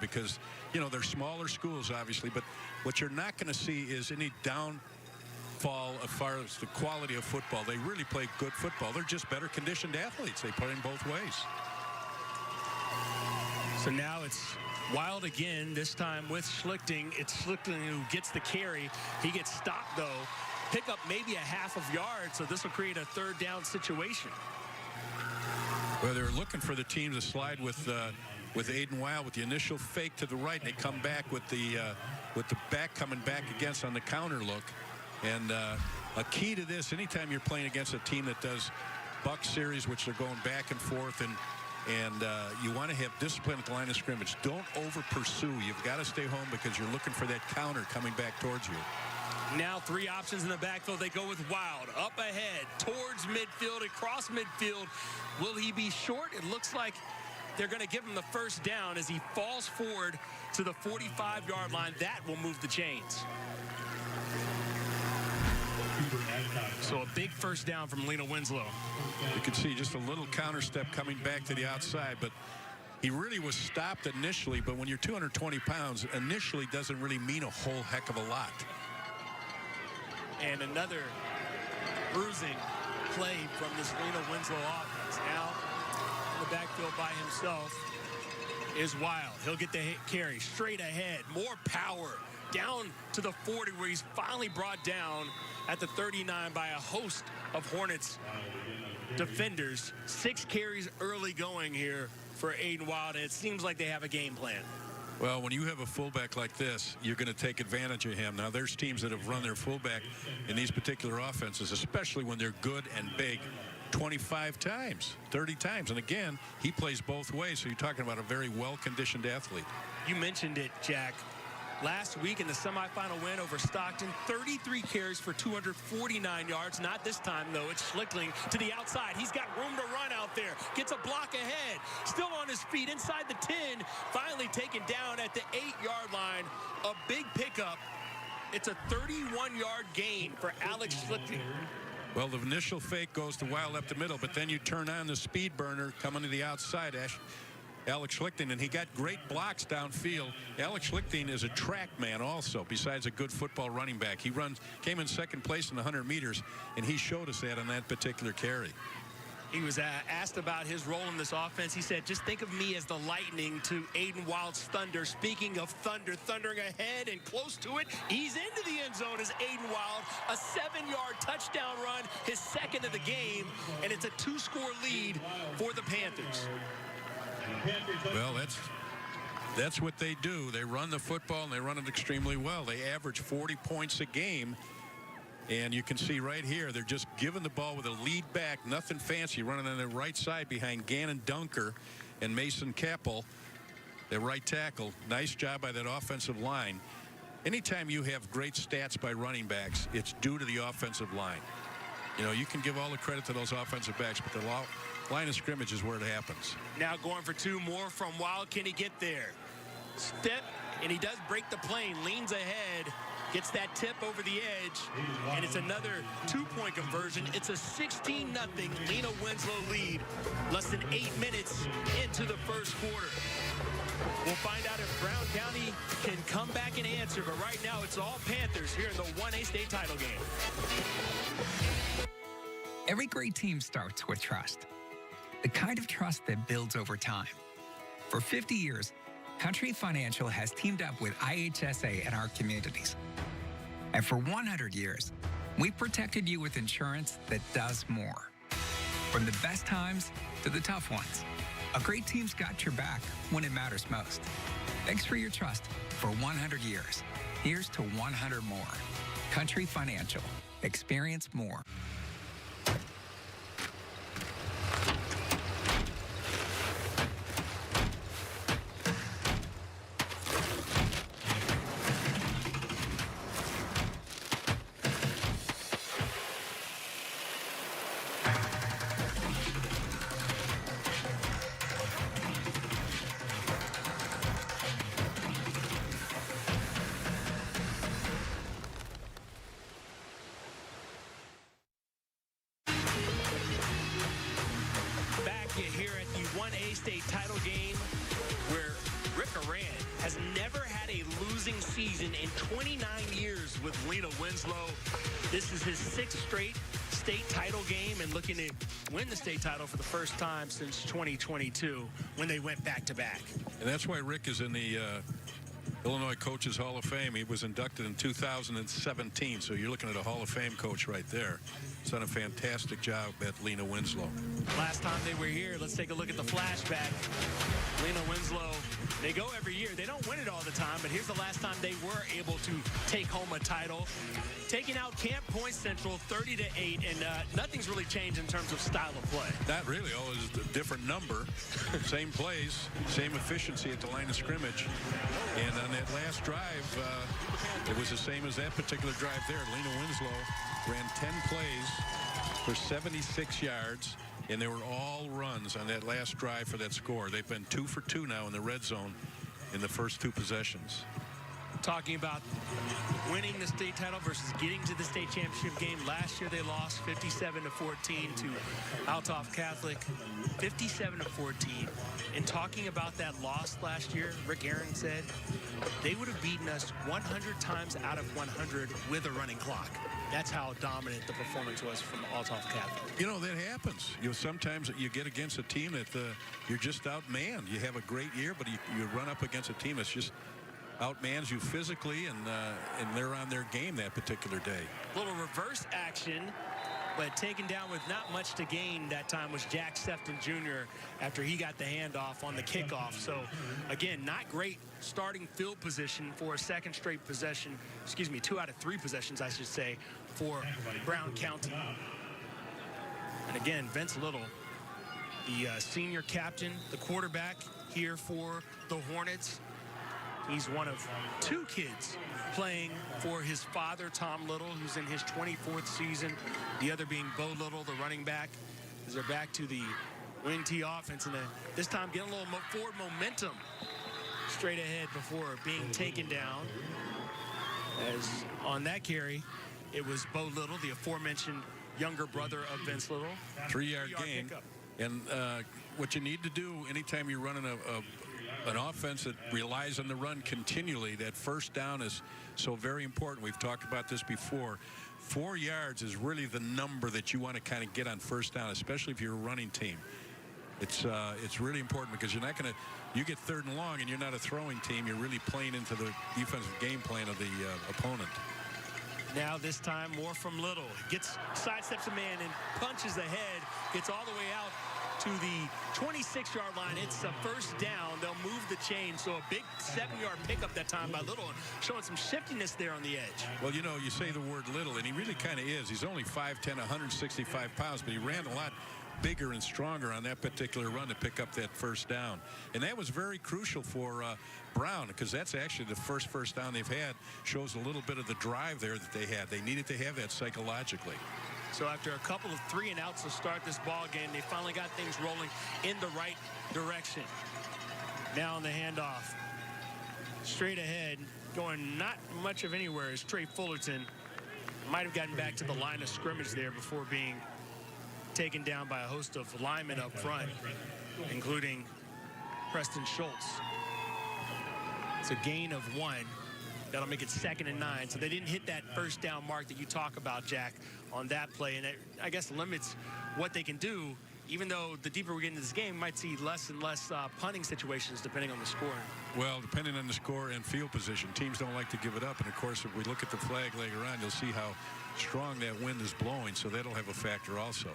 because, they're smaller schools, obviously, but what you're not going to see is any downfall as far as the quality of football. They really play good football. They're just better conditioned athletes. They play in both ways. So now it's Wild again, this time with Schlichting. It's Schlichting who gets the carry. He gets stopped, though. Pick up maybe a half of yard, so this will create a third down situation. Well, they're looking for the team to slide with Aiden Wild with the initial fake to the right, and they come back with the back coming back against on the counter look. And a key to this, anytime you're playing against a team that does buck series, which they're going back and forth, and you want to have discipline at the line of scrimmage. Don't over pursue. You've got to stay home because you're looking for that counter coming back towards you. Now three options in the backfield. They go with Wild up ahead towards midfield, across midfield. Will he be short? It looks like they're going to give him the first down as he falls forward to the 45-yard line. That will move the chains. So a big first down from Lena Winslow. You can see just a little counter step coming back to the outside, but he really was stopped initially. But when you're 220 pounds, initially doesn't really mean a whole heck of a lot. And another bruising play from this Lena Winslow offense. Now in the backfield by himself is Wild. He'll get the carry straight ahead. More power down to the 40, where he's finally brought down at the 39 by a host of Hornets defenders. 6 carries early going here for Aiden Wild, and it seems like they have a game plan. Well, when you have a fullback like this, you're going to take advantage of him. Now, there's teams that have run their fullback in these particular offenses, especially when they're good and big, 25 times, 30 times. And again, he plays both ways, so you're talking about a very well-conditioned athlete. You mentioned it, Jack. Last week in the semifinal win over Stockton, 33 carries for 249 yards. Not this time, though. It's Schlichting to the outside. He's got room to run out there. Gets a block ahead. Still on his feet inside the 10. Finally taken down at the 8-yard line. A big pickup. It's a 31-yard gain for Alex Schlichting. Well, the initial fake goes to Wild up the middle, but then you turn on the speed burner coming to the outside. Alex Schlichting, and he got great blocks downfield. Alex Schlichting is a track man also, besides a good football running back. He came in second place in the 100 meters, and he showed us that on that particular carry. He was asked about his role in this offense. He said, just think of me as the lightning to Aiden Wild's thunder. Speaking of thunder, thundering ahead and close to it, he's into the end zone as Aiden Wild. A 7-yard touchdown run, his second of the game, and it's a 2-score lead for the Panthers. Well, that's what they do. They run the football, and they run it extremely well. They average 40 points a game. And you can see right here, they're just giving the ball with a lead back, nothing fancy, running on the right side behind Gannon Dunker and Mason Keppel, their right tackle. Nice job by that offensive line. Anytime you have great stats by running backs, it's due to the offensive line. You can give all the credit to those offensive backs, but the line of scrimmage is where it happens. Now going for 2 more from Wild. Can he get there? Step, and he does break the plane, leans ahead, gets that tip over the edge, and it's another 2-point conversion. It's a 16-0 Lena Winslow lead, less than 8 minutes into the first quarter. We'll find out if Brown County can come back and answer, but right now it's all Panthers here in the 1A state title game. Every great team starts with trust, the kind of trust that builds over time. For 50 years, Country Financial has teamed up with IHSA in our communities. And for 100 years, we've protected you with insurance that does more. From the best times to the tough ones, a great team's got your back when it matters most. Thanks for your trust for 100 years. Here's to 100 more. Country Financial. Experience more. Here at the 1A state title game, where Rick Aran has never had a losing season in 29 years with Lena Winslow. This is his 6th straight state title game and looking to win the state title for the first time since 2022 when they went back-to-back. And that's why Rick is in the Illinois Coaches Hall of Fame. He was inducted in 2017, so you're looking at a Hall of Fame coach right there. He's done a fantastic job at Lena Winslow. Last time they were here, let's take a look at the flashback. Lena Winslow, they go every year. They don't win it all the time, but here's the last time they were able to take home a title. Taking out Camp Point Central 30-8, and nothing's really changed in terms of style of play. Not really. All is a different number. Same plays, same efficiency at the line of scrimmage. And on that last drive, it was the same as that particular drive there. Lena Winslow ran 10 plays for 76 yards, and they were all runs on that last drive for that score. They've been 2 for 2 now in the red zone in the first 2 possessions. Talking about winning the state title versus getting to the state championship game. Last year they lost 57-14 to Althoff Catholic, 57-14. And talking about that loss last year, Rick Aaron said they would have beaten us 100 times out of 100 with a running clock. That's how dominant the performance was from Althoff Catholic. You know, that happens. Sometimes you get against a team that you're just outmanned. You have a great year, but you run up against a team that's just outmans you physically, and they're on their game that particular day. Little reverse action, but taken down with not much to gain that time was Jack Sefton Jr. after he got the handoff on the kickoff. So, again, not great starting field position for a second straight possession. Excuse me, 2 out of 3 possessions, I should say, for Brown County. And again, Vince Little, the senior captain, the quarterback here for the Hornets. He's one of 2 kids playing for his father, Tom Little, who's in his 24th season. The other being Bo Little, the running back. As they're back to the wing T offense, and this time getting a little forward momentum straight ahead before being taken down. As on that carry, it was Bo Little, the aforementioned younger brother of Vince Little. 3-yard gain. Pickup. And what you need to do anytime you're running an offense that relies on the run continually, that first down is so very important. We've talked about this before. 4 yards is really the number that you want to kind of get on first down, especially if you're a running team. It's really important because you're not going to, you get 3rd and long and you're not a throwing team. You're really playing into the defensive game plan of the opponent. Now this time more from Little. Sidesteps a man and punches ahead, gets all the way out to the 26-yard line. It's a first down. They'll move the chain, so a big 7-yard pickup that time by Little, showing some shiftiness there on the edge. Well, you know, you say the word little, and he really kind of is. He's only 5'10", 165 pounds, but he ran a lot bigger and stronger on that particular run to pick up that first down. And that was very crucial for Brown, because that's actually the first down they've had. Shows a little bit of the drive there that they had. They needed to have that psychologically. So after a couple of 3-and-outs to start this ball game, they finally got things rolling in the right direction. Now on the handoff, straight ahead, going not much of anywhere is Trey Fullerton. Might have gotten back to the line of scrimmage there before being taken down by a host of linemen up front, including Preston Schultz. It's a gain of 1. That'll make it 2nd and 9. So they didn't hit that first down mark that you talk about, Jack, on that play. And it, I guess, limits what they can do, even though the deeper we get into this game, might see less and less punting situations depending on the score. Well, depending on the score and field position, teams don't like to give it up. And, of course, if we look at the flag later on, you'll see how strong that wind is blowing. So that'll have a factor also.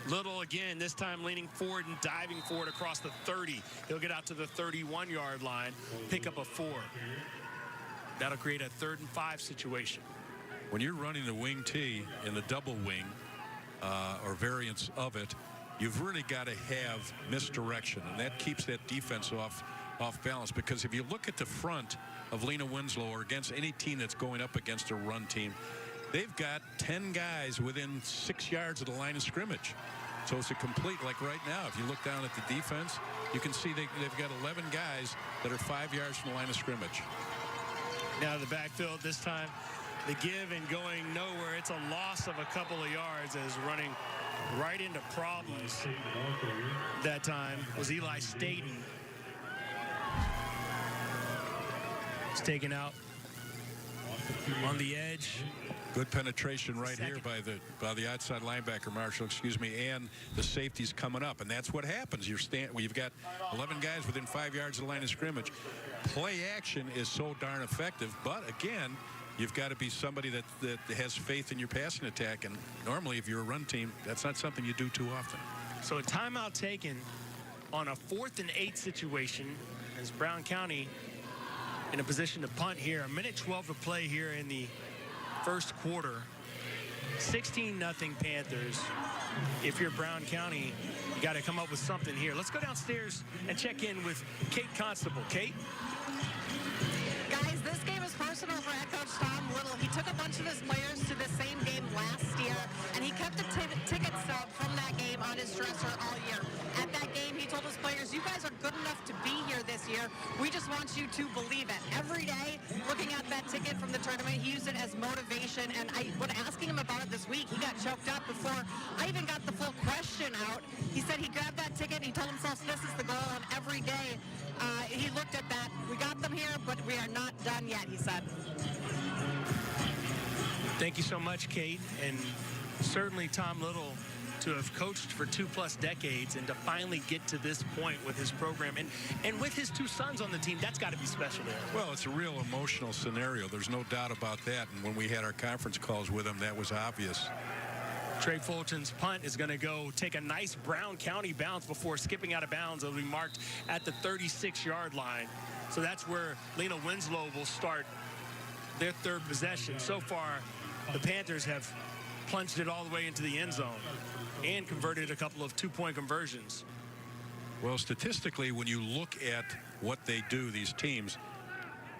Little again, this time leaning forward and diving forward across the 30. He'll get out to the 31-yard line, pick up a 4. That'll create a 3rd and 5 situation. When you're running the wing T in the double wing or variants of it, you've really got to have misdirection, and that keeps that defense off balance. Because if you look at the front of Lena Winslow or against any team that's going up against a run team, they've got 10 guys within 6 yards of the line of scrimmage. So it's a complete, like right now, if you look down at the defense, you can see they've got 11 guys that are 5 yards from the line of scrimmage. Now the backfield this time, the give and going nowhere. It's a loss of a couple of yards as running right into problems. That time was Eli Staten. It's taken out on the edge. Good penetration right here Second. by the outside linebacker, Marshall, and the safety's coming up. And that's what happens. You've got 11 guys within 5 yards of the line of scrimmage. Play action is so darn effective. But, again, you've got to be somebody that has faith in your passing attack. And normally, if you're a run team, that's not something you do too often. So a timeout taken on a 4th and 8 situation as Brown County in a position to punt here. 1:12 to play here in the first quarter. 16-0 Panthers. If you're Brown County, you got to come up with something here. Let's go downstairs and check in with Kate Constable. Kate? Guys, this game is personal for head coach Tom Little. He took a bunch of his players to the same game last year, and he kept the ticket stub from that game on his dresser all year. At that game, he told his players, you guys are good enough to be here this year. We just want you to believe it. Every day, looking at that ticket from the tournament, he used it as motivation, and when asking him about it this week, he got choked up before I even got the full question out. He said he grabbed that ticket, and he told himself this is the goal, and every day he looked at that. We got them here, but we are not done yet, he said. Thank you so much, Kate. And certainly Tom Little, to have coached for 2+ decades and to finally get to this point with his program and with his 2 sons on the team, that's got to be special there. Well, it's a real emotional scenario. There's no doubt about that. And when we had our conference calls with him, that was obvious. Trey Fulton's punt is going to go take a nice Brown County bounce before skipping out of bounds. It'll be marked at the 36-yard line. So that's where Lena Winslow will start their 3rd possession. So far, the Panthers have plunged it all the way into the end zone and converted a couple of 2-point conversions. Well, statistically, when you look at what they do, these teams,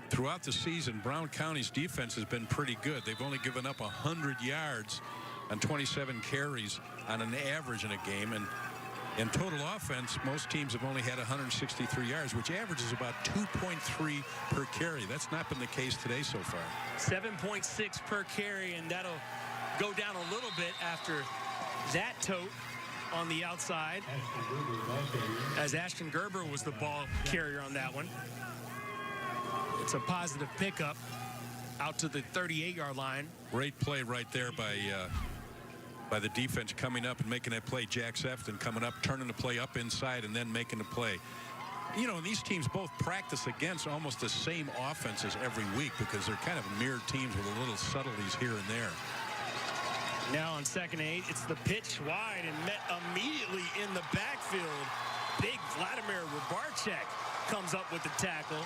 throughout the season, Brown County's defense has been pretty good. They've only given up 100 yards on 27 carries on an average in a game. And in total offense, most teams have only had 163 yards, which averages about 2.3 per carry. That's not been the case today so far. 7.6 per carry, and that'll go down a little bit after that tote on the outside, as Ashton Gerber was the ball carrier on that one. It's a positive pickup out to the 38-yard line. Great play right there by the defense coming up and making that play. Jack Sefton coming up, turning the play up inside, and then making the play. You know, these teams both practice against almost the same offenses every week because they're kind of mirrored teams with a little subtleties here and there. Now on 2nd and 8, it's the pitch wide and met immediately in the backfield. Big Vladimir Rybarczyk comes up with the tackle.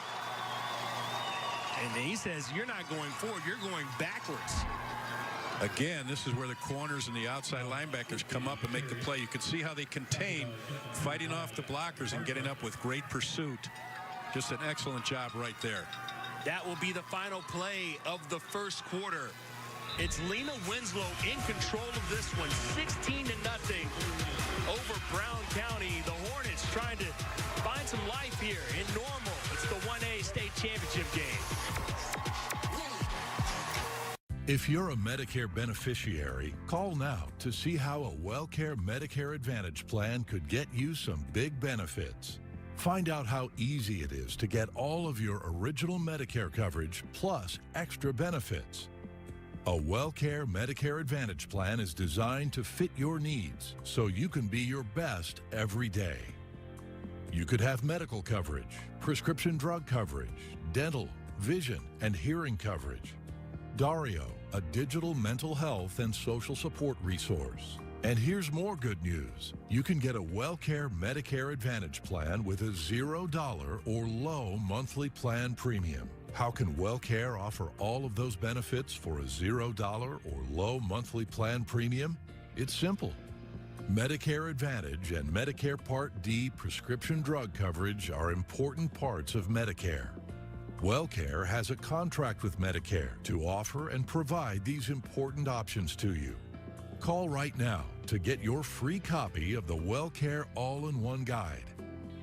And he says, you're not going forward, you're going backwards. Again, this is where the corners and the outside linebackers come up and make the play. You can see how they contain, fighting off the blockers and getting up with great pursuit. Just an excellent job right there. That will be the final play of the first quarter. It's Lena Winslow in control of this one, 16-0 over Brown County. The Hornets trying to find some life here in Normal. It's the 1A state championship game. If you're a Medicare beneficiary, call now to see how a WellCare Medicare Advantage plan could get you some big benefits. Find out how easy it is to get all of your original Medicare coverage plus extra benefits. A WellCare Medicare Advantage plan is designed to fit your needs so you can be your best every day. You could have medical coverage, prescription drug coverage, dental, vision, and hearing coverage. Dario, a digital mental health and social support resource. And here's more good news. You can get a WellCare Medicare Advantage plan with a $0 or low monthly plan premium. How can WellCare offer all of those benefits for a $0 or low monthly plan premium? It's simple. Medicare Advantage and Medicare Part D prescription drug coverage are important parts of Medicare. WellCare has a contract with Medicare to offer and provide these important options to you. Call right now to get your free copy of the WellCare All-in-One Guide.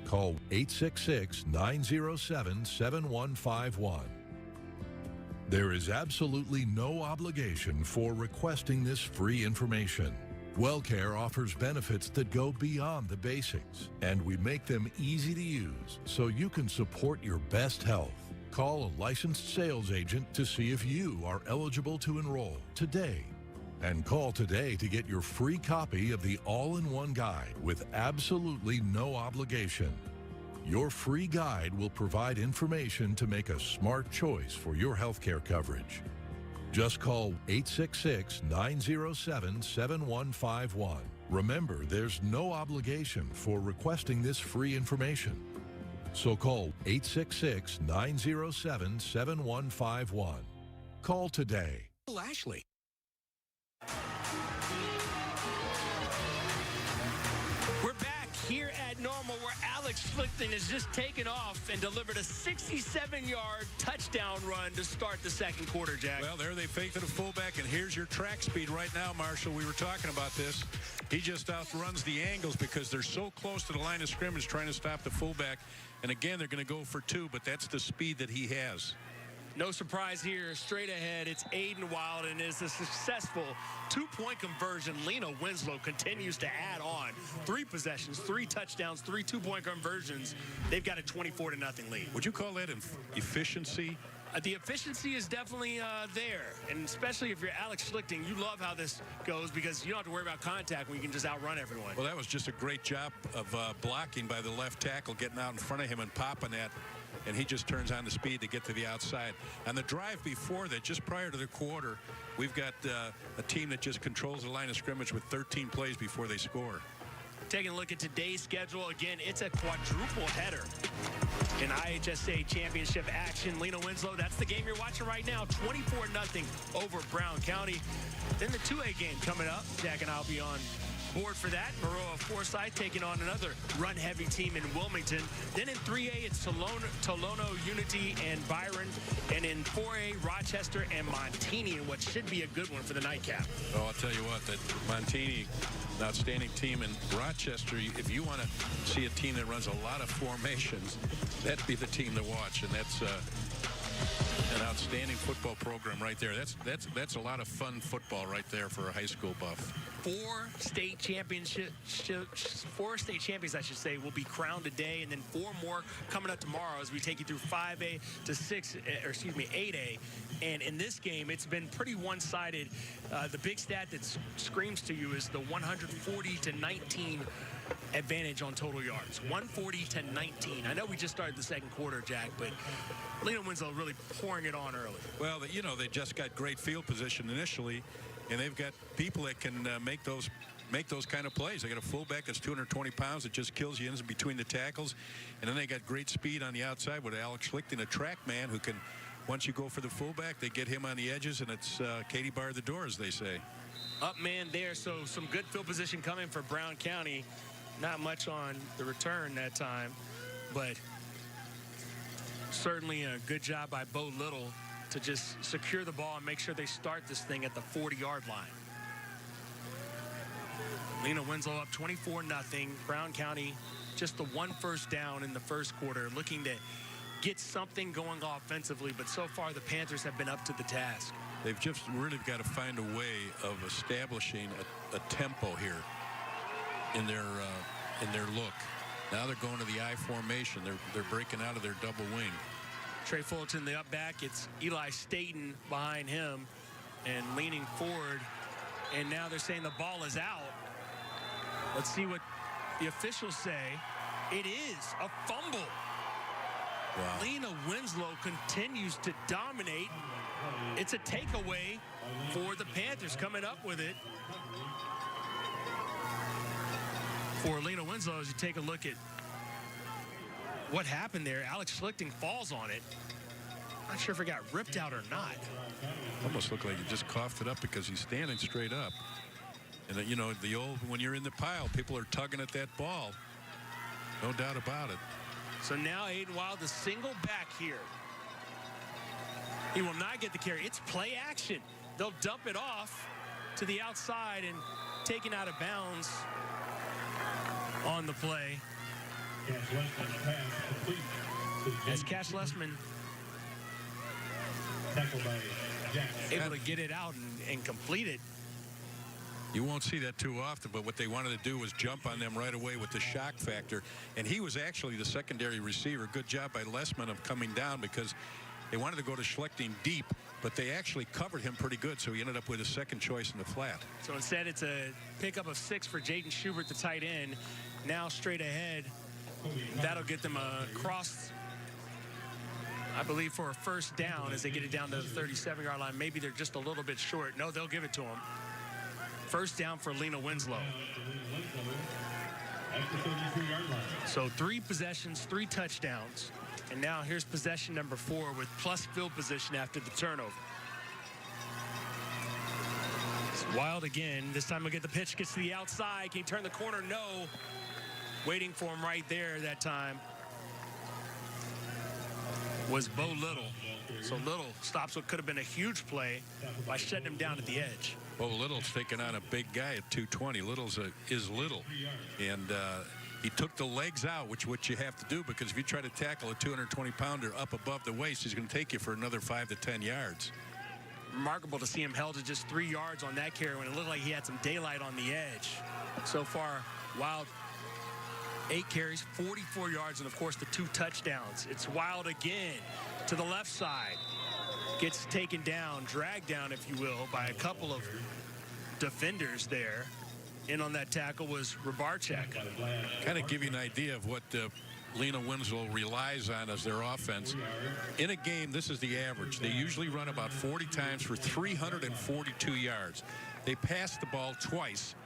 Call 866-907-7151. There is absolutely no obligation for requesting this free information. WellCare offers benefits that go beyond the basics, and we make them easy to use so you can support your best health. Call a licensed sales agent to see if you are eligible to enroll today. And call today to get your free copy of the all-in-one guide with absolutely no obligation. Your free guide will provide information to make a smart choice for your healthcare coverage. Just call 866-907-7151. Remember, there's no obligation for requesting this free information. So call 866-907-7151. Call today. Ashley. We're back here at Normal, where Alex Schlichting has just taken off and delivered a 67-yard touchdown run to start the second quarter, Jack. Well, there they faked it a fullback, and here's your track speed right now, Marshall. We were talking about this. He just outruns the angles because they're so close to the line of scrimmage trying to stop the fullback. And again, they're going to go for two, but that's the speed that he has. No surprise here. Straight ahead, it's Aiden Wild, and it's a successful two-point conversion. Lena Winslow continues to add on. 3 possessions, 3 touchdowns, 3 two-point conversions. They've got a 24-0 lead. Would you call that efficiency? The efficiency is definitely there, and especially if you're Alex Schlichting, you love how this goes because you don't have to worry about contact when you can just outrun everyone. Well, that was just a great job of blocking by the left tackle, getting out in front of him and popping that. And he just turns on the speed to get to the outside. On the drive before that, just prior to the quarter, we've got a team that just controls the line of scrimmage with 13 plays before they score. Taking a look at today's schedule, again, it's a quadruple header in IHSA championship action. Lena Winslow, that's the game you're watching right now, 24-0 over Brown County. Then the 2A game coming up. Jack and I'll be on board for that. Maroa Forsyth taking on another run-heavy team in Wilmington. Then in 3A, it's Tolono, Unity, and Byron. And in 4A, Rochester and Montini, in what should be a good one for the nightcap. Oh, I'll tell you what, that Montini, an outstanding team in Rochester. If you want to see a team that runs a lot of formations, that'd be the team to watch. And that's an outstanding football program right there. That's a lot of fun football right there for a high school buff. 4 state champions, I should say, will be crowned today, and then 4 more coming up tomorrow as we take you through 5A to 8A. And in this game, it's been pretty one-sided. The big stat that screams to you is the 140-19 advantage on total yards. 140-19. I know we just started the second quarter, Jack, but Lena Winslow really pouring it on early. Well, you know, they just got great field position initially, and they've got people that can make those kind of plays. They got a fullback that's 220 pounds that just kills you in between the tackles, and then they got great speed on the outside with Alex Schlichting, a track man who can, once you go for the fullback, they get him on the edges, and it's Katie bar the door, as they say. Up man there, so some good field position coming for Brown County. Not much on the return that time, but certainly a good job by Bo Little to just secure the ball and make sure they start this thing at the 40-yard line. Lena Winslow up 24-0. Brown County just the 1 first down in the first quarter, looking to get something going offensively, but so far the Panthers have been up to the task. They've just really got to find a way of establishing a tempo here in their look. Now they're going to the I formation. They're breaking out of their double wing. Trey Fulton, the up back. It's Eli Staten behind him and leaning forward. And now they're saying the ball is out. Let's see what the officials say. It is a fumble. Wow. Lena Winslow continues to dominate. It's a takeaway for the Panthers coming up with it. For Lena Winslow, as you take a look at what happened there, Alex Schlichting falls on it. Not sure if it got ripped out or not. Almost looked like he just coughed it up because he's standing straight up. And, you know, the old, when you're in the pile, people are tugging at that ball. No doubt about it. So now Aiden Wild, the single back here. He will not get the carry. It's play action. They'll dump it off to the outside and taken out of bounds on the play. As Cash Lessman able to get it out and complete it. You won't see that too often, but what they wanted to do was jump on them right away with the shock factor. And he was actually the secondary receiver. Good job by Lessman of coming down because they wanted to go to Schlichting deep, but they actually covered him pretty good, so he ended up with a second choice in the flat. So instead, it's a pickup of 6 for Jaden Schubert, the tight end. Now straight ahead. That'll get them across, I believe, for a first down as they get it down to the 37-yard line. Maybe they're just a little bit short. No, they'll give it to him. First down for Lena Winslow. So 3 possessions, 3 touchdowns. And now here's possession number 4 with plus field position after the turnover. It's Wild again. This time he'll get the pitch, gets to the outside. Can he turn the corner? No. Waiting for him right there that time was Bo Little. So Little stops what could have been a huge play by shutting him down at the edge. Well, Little's taking on a big guy at 220. Little's is little. And he took the legs out, which what you have to do, because if you try to tackle a 220-pounder up above the waist, he's going to take you for another 5 to 10 yards. Remarkable to see him held to just 3 yards on that carry when it looked like he had some daylight on the edge. So far, Wild 8 carries, 44 yards, and of course the 2 touchdowns. It's Wild again to the left side. Gets taken down, dragged down, if you will, by a couple of defenders there. In on that tackle was Rybarczyk. Kind of give you an idea of what Lena Winslow relies on as their offense. In a game, this is the average. They usually run about 40 times for 342 yards. They pass the ball twice.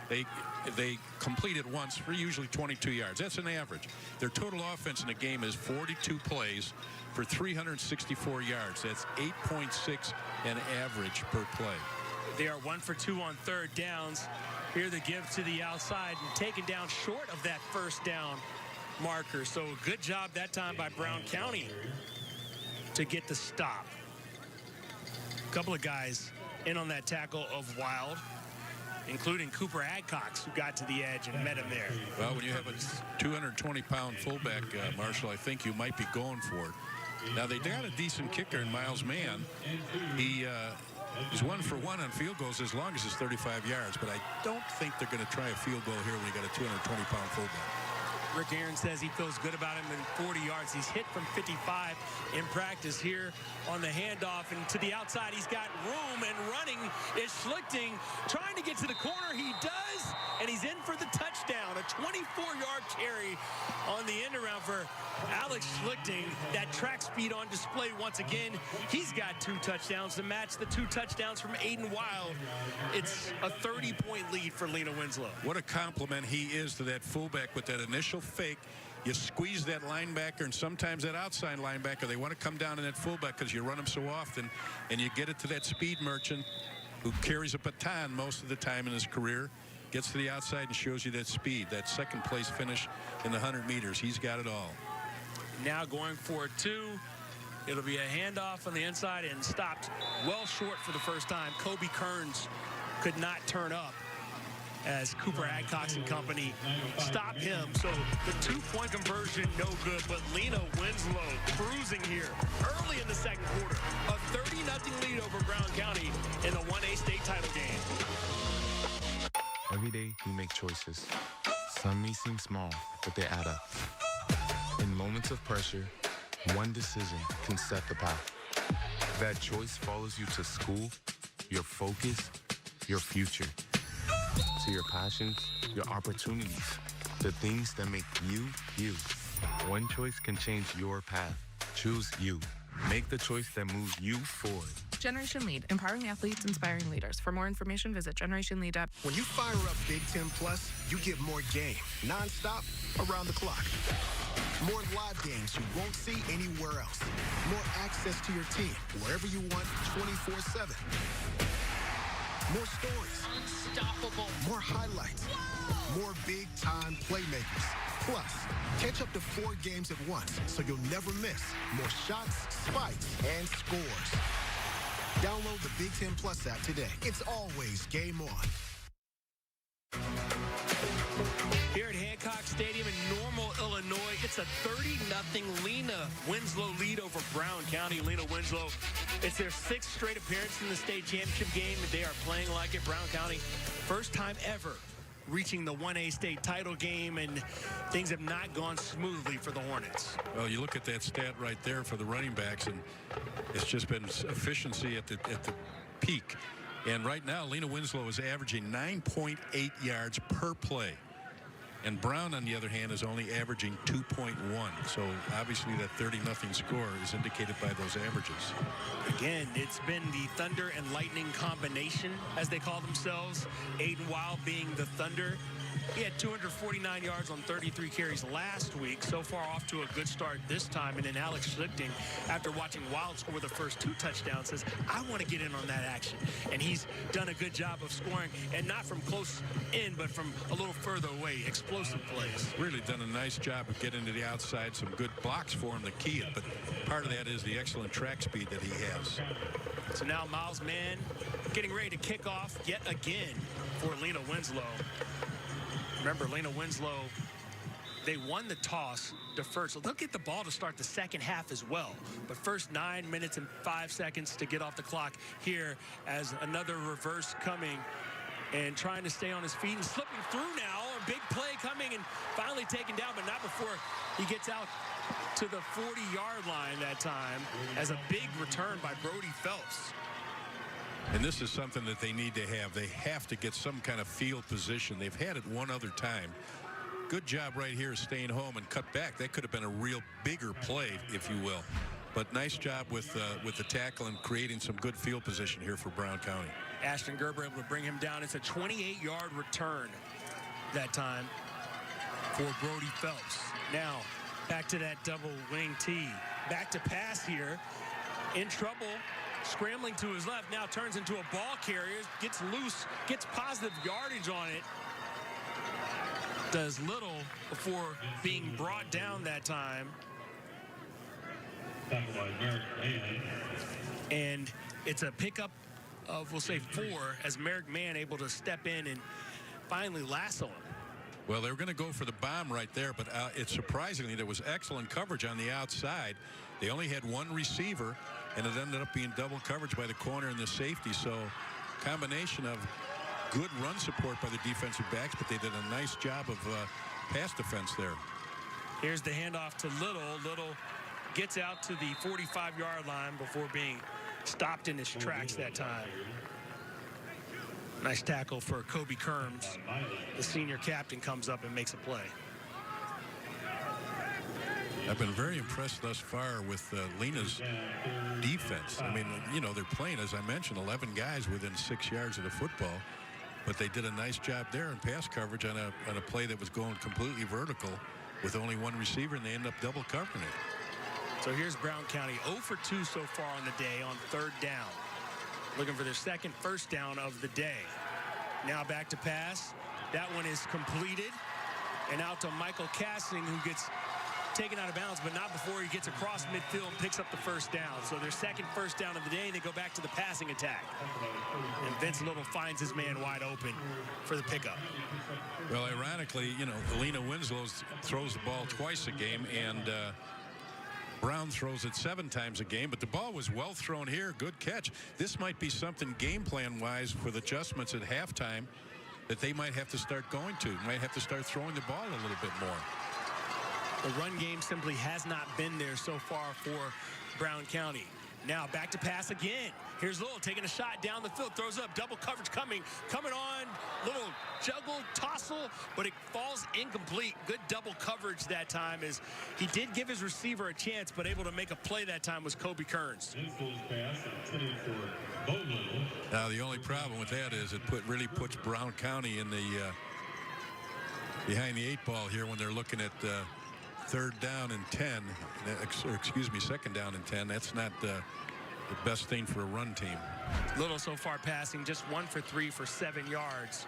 They complete it once for usually 22 yards. That's an average. Their total offense in the game is 42 plays for 364 yards. That's 8.6 an average per play. They are 1 for 2 on 3rd downs. Here the give to the outside and taken down short of that first down marker. So good job that time by Brown County to get the stop. A couple of guys in on that tackle of Wild, including Cooper Adcox, who got to the edge and met him there. Well, when you have a 220-pound fullback, Marshall, I think you might be going for it. Now, they got a decent kicker in Miles Mann. He's 1 for 1 on field goals as long as it's 35 yards, but I don't think they're going to try a field goal here when you got a 220-pound fullback. Rick Aaron says he feels good about him in 40 yards. He's hit from 55 in practice here on the handoff. And to the outside, he's got room, and running is Schlichting. Trying to get to the corner. He does, and he's in for the touchdown. A 24-yard carry on the end around for Alex Schlichting. That track speed on display once again. He's got 2 touchdowns to match the 2 touchdowns from Aiden Wild. It's a 30-point lead for Lena Winslow. What a compliment he is to that fullback with that initial fake. You squeeze that linebacker, and sometimes that outside linebacker, they want to come down in that fullback because you run them so often, and you get it to that speed merchant who carries a baton most of the time in his career, gets to the outside and shows you that speed, that second place finish in the 100 meters. He's got it all. Now going for 2. It'll be a handoff on the inside and stopped well short for the first time. Kobe Kearns could not turn up as Cooper Adcox and company stopped him. So the 2-point conversion, no good. But Lena Winslow cruising here early in the second quarter. A 30-0 lead over Brown County in the 1A state title game. Every day we make choices. Some may seem small, but they add up. In moments of pressure, one decision can set the path. That choice follows you to school, your focus, your future. To your passions, your opportunities, the things that make you, you. One choice can change your path. Choose you. Make the choice that moves you forward. Generation Lead, empowering athletes, inspiring leaders. For more information, visit GenerationLead. When you fire up Big Ten Plus, you get more game, nonstop, around the clock. More live games you won't see anywhere else. More access to your team, wherever you want, 24/7. More stories. Unstoppable. More highlights. Whoa. More big-time playmakers. Plus, catch up to 4 games at once so you'll never miss more shots, spikes, and scores. Download the Big Ten Plus app today. It's always game on. Here at Hancock Stadium in Normal, Illinois, it's a 30-0 Lena Winslow lead over Brown County. Lena Winslow, it's their 6th straight appearance in the state championship game, and they are playing like it. Brown County, first time ever reaching the 1A state title game, and things have not gone smoothly for the Hornets. Well, you look at that stat right there for the running backs, and it's just been efficiency at the peak. And right now, Lena Winslow is averaging 9.8 yards per play. And Brown, on the other hand, is only averaging 2.1. So obviously that 30-0 score is indicated by those averages. Again, it's been the Thunder and Lightning combination, as they call themselves. Aiden Wild being the Thunder. He had 249 yards on 33 carries last week. So far off to a good start this time. And then Alex Schlichting, after watching Wild score the first 2 touchdowns, says, I want to get in on that action. And he's done a good job of scoring, and not from close in, but from a little further away. Explosive plays. Really done a nice job of getting to the outside. Some good blocks for him to key it. But part of that is the excellent track speed that he has. So now Miles Mann getting ready to kick off yet again for Lena Winslow. Remember, Lena Winslow, they won the toss, deferred, so they'll get the ball to start the second half as well. But first 9 minutes and 5 seconds to get off the clock here as another reverse coming and trying to stay on his feet and slipping through now. A big play coming and finally taken down, but not before he gets out to the 40-yard line that time as a big return by Brody Phelps. And this is something that they need to have. They have to get some kind of field position. They've had it one other time. Good job right here staying home and cut back. That could have been a real bigger play, if you will. But nice job with the tackle and creating some good field position here for Brown County. Ashton Gerber able to bring him down. It's a 28-yard return that time for Brody Phelps. Now, back to that double wing T. Back to pass here. In trouble. Scrambling to his left, now turns into a ball carrier, gets loose, gets positive yardage on it. Does little before being brought down that time. And it's a pickup of, we'll say, 4, as Merrick Mann able to step in and finally lasso him. Well, they were going to go for the bomb right there, but it's surprisingly there was excellent coverage on the outside. They only had one receiver, and it ended up being double coverage by the corner and the safety. So combination of good run support by the defensive backs, but they did a nice job of pass defense there. Here's the handoff to Little. Little gets out to the 45-yard line before being stopped in his tracks that time. Nice tackle for Kobe Kerms. The senior captain comes up and makes a play. I've been very impressed thus far with Lena's defense. I mean, you know, they're playing, as I mentioned, 11 guys within 6 yards of the football. But they did a nice job there in pass coverage on a play that was going completely vertical with only one receiver, and they end up double covering it. So here's Brown County 0 for 2 so far on the day on 3rd down. Looking for their second first down of the day. Now back to pass. That one is completed. And out to Michael Cassing, who gets taken out of bounds, but not before he gets across midfield and picks up the first down. So their second first down of the day, they go back to the passing attack. And Vince Little finds his man wide open for the pickup. Well, ironically, you know, Lena Winslow throws the ball twice a game, and Brown throws it 7 times a game, but the ball was well thrown here. Good catch. This might be something game plan wise with adjustments at halftime that they might have to start going to. Might have to start throwing the ball a little bit more. The run game simply has not been there so far for Brown County. Now back to pass again. Here's Little taking a shot down the field, throws up, double coverage coming on, little juggle, tossle, but it falls incomplete. Good double coverage that time as he did give his receiver a chance, but able to make a play that time was Kobe Kearns. Now the only problem with that is it really puts Brown County in the behind the 8 ball here when they're looking at 3rd down and 10, or excuse me, 2nd down and 10. That's not the best thing for a run team. Little so far passing, just 1 for 3 for 7 yards.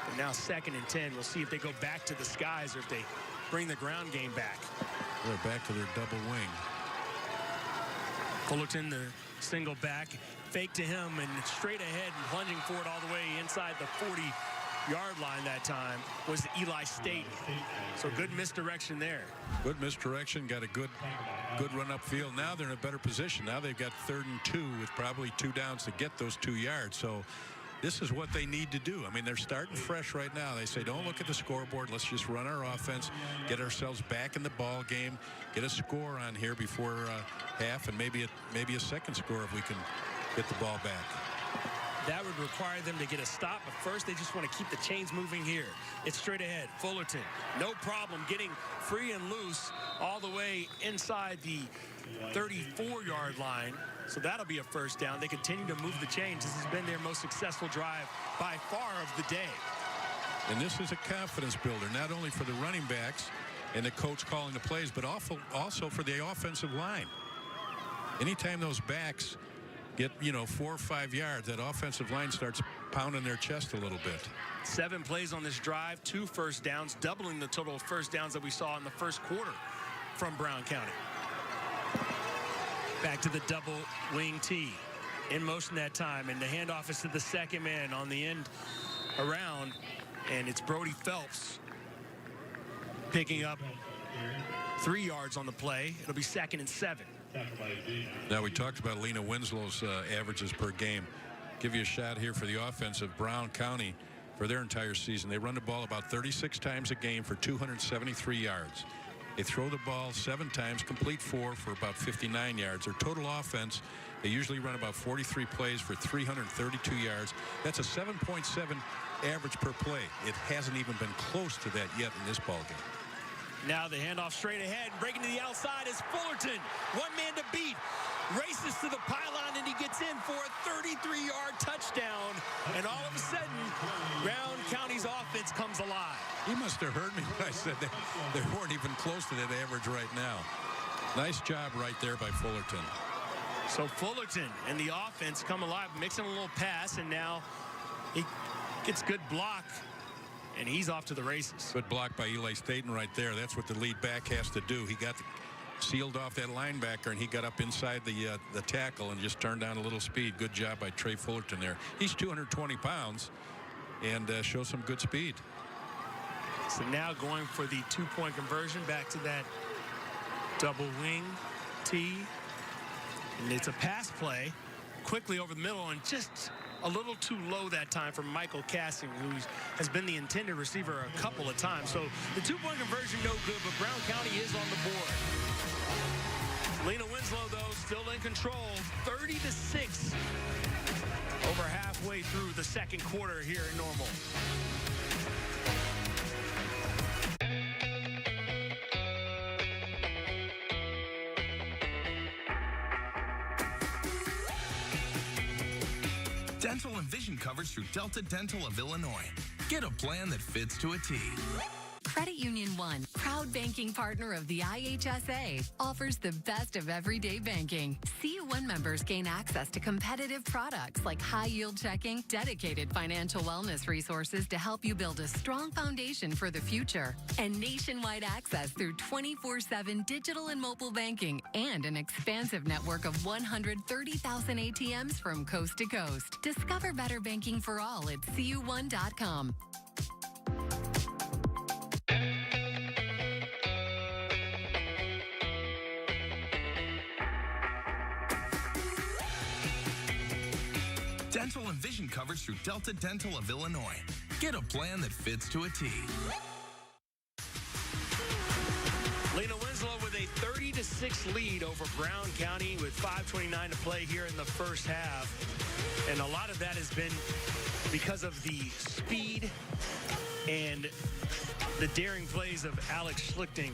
And now 2nd and 10. We'll see if they go back to the skies or if they bring the ground game back. They're back to their double wing. Fullerton, the single back, fake to him and straight ahead and plunging forward all the way inside the yard line that time was Eli State. So good misdirection there. Good misdirection, got a good run upfield. Now they're in a better position. Now they've got 3rd and 2 with probably 2 downs to get those 2 yards. So this is what they need to do. I mean, they're starting fresh right now. They say, don't look at the scoreboard. Let's just run our offense, get ourselves back in the ball game, get a score on here before half, and maybe a second score if we can get the ball back. That would require them to get a stop, but first they just want to keep the chains moving here. It's straight ahead. Fullerton, no problem getting free and loose all the way inside the 34-yard line. So that'll be a first down. They continue to move the chains. This has been their most successful drive by far of the day. And this is a confidence builder, not only for the running backs and the coach calling the plays, but also for the offensive line. Anytime those backs get, 4 or 5 yards, that offensive line starts pounding their chest a little bit. 7 plays on this drive, 2 first downs, doubling the total of first downs that we saw in the first quarter from Brown County. Back to the double wing T. In motion that time, and the handoff is to the second man on the end around, and it's Brody Phelps picking up 3 yards on the play. It'll be 2nd and 7. Now, we talked about Lena Winslow's averages per game. Give you a shot here for the offense of Brown County for their entire season. They run the ball about 36 times a game for 273 yards. They throw the ball 7 times, complete 4 for about 59 yards. Their total offense, they usually run about 43 plays for 332 yards. That's a 7.7 average per play. It hasn't even been close to that yet in this ballgame. Now the handoff straight ahead, breaking to the outside is Fullerton. 1 man to beat. Races to the pylon, and he gets in for a 33-yard touchdown. And all of a sudden, Brown County's offense comes alive. He must have heard me when I said that they weren't even close to that average right now. Nice job right there by Fullerton. So Fullerton and the offense come alive, mixing a little pass, and now he gets good block, and he's off to the races. Good block by Eli Staten right there. That's what the lead back has to do. He got sealed off that linebacker, and he got up inside the tackle and just turned down a little speed. Good job by Trey Fullerton there. He's 220 pounds and shows some good speed. So now going for the 2-point conversion, back to that double wing T. And it's a pass play quickly over the middle, and just a little too low that time for Michael Cassing, who has been the intended receiver a couple of times. So the 2-point conversion no good, but Brown County is on the board. Lena Winslow, though, still in control, 30-6 over halfway through the second quarter here in Normal. Dental and vision coverage through Delta Dental of Illinois. Get a plan that fits to a T. Credit Union One, proud banking partner of the IHSA, offers the best of everyday banking. CU1 members gain access to competitive products like high-yield checking, dedicated financial wellness resources to help you build a strong foundation for the future, and nationwide access through 24/7 digital and mobile banking and an expansive network of 130,000 ATMs from coast to coast. Discover better banking for all at cu1.com. Dental and vision coverage through Delta Dental of Illinois. Get a plan that fits to a T. Lena Winslow with a 30-6 lead over Brown County with 5:29 to play here in the first half. And a lot of that has been because of the speed and the daring plays of Alex Schlichting,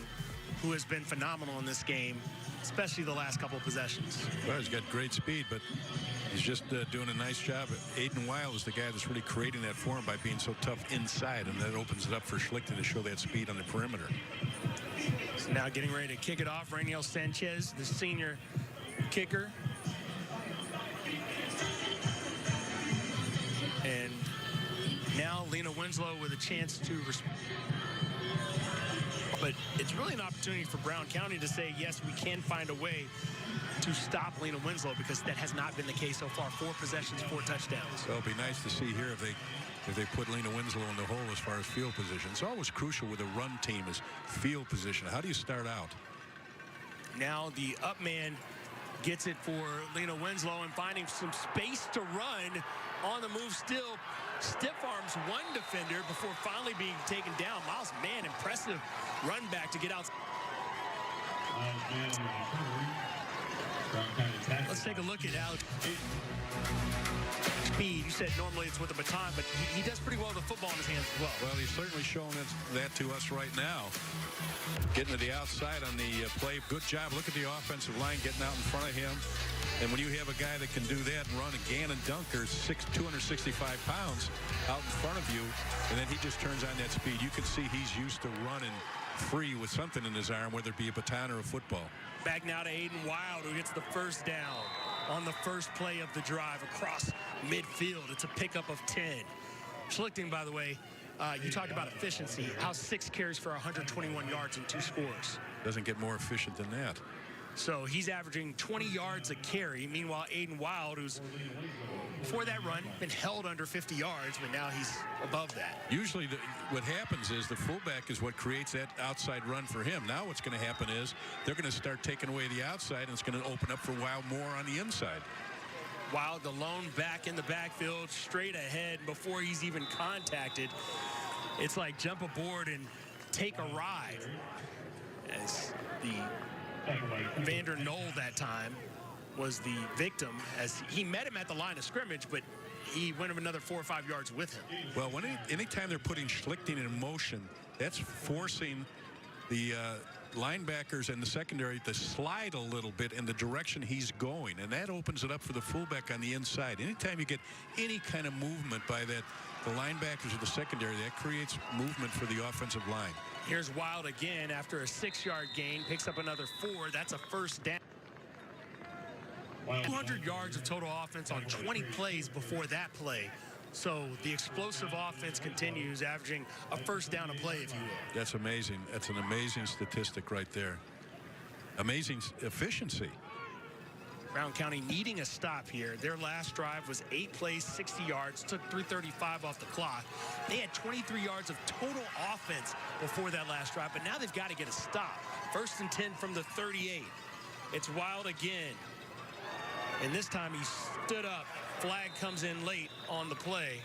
who has been phenomenal in this game, especially the last couple of possessions. Well, he's got great speed, but he's just doing a nice job. Aiden Weil is the guy that's really creating that for him by being so tough inside, and that opens it up for Schlichting to show that speed on the perimeter. So now getting ready to kick it off, Rainiel Sanchez, the senior kicker. And now Lena Winslow with a chance to But it's really an opportunity for Brown County to say, yes, we can find a way to stop Lena Winslow, because that has not been the case so far. 4 possessions, 4 touchdowns. So it'll be nice to see here if they put Lena Winslow in the hole as far as field position. It's always crucial with a run team is field position. How do you start out? Now the up man gets it for Lena Winslow and finding some space to run on the move still. Stiff arms one defender before finally being taken down. Miles Mann, impressive run back to get out. Let's take a look at Alex. Speed, you said normally it's with a baton, but he does pretty well with the football in his hands as well. Well, he's certainly showing that to us right now. Getting to the outside on the play. Good job. Look at the offensive line getting out in front of him. And when you have a guy that can do that and run a Gannon dunker, 265 pounds out in front of you, and then he just turns on that speed, you can see he's used to running free with something in his arm, whether it be a baton or a football. Back now to Aiden Wild, who gets the first down on the first play of the drive across midfield. It's a pickup of 10. Schlichting, by the way, you talked about efficiency. How's 6 carries for 121 yards and 2 scores? Doesn't get more efficient than that. So he's averaging 20 yards a carry. Meanwhile, Aiden Wild, who's before that run been held under 50 yards, but now he's above that. Usually what happens is the fullback is what creates that outside run for him. Now what's going to happen is they're going to start taking away the outside, and it's going to open up for Wild more on the inside. Wild, the lone back in the backfield, straight ahead before he's even contacted. It's like jump aboard and take a ride. As the Vander Knoll that time was the victim, as he met him at the line of scrimmage, but he went another 4 or 5 yards with him. Well, anytime they're putting Schlichting in motion, that's forcing the linebackers and the secondary to slide a little bit in the direction he's going, and that opens it up for the fullback on the inside. Anytime you get any kind of movement by the linebackers or the secondary, that creates movement for the offensive line. Here's Wild again after a 6-yard gain, picks up another 4. That's a first down. 200 yards of total offense on 20 plays before that play. So the explosive offense continues, averaging a first down a play, if you will. That's amazing. That's an amazing statistic right there. Amazing efficiency. Brown County needing a stop here. Their last drive was 8 plays, 60 yards, took 3:35 off the clock. They had 23 yards of total offense before that last drive, but now they've got to get a stop. 1st and 10 from the 38. It's Wild again. And this time he stood up. Flag comes in late on the play.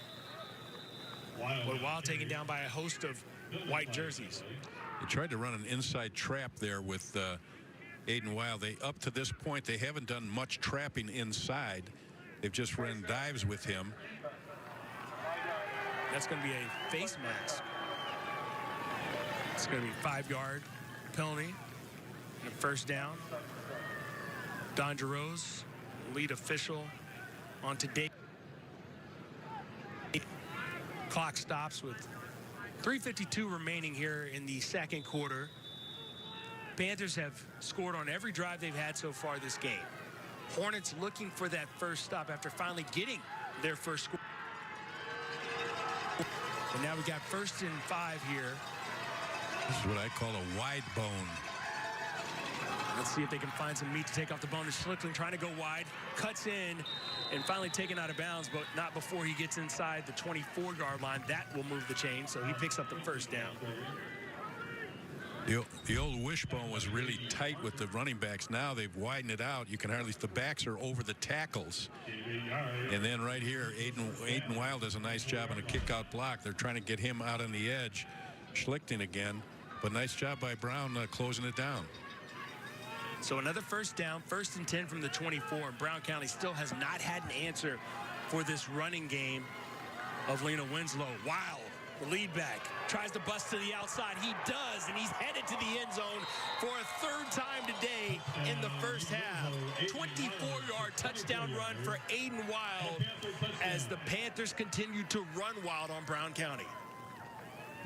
But Wild taken down by a host of white jerseys. They tried to run an inside trap there with Aiden Wild. Up to this point, they haven't done much trapping inside. They've just run dives with him. That's going to be a face mask. It's going to be a 5-yard penalty and a first down. Don Jarose, lead official on today. Clock stops with 3:52 remaining here in the second quarter. Panthers have scored on every drive they've had so far this game. Hornets looking for that first stop after finally getting their first score. And now we got 1st and 5 here. This is what I call a wide bone. Let's see if they can find some meat to take off the bone. Schlichting trying to go wide, cuts in, and finally taken out of bounds, but not before he gets inside the 24-yard line. That will move the chain, so he picks up the first down. The old wishbone was really tight with the running backs. Now they've widened it out. You can hardly, the backs are over the tackles. And then right here, Aiden Wild does a nice job on a kick-out block. They're trying to get him out on the edge. Schlichting again, but nice job by Brown closing it down. So another first down, 1st and 10 from the 24. And Brown County still has not had an answer for this running game of Lena Winslow. Wild, the lead back, tries to bust to the outside. He does, and he's headed to the end zone for a 3rd time today in the first half. 24-yard touchdown run for Aiden Wild as the Panthers continue to run wild on Brown County.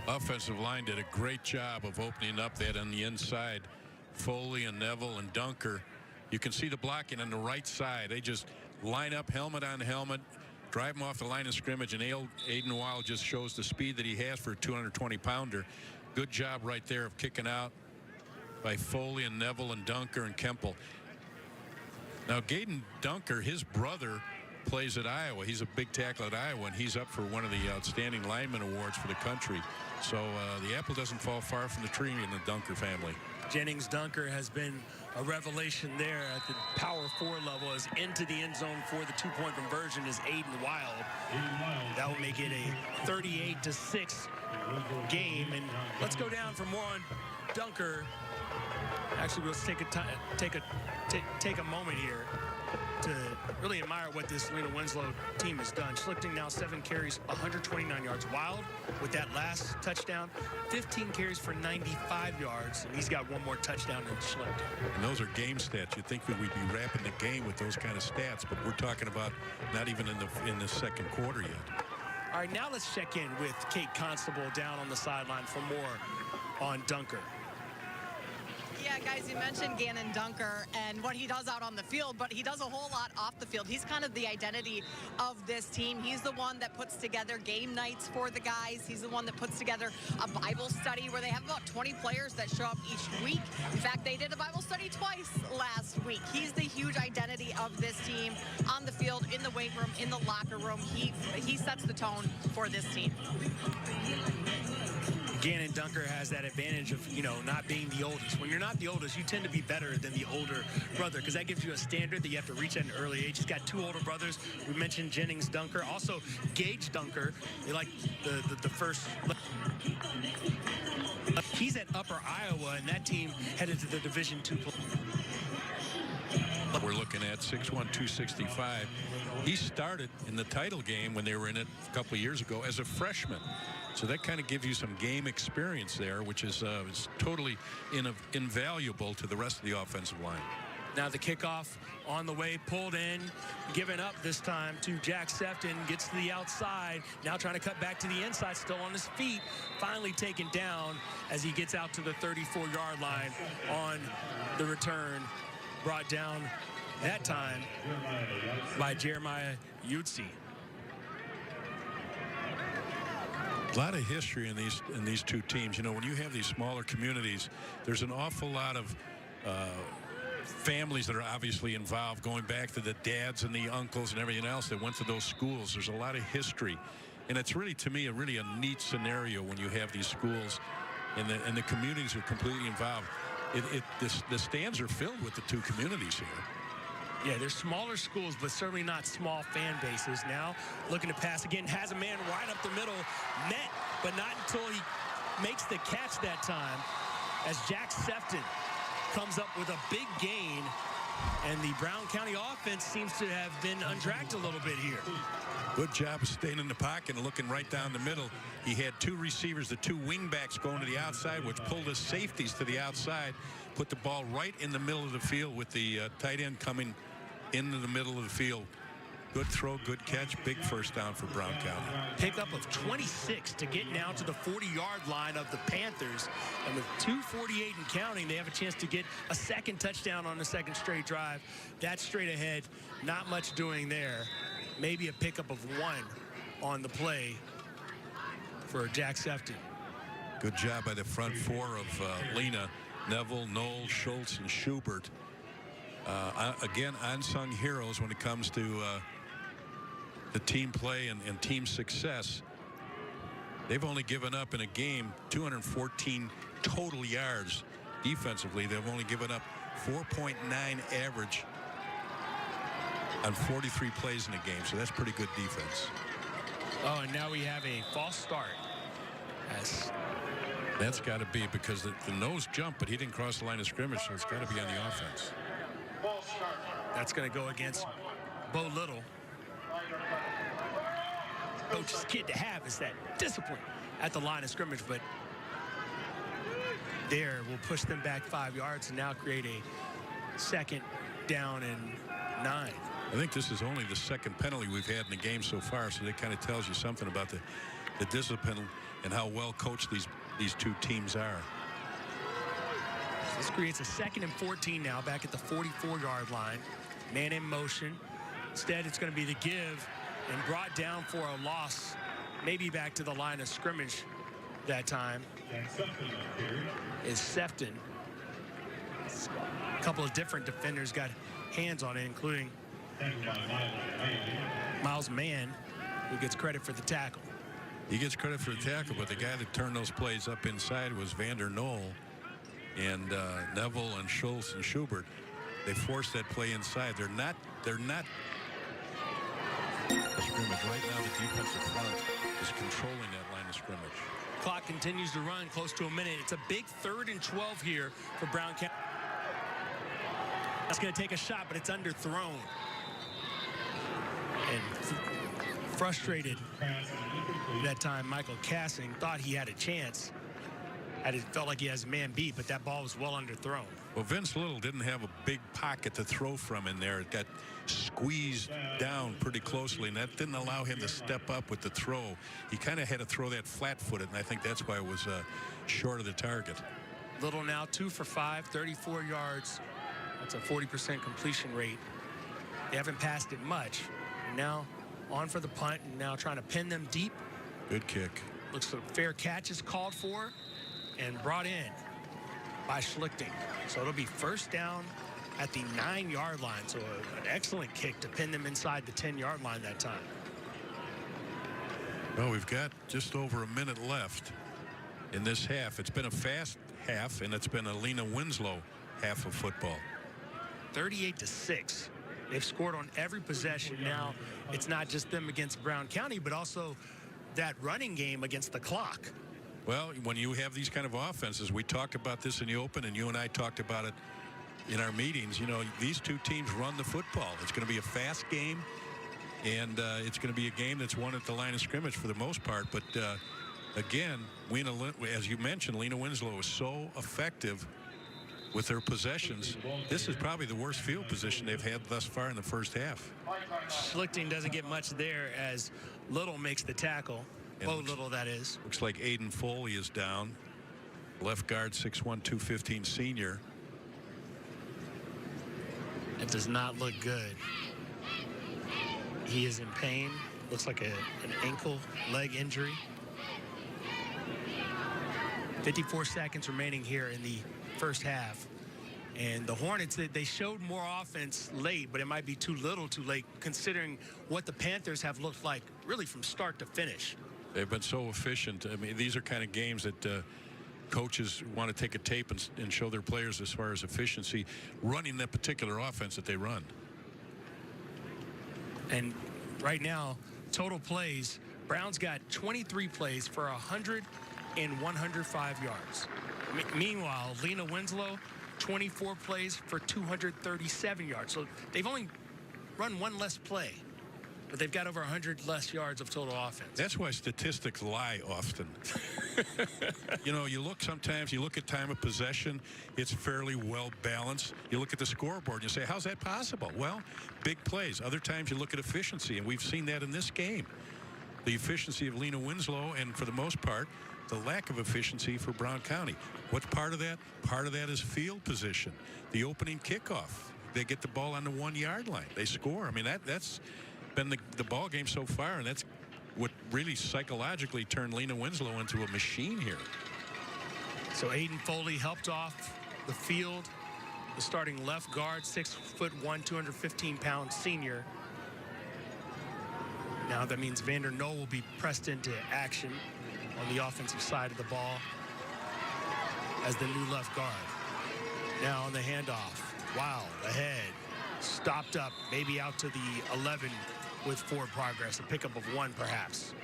Offensive line did a great job of opening up that on the inside. Foley and Neville and Dunker. You can see the blocking on the right side. They just line up helmet on helmet, drive him off the line of scrimmage, and Aiden Wild just shows the speed that he has for a 220-pounder. Good job right there of kicking out by Foley and Neville and Dunker and Kemple. Now, Gaden Dunker, his brother, plays at Iowa. He's a big tackle at Iowa, and he's up for one of the Outstanding Lineman Awards for the country. So the apple doesn't fall far from the tree in the Dunker family. Jennings Dunker has been a revelation there at the power 4 level, as into the end zone for the 2-point conversion is Aiden Wild. That will make it a 38-6 game. And let's go down for more on Dunker. Actually, let's take a moment here to really admire what this Lena Winslow team has done. Schlichting now 7 carries, 129 yards. Wild, with that last touchdown, 15 carries for 95 yards, and he's got one more touchdown than Schlichting. And those are game stats. You'd think we'd be wrapping the game with those kind of stats, but we're talking about not even in the second quarter yet. All right, now let's check in with Kate Constable down on the sideline for more on Dunker. Yeah, guys, you mentioned Gannon Dunker and what he does out on the field, but he does a whole lot off the field. He's kind of the identity of this team. He's the one that puts together game nights for the guys. He's the one that puts together a Bible study where they have about 20 players that show up each week. In fact, they did a Bible study twice last week. He's the huge identity of this team on the field, in the weight room, in the locker room. He sets the tone for this team. Gannon Dunker has that advantage of, not being the oldest. When you're not the oldest, you tend to be better than the older brother, because that gives you a standard that you have to reach at an early age. He's got 2 older brothers. We mentioned Jennings Dunker. Also, Gage Dunker. They like the first. He's at Upper Iowa, and that team headed to the Division II. We're looking at 6'1", 265. He started in the title game when they were in it a couple of years ago as a freshman. So that kind of gives you some game experience there, which is totally invaluable to the rest of the offensive line. Now the kickoff on the way, pulled in, given up this time to Jack Sefton, gets to the outside, now trying to cut back to the inside, still on his feet, finally taken down as he gets out to the 34-yard line on the return, brought down that time by Jeremiah Utsi. A lot of history in these two teams. When you have these smaller communities, there's an awful lot of families that are obviously involved, going back to the dads and the uncles and everything else that went to those schools. There's a lot of history, and it's really, to me, a neat scenario when you have these schools and the communities are completely involved. The stands are filled with the two communities here. Yeah, they're smaller schools, but certainly not small fan bases. Now looking to pass again, has a man right up the middle, met, but not until he makes the catch that time, as Jack Sefton comes up with a big gain, and the Brown County offense seems to have been untracked a little bit here. Good job of staying in the pocket and looking right down the middle. He had 2 receivers, the 2 wingbacks going to the outside, which pulled his safeties to the outside, put the ball right in the middle of the field with the tight end coming into the middle of the field. Good throw, good catch, big first down for Brown County. Pickup of 26 to get now to the 40-yard line of the Panthers. And with 2:48 and counting, they have a chance to get a second touchdown on the second straight drive. That's straight ahead. Not much doing there. Maybe a pickup of 1 on the play for Jack Sefton. Good job by the front 4 of Lena, Neville, Knoll, Schultz, and Schubert. Again, unsung heroes when it comes to the team play and team success. They've only given up in a game 214 total yards defensively. They've only given up 4.9 average on 43 plays in a game, so that's pretty good defense. Oh, and now we have a false start. That's got to be because the nose jumped, but he didn't cross the line of scrimmage, so it's got to be on the offense. That's going to go against Bo Little. Coach's kid to have is that discipline at the line of scrimmage, but there will push them back 5 yards and now create a second down and 9. I think this is only the second penalty we've had in the game so far, so that kind of tells you something about the discipline and how well coached these two teams are. This creates a 2nd and 14 now, back at the 44-yard line. Man in motion. Instead, it's going to be the give and brought down for a loss, maybe back to the line of scrimmage that time is Sefton. A couple of different defenders got hands on it, including Miles Mann, who gets credit for the tackle. He gets credit for the tackle, but the guy that turned those plays up inside was Vander Knoll. And Neville and Schultz and Schubert, they forced that play inside. They're not scrimmage. Right now, the defensive front is controlling that line of scrimmage. Clock continues to run close to a minute. It's a big 3rd and 12 here for Brown County. That's going to take a shot, but it's underthrown. And frustrated that time, Michael Cassing thought he had a chance. It felt like he has man beat, but that ball was well underthrown. Well, Vince Little didn't have a big pocket to throw from in there. It got squeezed down pretty closely, and that didn't allow him to step up with the throw. He kind of had to throw that flat-footed, and I think that's why it was short of the target. Little now 2 for 5, 34 yards. That's a 40% completion rate. They haven't passed it much. And now on for the punt, and now trying to pin them deep. Good kick. Looks like a fair catch is called for and brought in by Schlichting. So it'll be first down at the 9-yard line. So an excellent kick to pin them inside the 10-yard line that time. Well, we've got just over a minute left in this half. It's been a fast half, and it's been a Lena Winslow half of football. 38-6. They've scored on every possession. Now, it's not just them against Brown County, but also that running game against the clock. Well, when you have these kind of offenses, we talked about this in the open, and you and I talked about it in our meetings. You know, these two teams run the football. It's going to be a fast game, and it's going to be a game that's won at the line of scrimmage for the most part. But, again, as you mentioned, Lena Winslow is so effective with their possessions. This is probably the worst field position they've had thus far in the first half. Schlichting doesn't get much there as Little makes the tackle. Bo Little, that is. Looks like Aiden Foley is down. Left guard, 6'1", 215 senior. It does not look good. He is in pain. Looks like an ankle, leg injury. 54 seconds remaining here in the first half. And the Hornets, they showed more offense late, but it might be too little too late considering what the Panthers have looked like really from start to finish. They've been so efficient. I mean, these are kind of games that coaches want to take a tape and show their players as far as efficiency running that particular offense that they run. And right now, total plays, Brown's got 23 plays for 100 and 105 yards. Meanwhile, Lena Winslow, 24 plays for 237 yards. So they've only run one less play, but they've got over 100 less yards of total offense. That's why statistics lie often. You know, you look at time of possession, it's fairly well balanced. You look at the scoreboard and you say, how's that possible? Well, big plays. Other times you look at efficiency, and we've seen that in this game. The efficiency of Lena Winslow, and for the most part, the lack of efficiency for Brown County. What's part of that? Part of that is field position. The opening kickoff. They get the ball on the 1-yard line. They score. I mean, that's been the ball game so far, and that's what really psychologically turned Lena Winslow into a machine here. So Aiden Foley helped off the field. The starting left guard, 6'1", 215-pound senior. Now that means Vander Knoll will be pressed into action on the offensive side of the ball as the new left guard. Now on the handoff. Wow, ahead. Stopped up, maybe out to the 11 with forward progress. A pickup of 1, perhaps.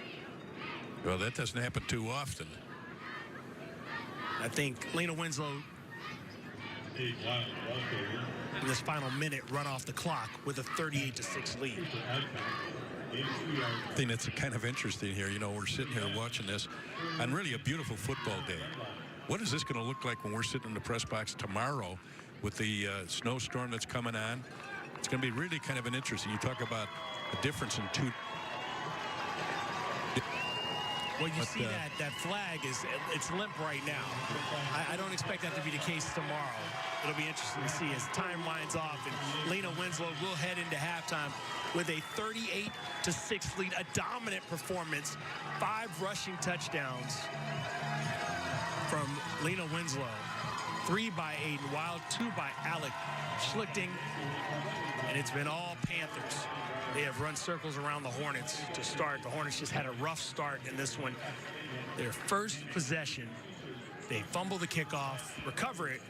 Well, that doesn't happen too often. I think Lena Winslow, in this final minute, run off the clock with a 38-6 lead. I think that's kind of interesting here. You know, we're sitting here watching this on really a beautiful football day. What is this going to look like when we're sitting in the press box tomorrow with the snowstorm that's coming on? It's going to be really kind of an interesting. You talk about a difference in two. Well, you see that flag it's limp right now. I don't expect that to be the case tomorrow. It'll be interesting to see as time winds off, and Lena Winslow will head into halftime with a 38-6 lead, a dominant performance. 5 rushing touchdowns from Lena Winslow. 3 by Aiden Wild, 2 by Alec Schlichting, and it's been all Panthers. They have run circles around the Hornets to start. The Hornets just had a rough start in this one. Their first possession, they fumble the kickoff, recover it,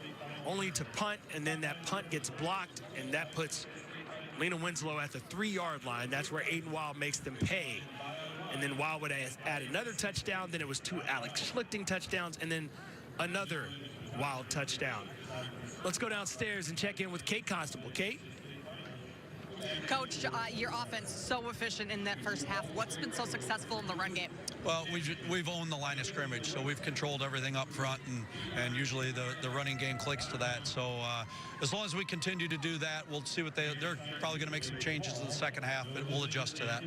only to punt, and then that punt gets blocked, and that puts Lena Winslow at the 3-yard line. That's where Aiden Wild makes them pay. And then Wild would add another touchdown. Then it was 2 Alex Schlichting touchdowns, and then another Wild touchdown. Let's go downstairs and check in with Kate Constable. Kate? Coach, your offense so efficient in that first half. What's been so successful in the run game? Well, we've owned the line of scrimmage, so we've controlled everything up front, and usually the running game clicks to that. So as long as we continue to do that, we'll see what they're probably going to make some changes in the second half, but we'll adjust to that.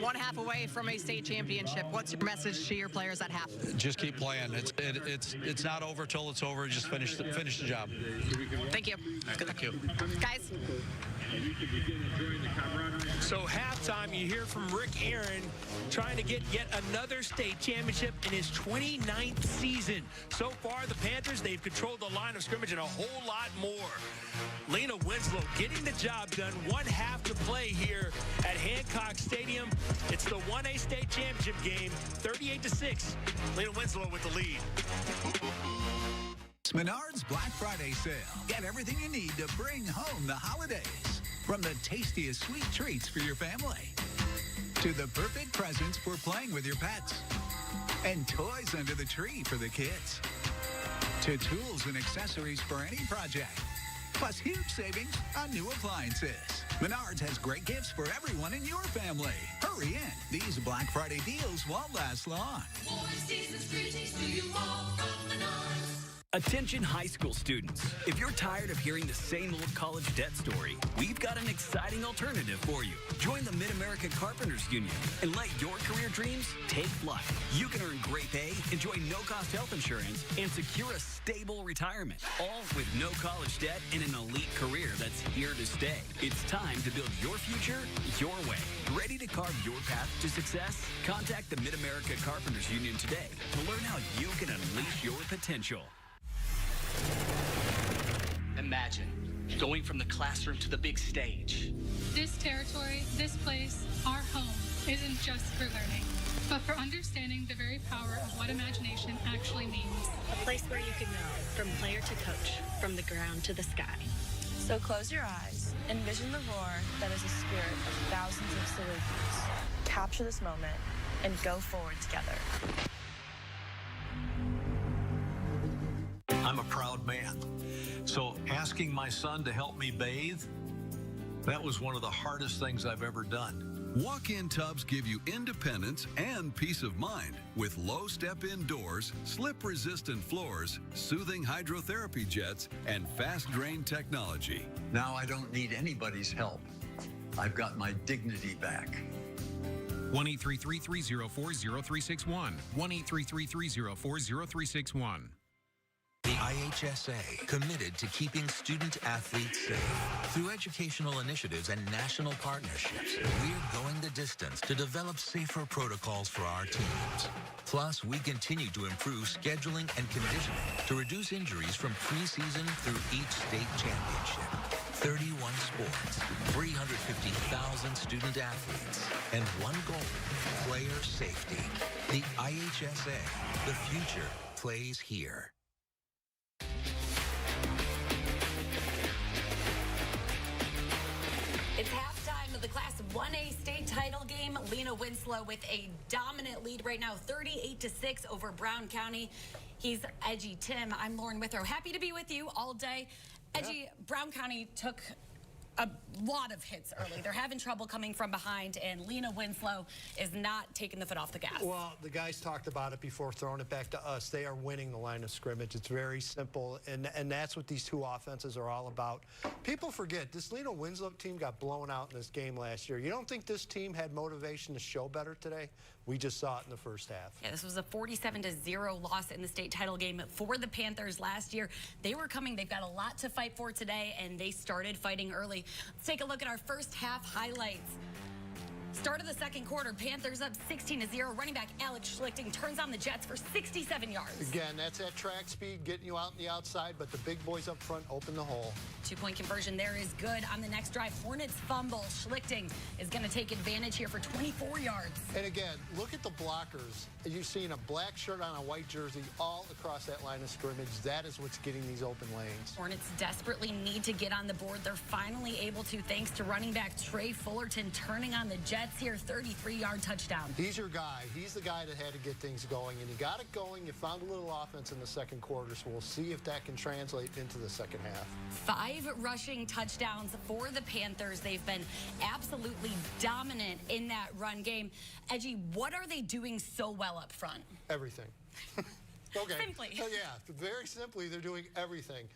1 half away from a state championship. What's your message to your players at half? Just keep playing. It's not over till it's over. Just finish the job. Thank you. Thank you. Guys. So halftime, you hear from Rick Aaron trying to get yet another state championship in his 29th season. So far, the Panthers, they've controlled the line of scrimmage and a whole lot more. Lena Winslow getting the job done. 1 half to play here at Hancock Stadium. It's the 1A state championship game, 38-6. Lena Winslow with the lead. Menards Black Friday sale. Get everything you need to bring home the holidays. From the tastiest sweet treats for your family to the perfect presents for playing with your pets and toys under the tree for the kids to tools and accessories for any project. Plus huge savings on new appliances. Menards has great gifts for everyone in your family. Hurry in. These Black Friday deals won't last long. Season's greetings to you all from Menards. Attention high school students. If you're tired of hearing the same old college debt story, we've got an exciting alternative for you. Join the Mid-America Carpenters Union and let your career dreams take flight. You can earn great pay, enjoy no-cost health insurance, and secure a stable retirement, all with no college debt and an elite career that's here to stay. It's time to build your future your way. Ready to carve your path to success? Contact the Mid-America Carpenters Union today to learn how you can unleash your potential. Imagine going from the classroom to the big stage. This territory, this place, our home, isn't just for learning, but for understanding the very power of what imagination actually means. A place where you can know from player to coach, from the ground to the sky. So close your eyes, envision the roar that is a spirit of thousands of salutes. Capture this moment and go forward together. I'm a proud man. So asking my son to help me bathe, that was one of the hardest things I've ever done. Walk-in tubs give you independence and peace of mind with low step-in doors, slip-resistant floors, soothing hydrotherapy jets, and fast drain technology. Now I don't need anybody's help. I've got my dignity back. 1-833-304-0361. 1-833-304-0361. The IHSA, committed to keeping student athletes safe. Through educational initiatives and national partnerships, we're going the distance to develop safer protocols for our teams. Plus, we continue to improve scheduling and conditioning to reduce injuries from preseason through each state championship. 31 sports, 350,000 student athletes, and one goal, player safety. The IHSA, the future plays here. It's halftime of the Class 1A state title game. Lena Winslow with a dominant lead right now, 38-6 over Brown County. He's Edgy Tim. I'm Lauren Withrow. Happy to be with you all day. Edgy, Brown County took a lot of hits early. They're having trouble coming from behind, and Lena Winslow is not taking the foot off the gas. Well, the guys talked about it before throwing it back to us. They are winning the line of scrimmage. It's very simple, and that's what these two offenses are all about. People forget, this Lena Winslow team got blown out in this game last year. You don't think this team had motivation to show better today? We just saw it in the first half. Yeah, this was a 47-0 loss in the state title game for the Panthers last year. They were coming. They've got a lot to fight for today, and they started fighting early. early. Let's take a look at our first half highlights. Start of the second quarter, Panthers up 16-0. Running back Alex Schlichting turns on the Jets for 67 yards. Again, that's at track speed, getting you out on the outside, but the big boys up front open the hole. 2-point conversion there is good. On the next drive, Hornets fumble. Schlichting is going to take advantage here for 24 yards. And again, look at the blockers. You've seen a black shirt on a white jersey all across that line of scrimmage. That is what's getting these open lanes. Hornets desperately need to get on the board. They're finally able to, thanks to running back Trey Fullerton turning on the Jets here, 33-yard touchdown. He's your guy. He's the guy that had to get things going, and you got it going. You found a little offense in the second quarter, so we'll see if that can translate into the second half. 5 rushing touchdowns for the Panthers. They've been absolutely dominant in that run game. Edgy, what are they doing so well up front? Everything. Okay. Simply. Yeah, very simply, they're doing everything.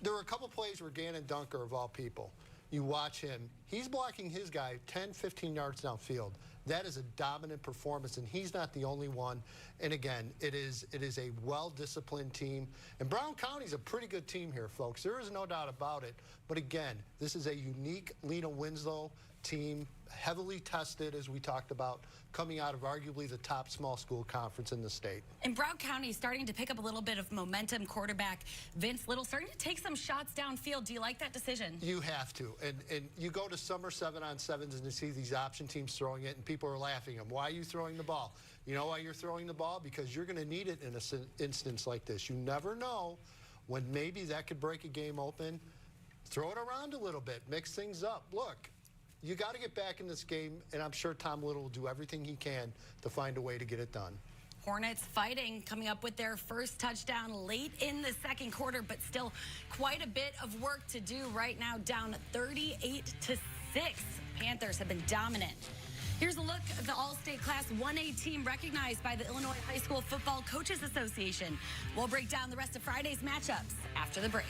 There were a couple plays where Gannon Dunker, of all people, you watch him, he's blocking his guy 10, 15 yards downfield. That is a dominant performance, and he's not the only one. And again, it is a well-disciplined team. And Brown County's a pretty good team here, folks. There is no doubt about it. But again, this is a unique Lena Winslow team, heavily tested, as we talked about, coming out of arguably the top small school conference in the state. And Brown County is starting to pick up a little bit of momentum. Quarterback Vince Little starting to take some shots downfield. Do you like that decision? You have to. And you go to summer 7-on-7s and you see these option teams throwing it, and people are laughing at them. Why are you throwing the ball? You know why you're throwing the ball? Because you're going to need it in an instance like this. You never know when maybe that could break a game open. Throw it around a little bit. Mix things up. Look. You got to get back in this game, and I'm sure Tom Little will do everything he can to find a way to get it done. Hornets fighting, coming up with their first touchdown late in the second quarter, but still quite a bit of work to do right now, down 38-6. Panthers have been dominant. Here's a look at the All-State Class 1A team recognized by the Illinois High School Football Coaches Association. We'll break down the rest of Friday's matchups after the break.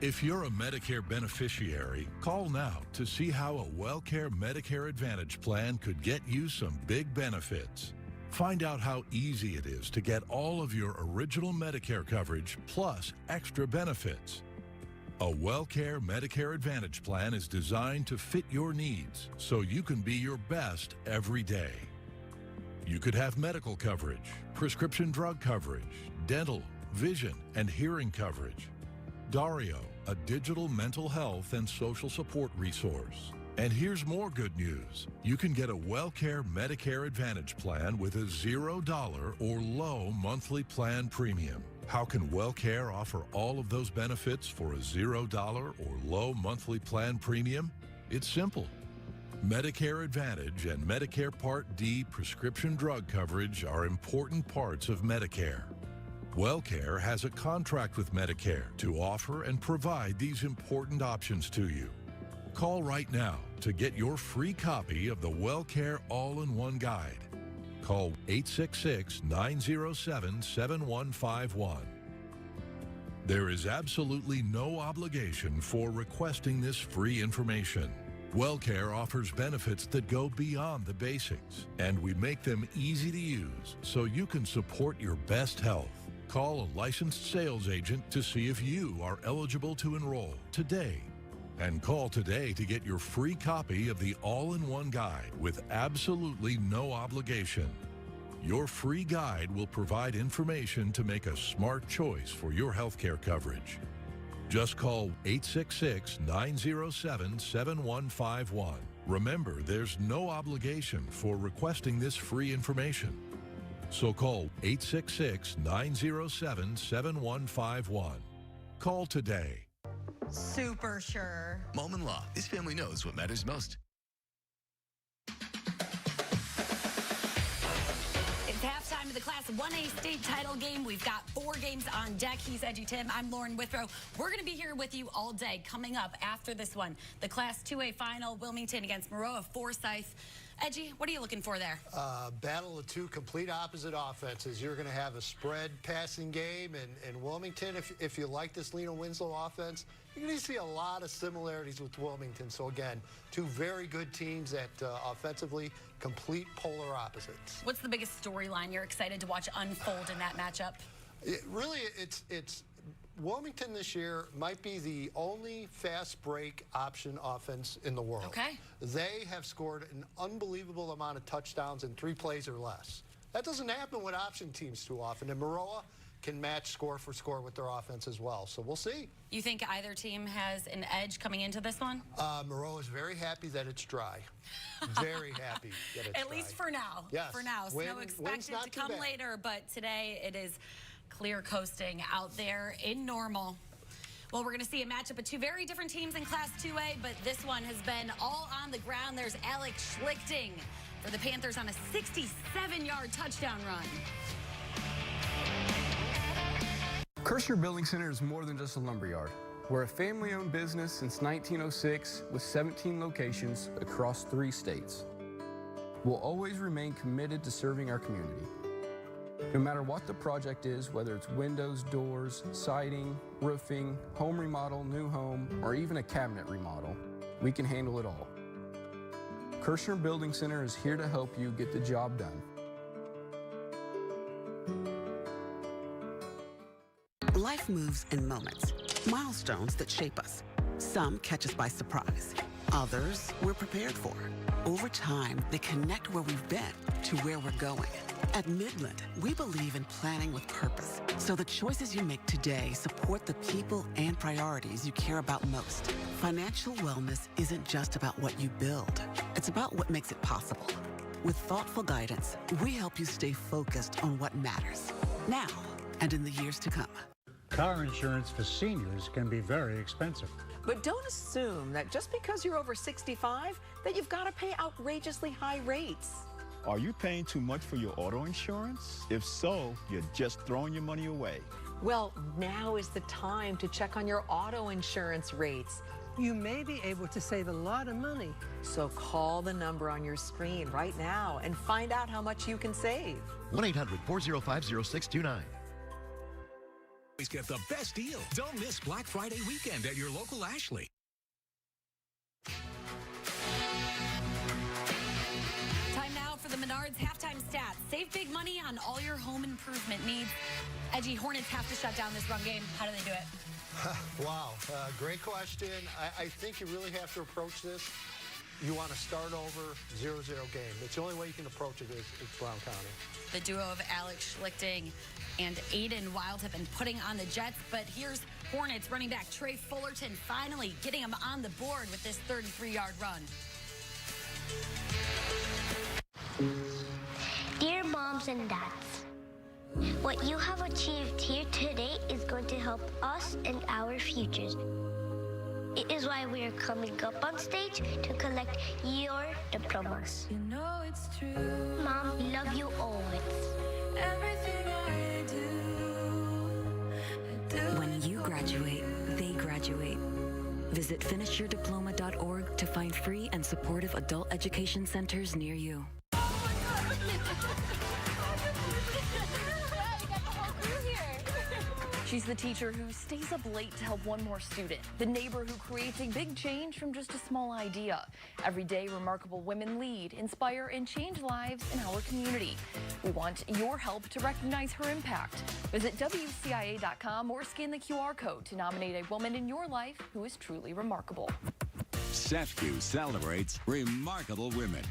If you're a Medicare beneficiary, call now to see how a WellCare Medicare Advantage plan could get you some big benefits. Find out how easy it is to get all of your original Medicare coverage plus extra benefits. A WellCare Medicare Advantage plan is designed to fit your needs so you can be your best every day. You could have medical coverage, prescription drug coverage, dental, vision, and hearing coverage. Dario, a digital mental health and social support resource. And here's more good news. You can get a WellCare Medicare Advantage plan with a $0 or low monthly plan premium. How can WellCare offer all of those benefits for a $0 or low monthly plan premium? It's simple. Medicare Advantage and Medicare Part D prescription drug coverage are important parts of Medicare. WellCare has a contract with Medicare to offer and provide these important options to you. Call right now to get your free copy of the WellCare All-in-One Guide. Call 866-907-7151. There is absolutely no obligation for requesting this free information. WellCare offers benefits that go beyond the basics, and we make them easy to use so you can support your best health. Call a licensed sales agent to see if you are eligible to enroll today. And call today to get your free copy of the All-in-One Guide with absolutely no obligation. Your free guide will provide information to make a smart choice for your healthcare coverage. Just call 866-907-7151. Remember, there's no obligation for requesting this free information. So call 866-907-7151. Call today. Super sure. Mom and Law, this family knows what matters most. It's halftime of the Class 1A state title game. We've got 4 games on deck. He's Edgy Tim. I'm Lauren Withrow. We're going to be here with you all day. Coming up after this one, the Class 2A final, Wilmington against Maroa Forsyth. Edgy, what are you looking for there? Battle of two complete opposite offenses. You're going to have a spread passing game, and Wilmington, if you like this Lena Winslow offense, you're going to see a lot of similarities with Wilmington. So again, two very good teams that offensively complete polar opposites. What's the biggest storyline you're excited to watch unfold in that matchup? Really, it's Wilmington this year might be the only fast break option offense in the world. Okay. They have scored an unbelievable amount of touchdowns in 3 plays or less. That doesn't happen with option teams too often. And Maroa can match score for score with their offense as well. So we'll see. You think either team has an edge coming into this one? Maroa is very happy that it's dry. Very happy that it's At dry. least for now. Yes. For now. Snow expected to come later, but today it is clear coasting out there in normal. Well, we're going to see a matchup of 2 very different teams in Class 2A, but this one has been all on the ground. There's Alex Schlichting for the Panthers on a 67-yard touchdown run. Kirshner Building Center is more than just a lumberyard. We're a family-owned business since 1906 with 17 locations across 3 states. We'll always remain committed to serving our community. No matter what the project is, whether it's windows, doors, siding, roofing, home remodel, new home, or even a cabinet remodel, we can handle it all. Kirshner Building Center is here to help you get the job done. Life moves in moments, milestones that shape us. Some catch us by surprise. Others we're prepared for. Over time, they connect where we've been to where we're going. At Midland, we believe in planning with purpose, so the choices you make today support the people and priorities you care about most. Financial wellness isn't just about what you build. It's about what makes it possible. With thoughtful guidance, we help you stay focused on what matters, now and in the years to come. Car insurance for seniors can be very expensive. But don't assume that just because you're over 65, that you've got to pay outrageously high rates. Are you paying too much for your auto insurance? If so, you're just throwing your money away. Well, now is the time to check on your auto insurance rates. You may be able to save a lot of money. So call the number on your screen right now and find out how much you can save. 1-800-405-0629. Always get the best deal. Don't miss Black Friday weekend at your local Ashley. Time now for the Menards halftime stats. Save big money on all your home improvement needs. Edgy, Hornets have to shut down this run game. How do they do it? Wow, great question. I think you really have to approach this. You want to start over 0-0 game. It's the only way you can approach it is Brown County. The duo of Alex Schlichting and Aiden Wild have been putting on the Jets, but here's Hornets running back Trey Fullerton finally getting him on the board with this 33-yard run. Dear moms and dads, what you have achieved here today is going to help us and our futures. It is why we are coming up on stage to collect your diplomas. You know it's true. Mom, we love you always. Everything I do. When you graduate, they graduate. Visit finishyourdiploma.org to find free and supportive adult education centers near you. She's the teacher who stays up late to help one more student. The neighbor who creates a big change from just a small idea. Every day, remarkable women lead, inspire, and change lives in our community. We want your help to recognize her impact. Visit WCIA.com or scan the QR code to nominate a woman in your life who is truly remarkable. SEFCU celebrates remarkable women.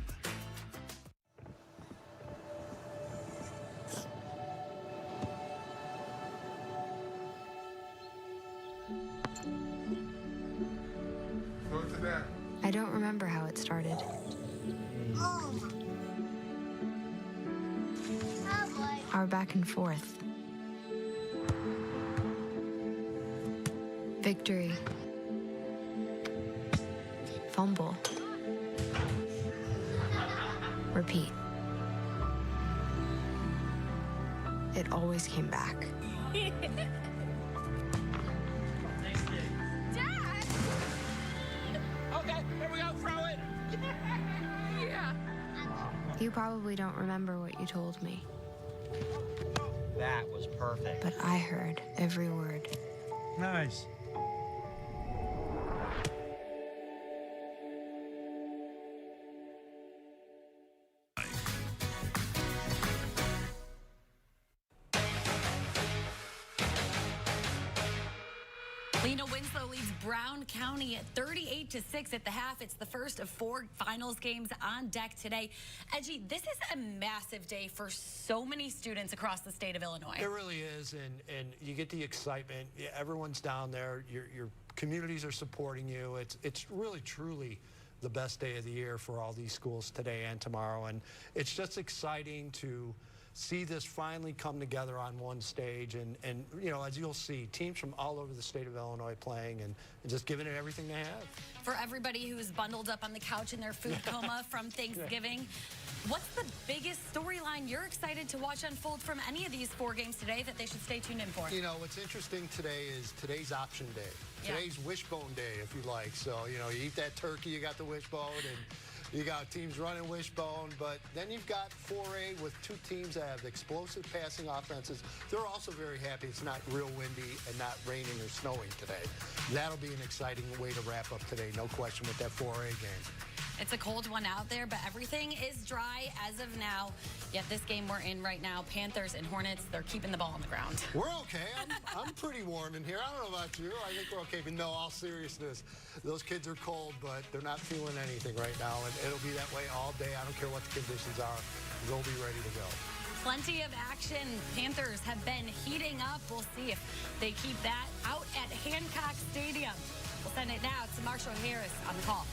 I don't remember how it started. Our back and forth. Victory. Fumble. Repeat. It always came back. Okay, here we go, throw it. Yeah. You probably don't remember what you told me, That was perfect. but I heard every word. Nice. Lena Winslow leads Brown County at 38-6 at the half. It's the first of 4 finals games on deck today. Edgy, this is a massive day for so many students across the state of Illinois. It really is, and you get the excitement. Yeah, everyone's down there. Your communities are supporting you. It's really, truly the best day of the year for all these schools today and tomorrow, and it's just exciting to see this finally come together on one stage, and you know, as you'll see, teams from all over the state of Illinois playing and just giving it everything they have. For everybody who's bundled up on the couch in their food coma from Thanksgiving, what's the biggest storyline you're excited to watch unfold from any of these 4 games today that they should stay tuned in for? You know, what's interesting today is today's option day. Today's wishbone day, if you like. So, you know, you eat that turkey, you got the wishbone, and you got teams running wishbone, but then you've got 4A with 2 teams that have explosive passing offenses. They're also very happy it's not real windy and not raining or snowing today. That'll be an exciting way to wrap up today, no question, with that 4A game. It's a cold one out there, but everything is dry as of now. Yet this game we're in right now, Panthers and Hornets, they're keeping the ball on the ground. We're okay. I'm pretty warm in here. I don't know about you. I think we're okay. But no, all seriousness, those kids are cold, but they're not feeling anything right now. And it'll be that way all day. I don't care what the conditions are. They'll be ready to go. Plenty of action. Panthers have been heating up. We'll see if they keep that out at Hancock Stadium. We'll send it now to Marshall Harris on the call.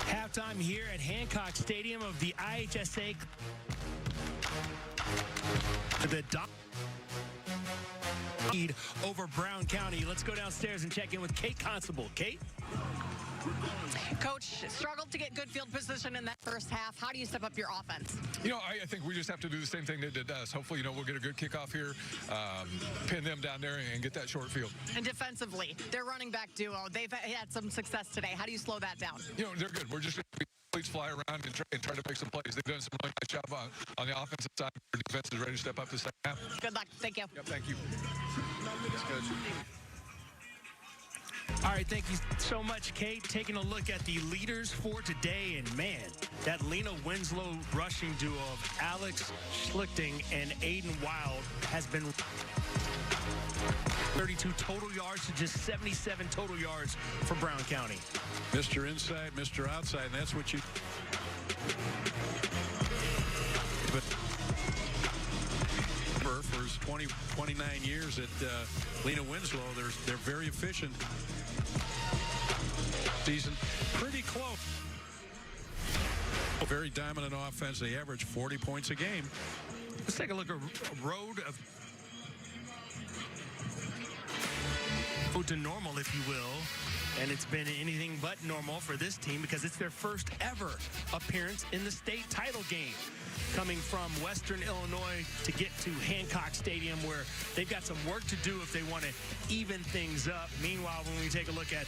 Halftime here at Hancock Stadium of the IHSA. The lead over Brown County. Let's go downstairs and check in with Kate Constable. Kate? Coach struggled to get good field position in that first half. How do you step up your offense? You know, I think we just have to do the same thing they did to us. Hopefully, you know, we'll get a good kickoff here, pin them down there, and get that short field. And defensively, their running back duo, they've had some success today. How do you slow that down? You know, they're good. We're just going to fly around and try to make some plays. They've done some really nice job on the offensive side. Our defense is ready to step up this second half. Good luck. Thank you. Yep, thank you. All right, thank you so much, Kate. Taking a look at the leaders for today, and man, that Lena Winslow rushing duo of Alex Schlichting and Aiden Wild has been 32 total yards to just 77 total yards for Brown County. Mr. Inside, Mr. Outside, and that's what you... But for his 29 years at Lena Winslow, they're very efficient. Season pretty close. A very dominant offense. They average 40 points a game. Let's take a look at a road to normal, if you will. And it's been anything but normal for this team because it's their first ever appearance in the state title game. Coming from Western Illinois to get to Hancock Stadium, where they've got some work to do if they want to even things up. Meanwhile, when we take a look at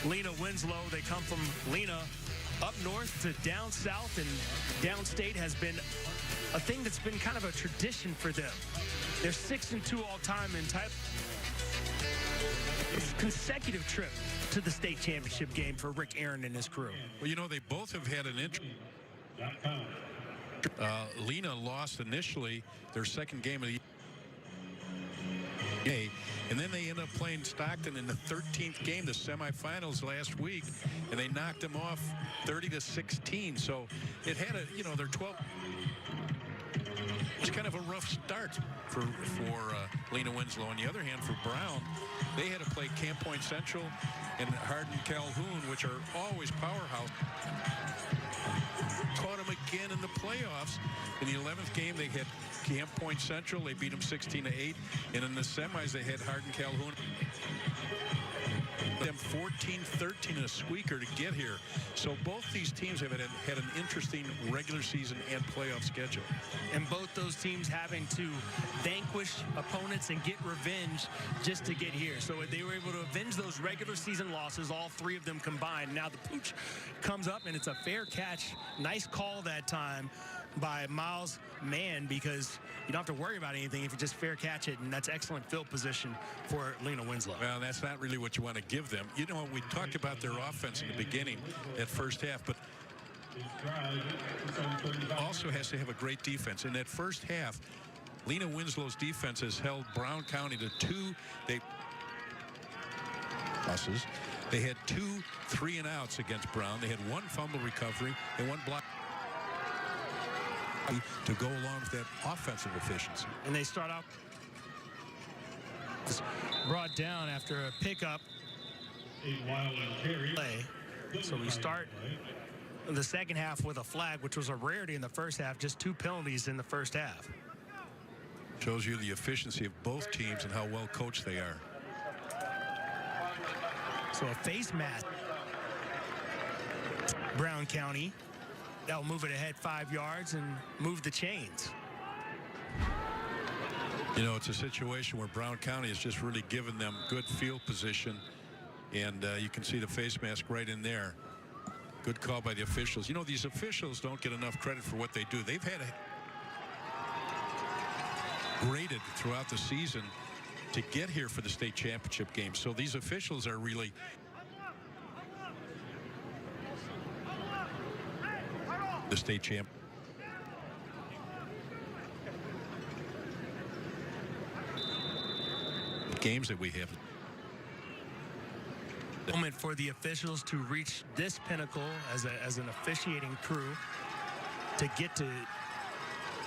Lena Winslow, they come from Lena up north to down south, and downstate has been a thing that's been kind of a tradition for them. They're 6-2 all-time in title. Consecutive trip to the state championship game for Rick Aaron and his crew. Well, you know, they both have had an interest. Lena lost initially their second game of the year, and then they end up playing Stockton in the 13th game, the semifinals last week, and they knocked them off 30-16. So it had a, you know, their 12. It's kind of a rough start for Lena Winslow. On the other hand, for Brown, they had to play Camp Point Central and Hardin Calhoun, which are always powerhouse. Caught them again in the playoffs. In the 11th game, they had Camp Point Central. They beat them 16-8. And in the semis, they had Hardin Calhoun. Them 14-13 in a squeaker to get here. So both these teams have had an interesting regular season and playoff schedule. And both those teams having to vanquish opponents and get revenge just to get here. So they were able to avenge those regular season losses, all 3 of them combined. Now the pooch comes up, and it's a fair catch. Nice call that time by Miles Mann, because you don't have to worry about anything if you just fair catch it, and that's excellent field position for Lena Winslow. Well, that's not really what you want to give them. You know, we talked about their offense in the beginning, that first half, but also has to have a great defense. In that first half, Lena Winslow's defense has held Brown County to 2 losses. They had 2 3-and-outs against Brown. They had 1 fumble recovery and 1 block to go along with that offensive efficiency. And they start out brought down after a pickup. So we start the second half with a flag, which was a rarity in the first half. Just 2 penalties in the first half. Shows you the efficiency of both teams and how well coached they are. So a face mask. Brown County. That'll move it ahead 5 yards and move the chains. You know, it's a situation where Brown County has just really given them good field position. And you can see the face mask right in there. Good call by the officials. You know, these officials don't get enough credit for what they do. They've had graded throughout the season to get here for the state championship game. So these officials are really the state champ. Games that we have. Moment for the officials to reach this pinnacle as an officiating crew to get to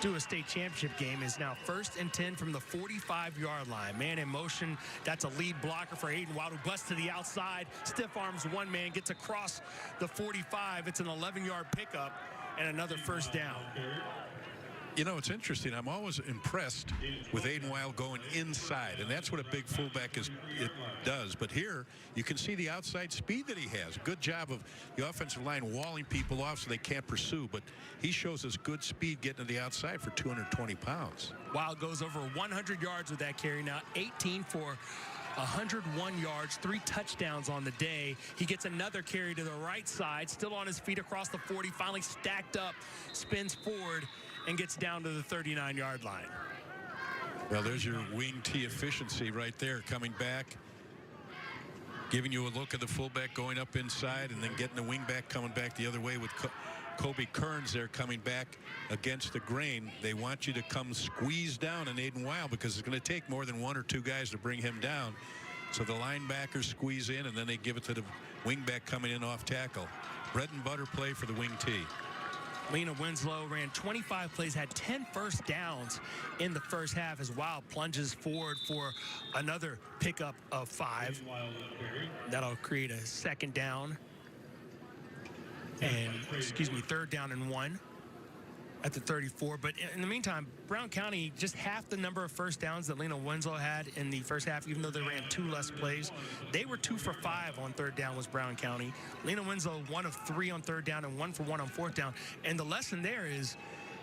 do a state championship game is now 1st and 10 from the 45-yard line. Man in motion. That's a lead blocker for Aiden Wild, who busts to the outside. Stiff arms one man, gets across the 45. It's an 11-yard pickup and another first down. You know, it's interesting. I'm always impressed with Aiden Wild going inside, and that's what a big fullback does. But here, you can see the outside speed that he has. Good job of the offensive line walling people off so they can't pursue. But he shows us good speed getting to the outside for 220 pounds. Wild goes over 100 yards with that carry now, 18 for 101 yards, 3 touchdowns on the day. He gets another carry to the right side, still on his feet across the 40, finally stacked up, spins forward, and gets down to the 39-yard line. Well, there's your wing T efficiency right there, coming back, giving you a look at the fullback going up inside, and then getting the wing back coming back the other way with Kobe Kearns there coming back against the grain. They want you to come squeeze down on Aiden Wild because it's going to take more than 1 or 2 guys to bring him down. So the linebackers squeeze in, and then they give it to the wing back coming in off tackle. Bread and butter play for the wing T. Lena Winslow ran 25 plays, had 10 first downs in the first half as Wild plunges forward for another pickup of 5. That'll create a second down and, third down and 1 at the 34. But in the meantime, Brown County just half the number of first downs that Lena Winslow had in the first half, even though they ran 2 less plays. They were 2 for 5 on third down was Brown County. Lena Winslow 1 of 3 on third down and 1 for 1 on fourth down. And the lesson there is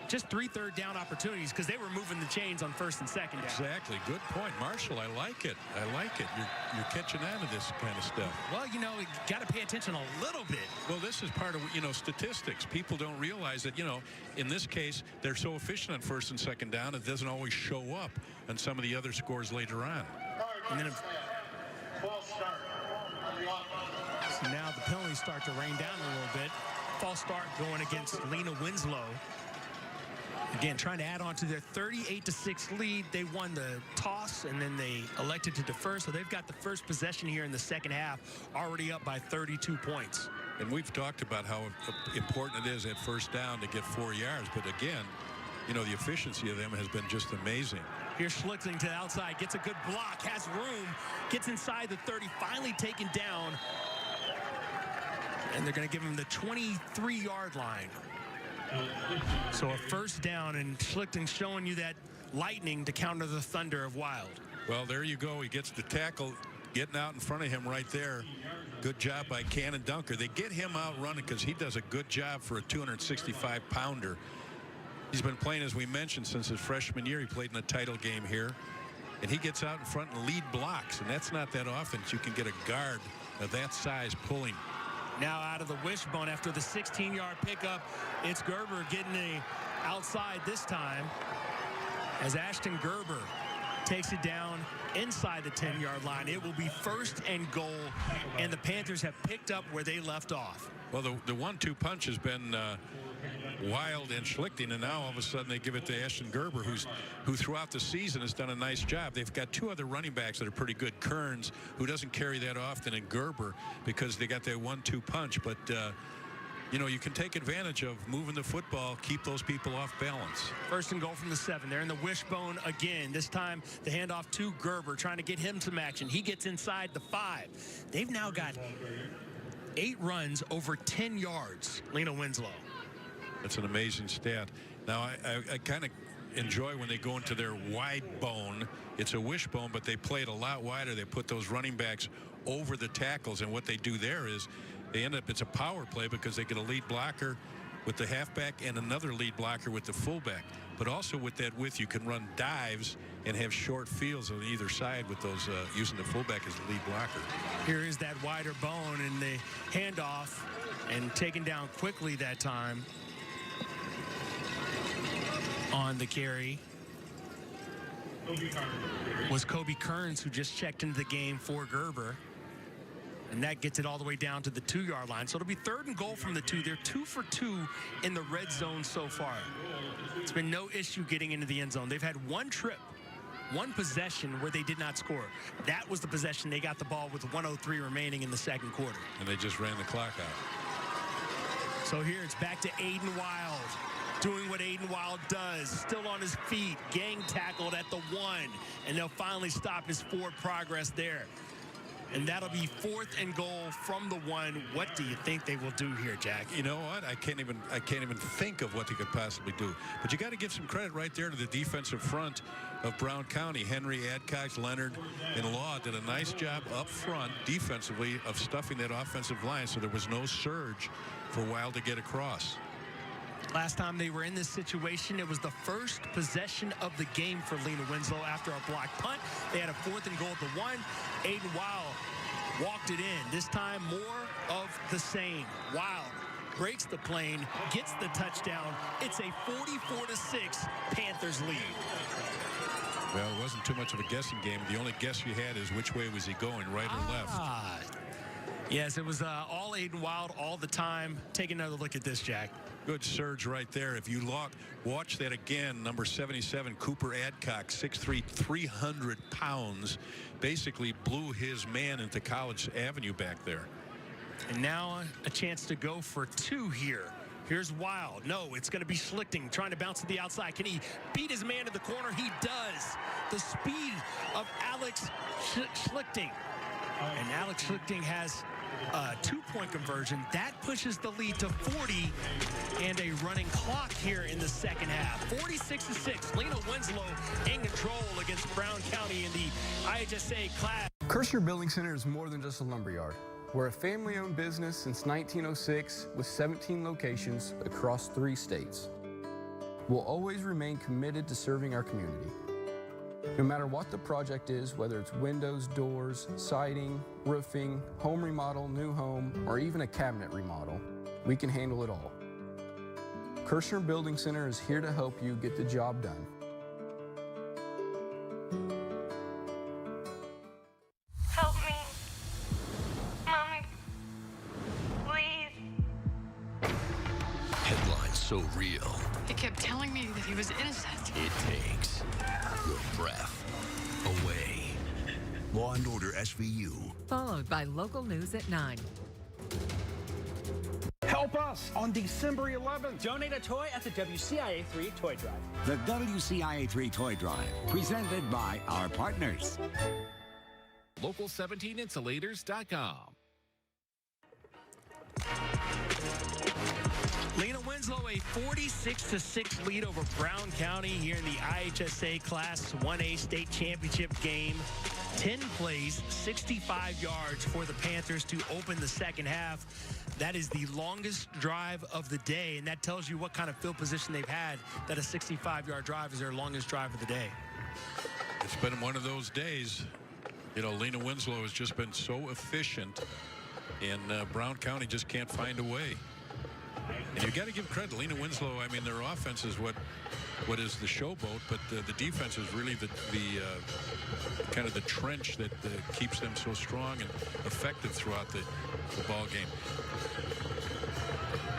just 3 third down opportunities because they were moving the chains on first and second down. Exactly. Good point, Marshall. I like it. I like it. You're catching on to this kind of stuff. Well, you know, you got to pay attention a little bit. Well, this is part of, statistics. People don't realize that, in this case, they're so efficient on first and second down, it doesn't always show up on some of the other scores later on. And then so now the penalties start to rain down a little bit. False start going against Lena Winslow. Again, trying to add on to their 38-6 lead. They won the toss, and then they elected to defer, so they've got the first possession here in the second half, already up by 32 points. And we've talked about how important it is at first down to get 4 yards, but again, the efficiency of them has been just amazing. Here's Schlichting to the outside, gets a good block, has room, gets inside the 30, finally taken down, and they're going to give him the 23-yard line. So a first down, and Schlichting showing you that lightning to counter the thunder of Wild. Well, there you go. He gets the tackle getting out in front of him right there. Good job by Cannon Dunker. They get him out running because he does a good job for a 265-pounder. He's been playing, as we mentioned, since his freshman year. He played in a title game here. And he gets out in front and lead blocks, and that's not that often you can get a guard of that size pulling. Now out of the wishbone after the 16-yard pickup, it's Gerber getting the outside this time as Ashton Gerber takes it down inside the 10-yard line. It will be 1st and goal, and the Panthers have picked up where they left off. Well, the 1-2 punch has been Wild and Schlichting, and now all of a sudden they give it to Ashton Gerber, who throughout the season has done a nice job. They've got 2 other running backs that are pretty good. Kearns, who doesn't carry that often, and Gerber, because they got that 1-2 punch. But you know, you can take advantage of moving the football, keep those people off balance. 1st and goal from the 7. They're in the wishbone again. This time the handoff to Gerber, trying to get him some action. He gets inside the 5. They've now got 8 runs over 10 yards, Lena Winslow. That's an amazing stat. Now, I kind of enjoy when they go into their wide bone. It's a wishbone, but they play it a lot wider. They put those running backs over the tackles, and what they do there is they end up, it's a power play because they get a lead blocker with the halfback and another lead blocker with the fullback. But also with that width, you can run dives and have short fields on either side with those using the fullback as the lead blocker. Here is that wider bone in the handoff, and taken down quickly that time on the carry was Kobe Kearns, who just checked into the game for Gerber. And that gets it all the way down to the 2-yard line. So it'll be 3rd and goal from the 2. They're 2 for 2 in the red zone so far. It's been no issue getting into the end zone. They've had 1 trip, 1 possession where they did not score. That was the possession they got the ball with 1:03 remaining in the 2nd quarter. And they just ran the clock out. So here it's back to Aiden Wild, doing what Aiden Wild does, still on his feet, gang tackled at the 1, and they'll finally stop his forward progress there. And that'll be 4th and goal from the 1. What do you think they will do here, Jack? You know what? I can't even think of what they could possibly do. But you got to give some credit right there to the defensive front of Brown County. Henry, Adcox, Leonard, and Law did a nice job up front defensively of stuffing that offensive line, so there was no surge for Wild to get across. Last time they were in this situation, it was the first possession of the game for Lena Winslow after a blocked punt. They had a 4th and goal at the 1. Aiden Wild walked it in. This time, more of the same. Wild breaks the plane, gets the touchdown. It's a 44-6 Panthers lead. Well, it wasn't too much of a guessing game. The only guess you had is which way was he going, right or left. Yes, it was all Aiden Wild all the time. Take another look at this, Jack. Good surge right there. If you watch that again, number 77, Cooper Adcock, 6'3", 300 pounds, basically blew his man into College Avenue back there. And now a chance to go for 2 here. Here's Wild. No, it's going to be Schlichting trying to bounce to the outside. Can he beat his man to the corner? He does. The speed of Alex Schlichting. And Alex Schlichting has a 2-point conversion. That pushes the lead to 40, and a running clock here in the 2nd half. 46-6. Lena Winslow in control against Brown County in the IHSA class. Kirshner Building Center is more than just a lumberyard. We're a family-owned business since 1906 with 17 locations across 3 states. We'll always remain committed to serving our community. No matter what the project is, whether it's windows, doors, siding, roofing, home remodel, new home, or even a cabinet remodel, we can handle it all. Kirshner Building Center is here to help you get the job done. Help me. Mommy. Please. Headlines so real, He kept telling me that he was innocent. it takes your breath away. Law and Order SVU. Followed by local news at 9. Help us on December 11th. Donate a toy at the WCIA3 Toy Drive. The WCIA3 Toy Drive, presented by our partners. Local17insulators.com. Lena Winslow, a 46-6 lead over Brown County here in the IHSA Class 1A State Championship game. 10 plays, 65 yards for the Panthers to open the 2nd half. That is the longest drive of the day, and that tells you what kind of field position they've had, that a 65-yard drive is their longest drive of the day. It's been one of those days. You know, Lena Winslow has just been so efficient, and Brown County just can't find a way. And you got to give credit to Lena Winslow. I mean, their offense is what what is the showboat, but the defense is really the kind of the trench that keeps them so strong and effective throughout the ball game.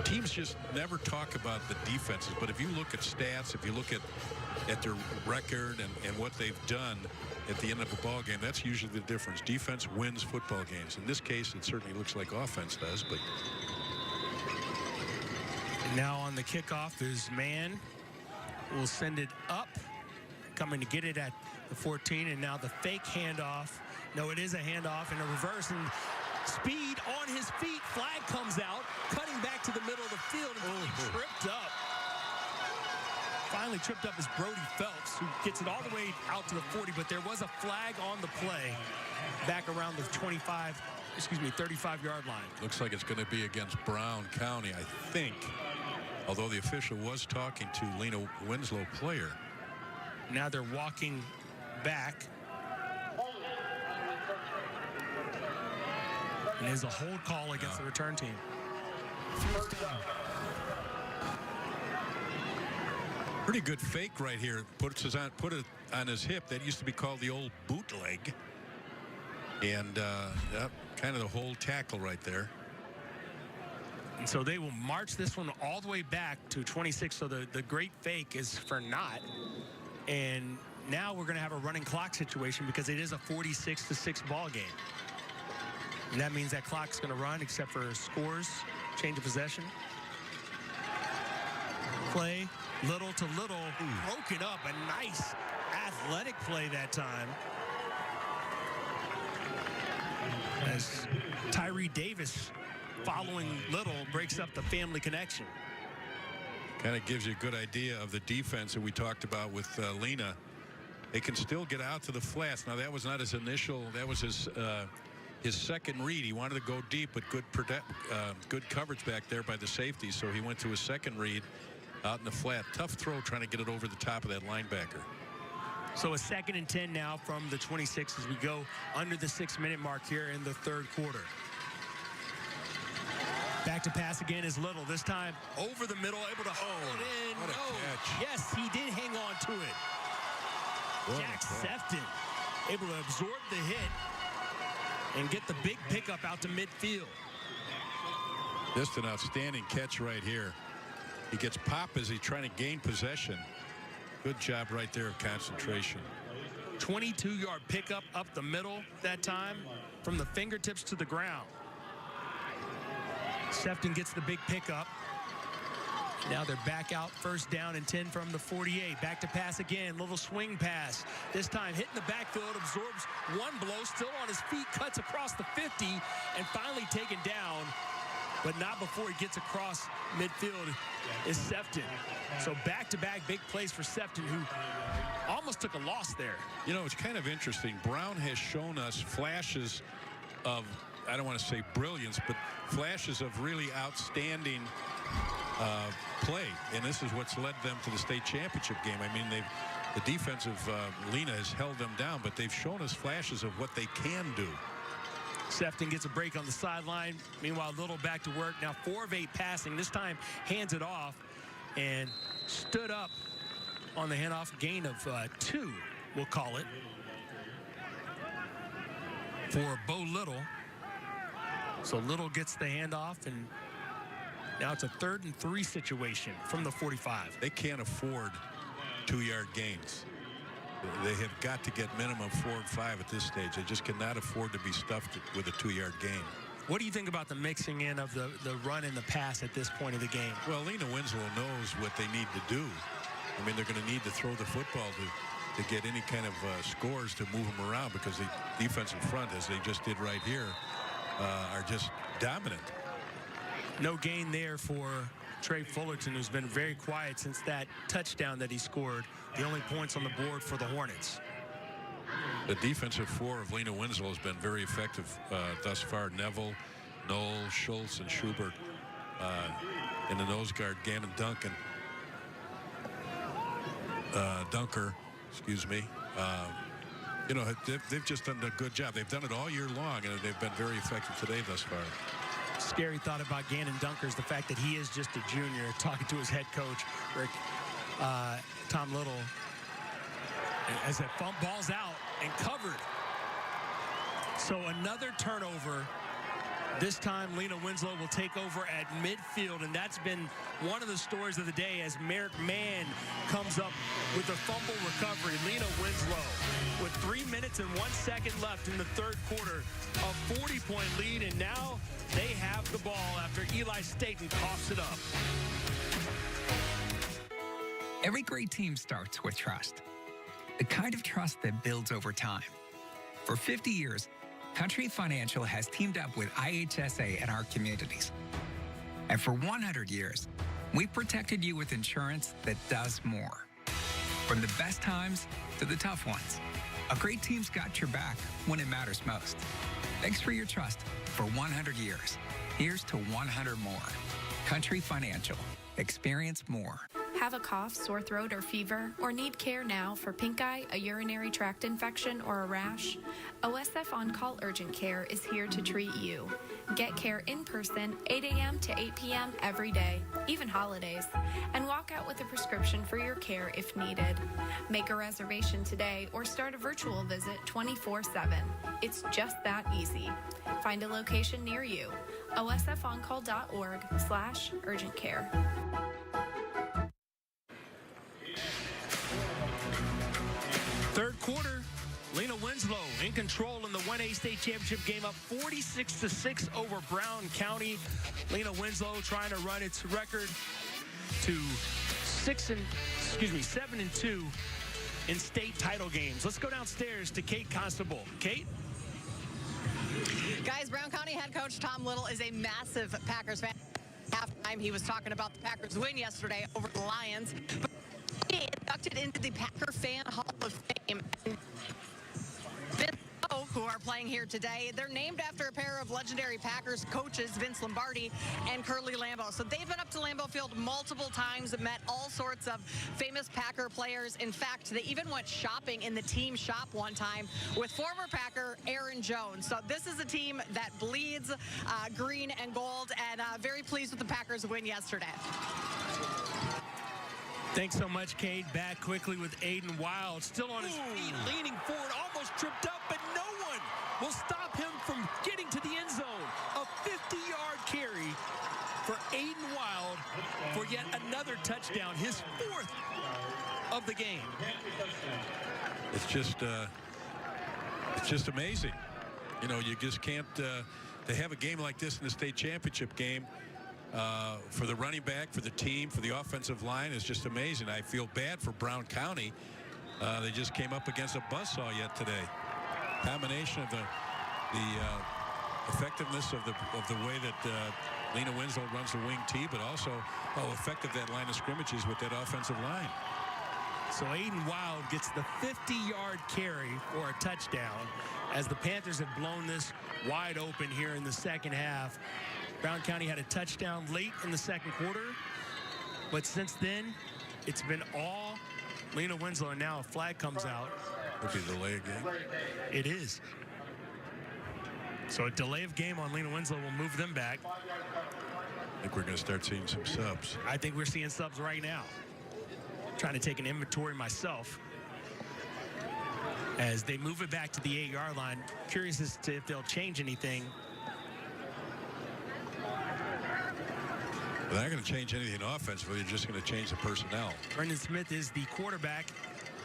Teams just never talk about the defenses, but if you look at stats, if you look at their record and what they've done at the end of a ball game, that's usually the difference. Defense wins football games. In this case, it certainly looks like offense does, but now on the kickoff is man. Will send it up, coming to get it at the 14, and now the fake handoff. No, it is a handoff and a reverse, and speed on his feet. Flag comes out, cutting back to the middle of the field, and finally tripped up is Brody Phelps, who gets it all the way out to the 40, but there was a flag on the play back around the 35-yard line. Looks like it's going to be against Brown County, I think. Although the official was talking to Lena Winslow player. Now they're walking back. And there's a hold call against the return team. Pretty good fake right here. Put it on his hip. That used to be called the old bootleg. And kind of the whole tackle right there. And so they will march this one all the way back to 26. So the great fake is for naught. And now we're going to have a running clock situation because it is a 46-6 ball game. And that means that clock's going to run except for scores, change of possession. Play, little to little, broken up. A nice athletic play that time. As Tyree Davis, following Little, breaks up the family connection. Kind of gives you a good idea of the defense that we talked about with Lena. They can still get out to the flats. Now, that was not his initial, that was his second read. He wanted to go deep, but good coverage back there by the safety. So he went to his second read out in the flat. Tough throw trying to get it over the top of that linebacker. So a 2nd and 10 now from the 26 as we go under the 6-minute mark here in the third quarter. Back to pass again is Little. This time over the middle, able to hold it in. What a catch. Yes, he did hang on to it. Jack Sefton able to absorb the hit and get the big pickup out to midfield. Just an outstanding catch right here. He gets pop as he's trying to gain possession. Good job right there of concentration. 22-yard pickup up the middle that time from the fingertips to the ground. Sefton gets the big pickup. Now they're back out, 1st down and 10 from the 48. Back to pass again, little swing pass. This time hitting the backfield, absorbs one blow, still on his feet, cuts across the 50, and finally taken down, but not before he gets across midfield is Sefton. So back-to-back big plays for Sefton, who almost took a loss there. You know, it's kind of interesting. Brown has shown us flashes of, I don't want to say brilliance, but flashes of really outstanding play, and this is what's led them to the state championship game. I mean, the defense of Lena has held them down, but they've shown us flashes of what they can do. Sefton gets a break on the sideline. Meanwhile, Little back to work. Now 4 of 8 passing. This time hands it off and stood up on the handoff. Gain of 2, we'll call it, for Bo Little. So Little gets the handoff, and now it's a 3rd and 3 situation from the 45. They can't afford 2-yard gains. They have got to get minimum 4 and 5 at this stage. They just cannot afford to be stuffed with a 2-yard gain. What do you think about the mixing in of the run and the pass at this point of the game? Well, Lena Winslow knows what they need to do. I mean, they're going to need to throw the football to get any kind of scores to move them around, because the defensive front, as they just did right here, are just dominant. No gain there for Trey Fullerton, who's been very quiet since that touchdown that he scored. The only points on the board for the Hornets. The defensive 4 of Lena Winslow has been very effective thus far. Neville, Knoll, Schultz, and Schubert in the nose guard. Gannon Duncan. Dunker, excuse me. You know, they've just done a good job. They've done it all year long, and they've been very effective today thus far. Scary thought about Gannon Dunker is the fact that he is just a junior, talking to his head coach, Rick. Tom Little, as that ball's out and covered. So another turnover. This time, Lena Winslow will take over at midfield, and that's been one of the stories of the day as Merrick Mann comes up with a fumble recovery. Lena Winslow with 3 minutes and 1 second left in the third quarter, a 40-point lead, and now they have the ball after Eli Staten coughs it up. Every great team starts with trust, the kind of trust that builds over time. For 50 years, Country Financial has teamed up with IHSA in our communities. And for 100 years, we've protected you with insurance that does more. From the best times to the tough ones, a great team's got your back when it matters most. Thanks for your trust for 100 years. Here's to 100 more. Country Financial. Experience more. Have a cough, sore throat, or fever, or need care now for pink eye, a urinary tract infection, or a rash? OSF On-Call Urgent Care is here to treat you. Get care in person, 8 a.m. to 8 p.m. every day, even holidays, and walk out with a prescription for your care if needed. Make a reservation today or start a virtual visit 24/7. It's just that easy. Find a location near you. osfoncall.org/urgent care. Third quarter, Lena Winslow in control in the 1A state championship game, up 46-6 over Brown County. Lena Winslow trying to run its record to 7-2 in state title games. Let's go downstairs to Kate Constable. Kate? Guys, Brown County head coach Tom Little is a massive Packers fan. Halftime, he was talking about the Packers' win yesterday over the Lions. But he inducted into the Packer Fan Hall of Fame. Who are playing here today. They're named after a pair of legendary Packers coaches, Vince Lombardi and Curly Lambeau. So they've been up to Lambeau Field multiple times, met all sorts of famous Packer players. In fact, they even went shopping in the team shop one time with former Packer Aaron Jones. So this is a team that bleeds green and gold, and very pleased with the Packers' win yesterday. Thanks so much, Kate. Back quickly with Aiden Wild, still on his feet, leaning forward, almost tripped up, but no one will stop him from getting to the end zone. A 50-yard carry for Aiden Wild for yet another touchdown, his fourth of the game. It's just amazing. You know, you just can't. They have a game like this in the state championship game. For the running back, for the team, for the offensive line is just amazing. I feel bad for Brown County. They just came up against a buzzsaw yet today. Combination of the effectiveness of the way that Lena Winslow runs the wing tee, but also how effective that line of scrimmage is with that offensive line. So Aiden Wild gets the 50-yard carry for a touchdown as the Panthers have blown this wide open here in the second half. Brown County had a touchdown late in the second quarter, but since then, it's been all Lena Winslow, and now a flag comes out. Would be a delay of game. It is. So a delay of game on Lena Winslow will move them back. I think we're going to start seeing some subs. I think we're seeing subs right now. Trying to take an inventory myself as they move it back to the 8-yard line. Curious as to if they'll change anything. They're not going to change anything offensively. They're just going to change the personnel. Brendan Smith is the quarterback.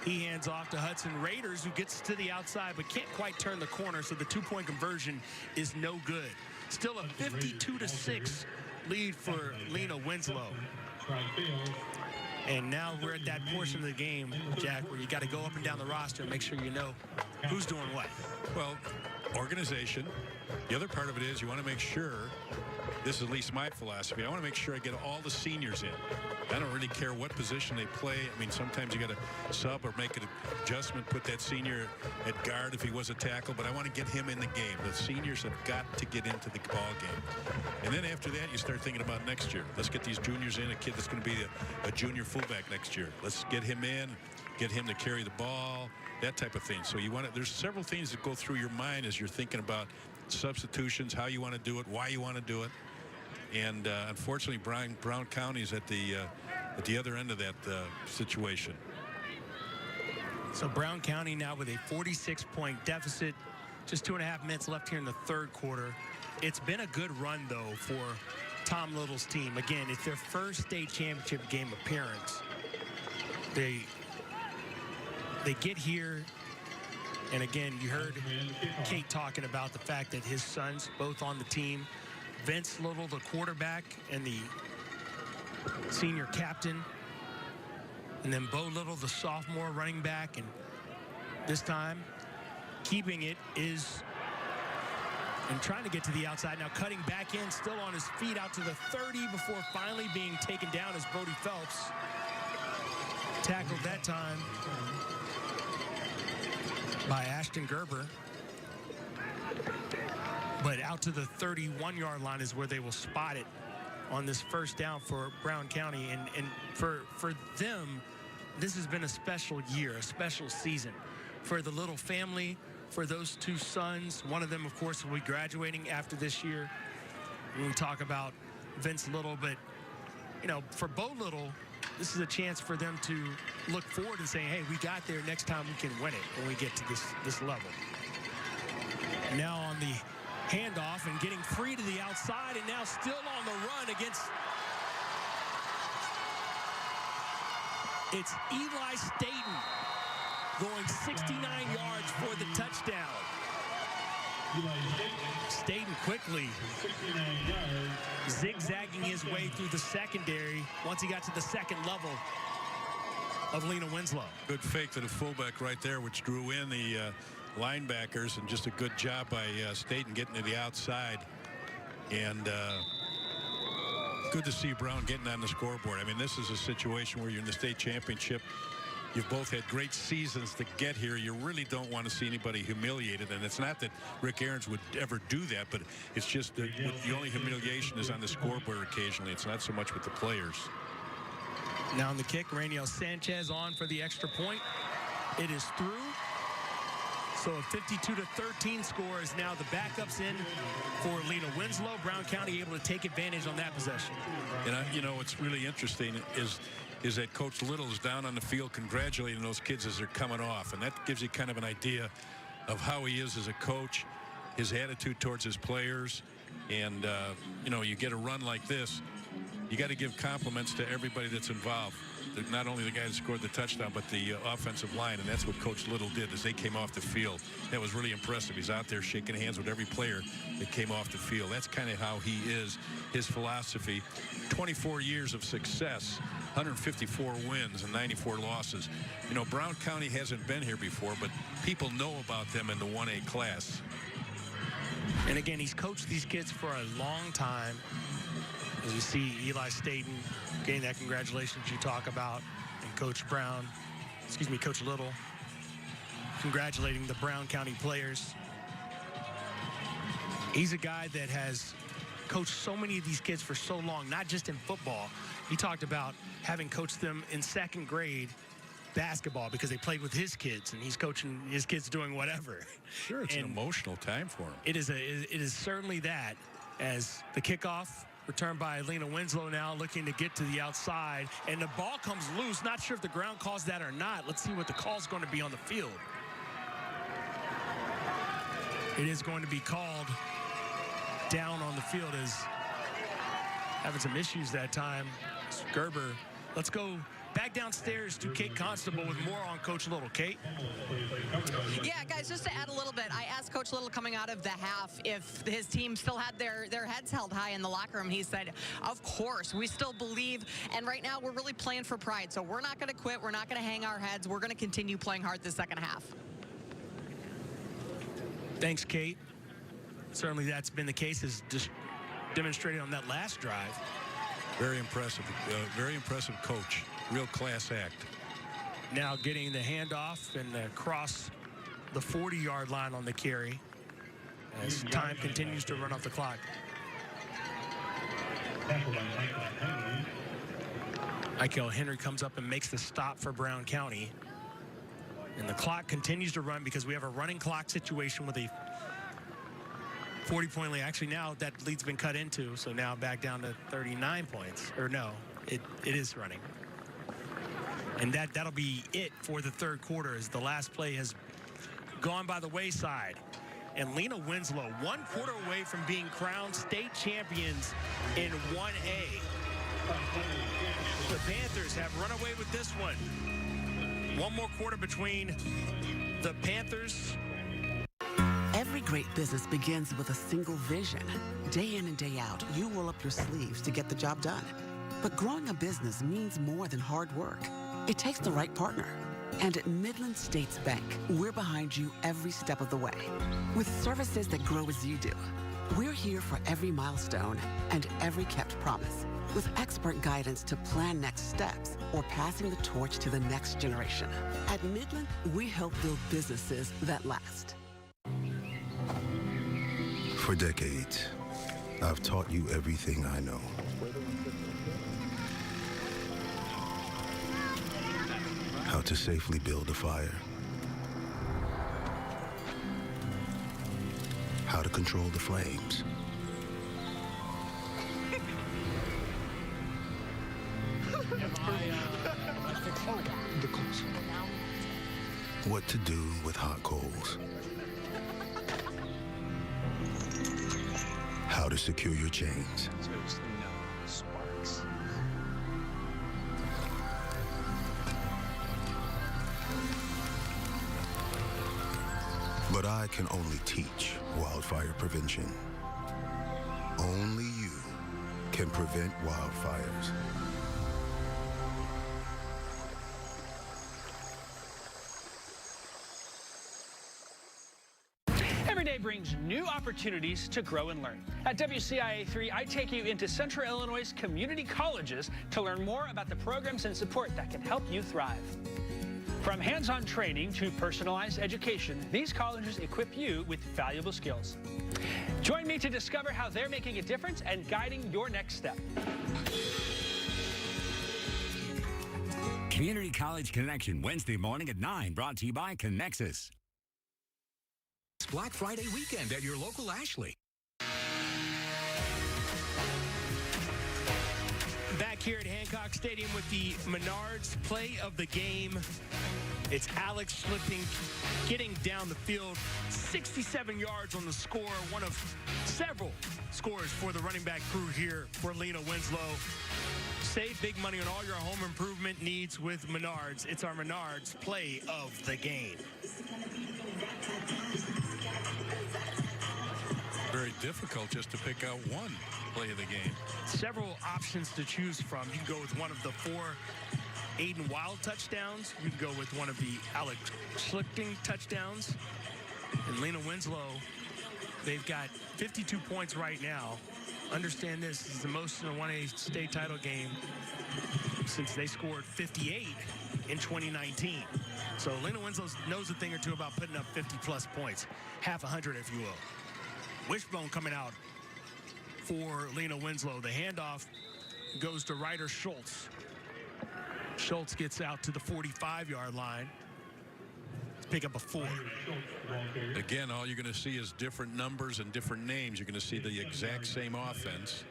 He hands off to Hudson Raiders, who gets to the outside but can't quite turn the corner, so the two-point conversion is no good. Still a 52-6 lead for Lena Winslow. And now we're at that portion of the game, Jack, where you got to go up and down the roster and make sure you know who's doing what. Well, organization. The other part of it is you want to make sure, this is at least my philosophy, I want to make sure I get all the seniors in. I don't really care what position they play. I mean, sometimes you got to sub or make an adjustment, put that senior at guard if he was a tackle, but I want to get him in the game. The seniors have got to get into the ball game. And then after that, you start thinking about next year. Let's get these juniors in, a kid that's going to be a junior fullback next year. Let's get him in, get him to carry the ball, that type of thing. So you want to, there's several things that go through your mind as you're thinking about substitutions, how you want to do it, why you want to do it. And unfortunately, Brown County is at the at the other end of that situation. So Brown County now with a 46-point deficit. Just 2.5 minutes left here in the third quarter. It's been a good run, though, for Tom Little's team. Again, it's their first state championship game appearance. They get here, and again, you heard Kate talking about the fact that his sons both on the team. Vince Little, the quarterback, and the senior captain. And then Bo Little, the sophomore running back. And this time, keeping it is, and trying to get to the outside. Now cutting back in, still on his feet out to the 30 before finally being taken down as Brody Phelps tackled that time by Ashton Gerber. But out to the 31-yard line is where they will spot it on this first down for Brown County. And for them, this has been a special year, a special season. For the Little family, for those two sons, one of them, of course, will be graduating after this year. When we talk about Vince Little, but, you know, for Bo Little, this is a chance for them to look forward and say, hey, we got there. Next time we can win it when we get to this level. Now on the handoff and getting free to the outside, and now still on the run against, it's Eli Staten going 69 yards for the touchdown. Staten quickly zigzagging his way through the secondary once he got to the second level of Lena Winslow. Good fake to the fullback right there, which drew in the linebackers, and just a good job by Staten getting to the outside. And good to see Brown getting on the scoreboard. I mean, this is a situation where you're in the state championship. You've both had great seasons to get here. You really don't want to see anybody humiliated. And it's not that Rick Ahrens would ever do that, but it's just that the only humiliation is on the scoreboard occasionally. It's not so much with the players. Now on the kick, Raniel Sanchez on for the extra point. It is through. So a 52-13 score is now the backups in for Lena Winslow. Brown County able to take advantage on that possession. And you know, what's really interesting is that Coach Little is down on the field congratulating those kids as they're coming off. And that gives you kind of an idea of how he is as a coach, his attitude towards his players. And, you know, you get a run like this, you got to give compliments to everybody that's involved. Not only the guy that scored the touchdown, but the offensive line. And that's what Coach Little did as they came off the field. That was really impressive. He's out there shaking hands with every player that came off the field. That's kind of how he is, his philosophy. 24 years of success, 154 wins and 94 losses. You know, Brown County hasn't been here before, but people know about them in the 1A class. And again, he's coached these kids for a long time. As you see Eli Staten getting that congratulations you talk about, and Coach Little congratulating the Brown County players. He's a guy that has coached so many of these kids for so long, not just in football. He talked about having coached them in second grade basketball because they played with his kids, and he's coaching his kids doing whatever. Sure, it's an emotional time for him. It is certainly that, as the kickoff returned by Lena Winslow now looking to get to the outside, and the ball comes loose. Not sure if the ground calls that or not. Let's see what the call's going to be on the field. It is going to be called down on the field, as having some issues that time. Gerber. Let's go back downstairs to Kate Constable with more on Coach Little. Kate? Yeah, guys, just to add a little bit, I asked Coach Little coming out of the half if his team still had their heads held high in the locker room. He said, of course, we still believe, and right now we're really playing for pride, so we're not going to quit. We're not going to hang our heads. We're going to continue playing hard the second half. Thanks, Kate. Certainly that's been the case, as just demonstrated on that last drive. Very impressive coach. Real class act. Now getting the handoff and across the 40-yard line on the carry as time continues to run off the clock. Michael Henry comes up and makes the stop for Brown County. And the clock continues to run because we have a running clock situation with a 40-point lead. Actually, now that lead's been cut into, so now back down to 39 points. Or no, It is running. And that'll be it for the third quarter as the last play has gone by the wayside. And Lena Winslow, 1 quarter away from being crowned state champions in 1A. The Panthers have run away with this one. 1 more quarter between the Panthers. Every great business begins with a single vision. Day in and day out, you roll up your sleeves to get the job done. But growing a business means more than hard work. It takes the right partner. And at Midland States Bank, we're behind you every step of the way. With services that grow as you do. We're here for every milestone and every kept promise. With expert guidance to plan next steps or passing the torch to the next generation. At Midland, we help build businesses that last. For decades, I've taught you everything I know. How to safely build a fire. How to control the flames. What to do with hot coals. How to secure your chains. But I can only teach wildfire prevention. Only you can prevent wildfires. Every day brings new opportunities to grow and learn. At WCIA3, I take you into Central Illinois' community colleges to learn more about the programs and support that can help you thrive. From hands-on training to personalized education, these colleges equip you with valuable skills. Join me to discover how they're making a difference and guiding your next step. Community College Connection, Wednesday morning at 9, brought to you by Connexus. Black Friday weekend at your local Ashley. Back here at Hancock Stadium with the Menards play of the game. It's Alex slipping, getting down the field, 67 yards on the score, one of several scores for the running back crew here for Lena Winslow. Save big money on all your home improvement needs with Menards. It's our Menards play of the game. Very difficult just to pick out one play of the game. Several options to choose from. You can go with one of the 4 Aiden Wild touchdowns. You can go with one of the Alex Schlichting touchdowns. And Lena Winslow, they've got 52 points right now. Understand this is the most in a 1A state title game since they scored 58 in 2019. So Lena Winslow knows a thing or two about putting up 50-plus points. Half 100, if you will. Wishbone coming out for Lena Winslow. The handoff goes to Ryder Schultz. Schultz gets out to the 45-yard line. Pick up a 4. Again, all you're going to see is different numbers and different names. You're going to see the exact same offense.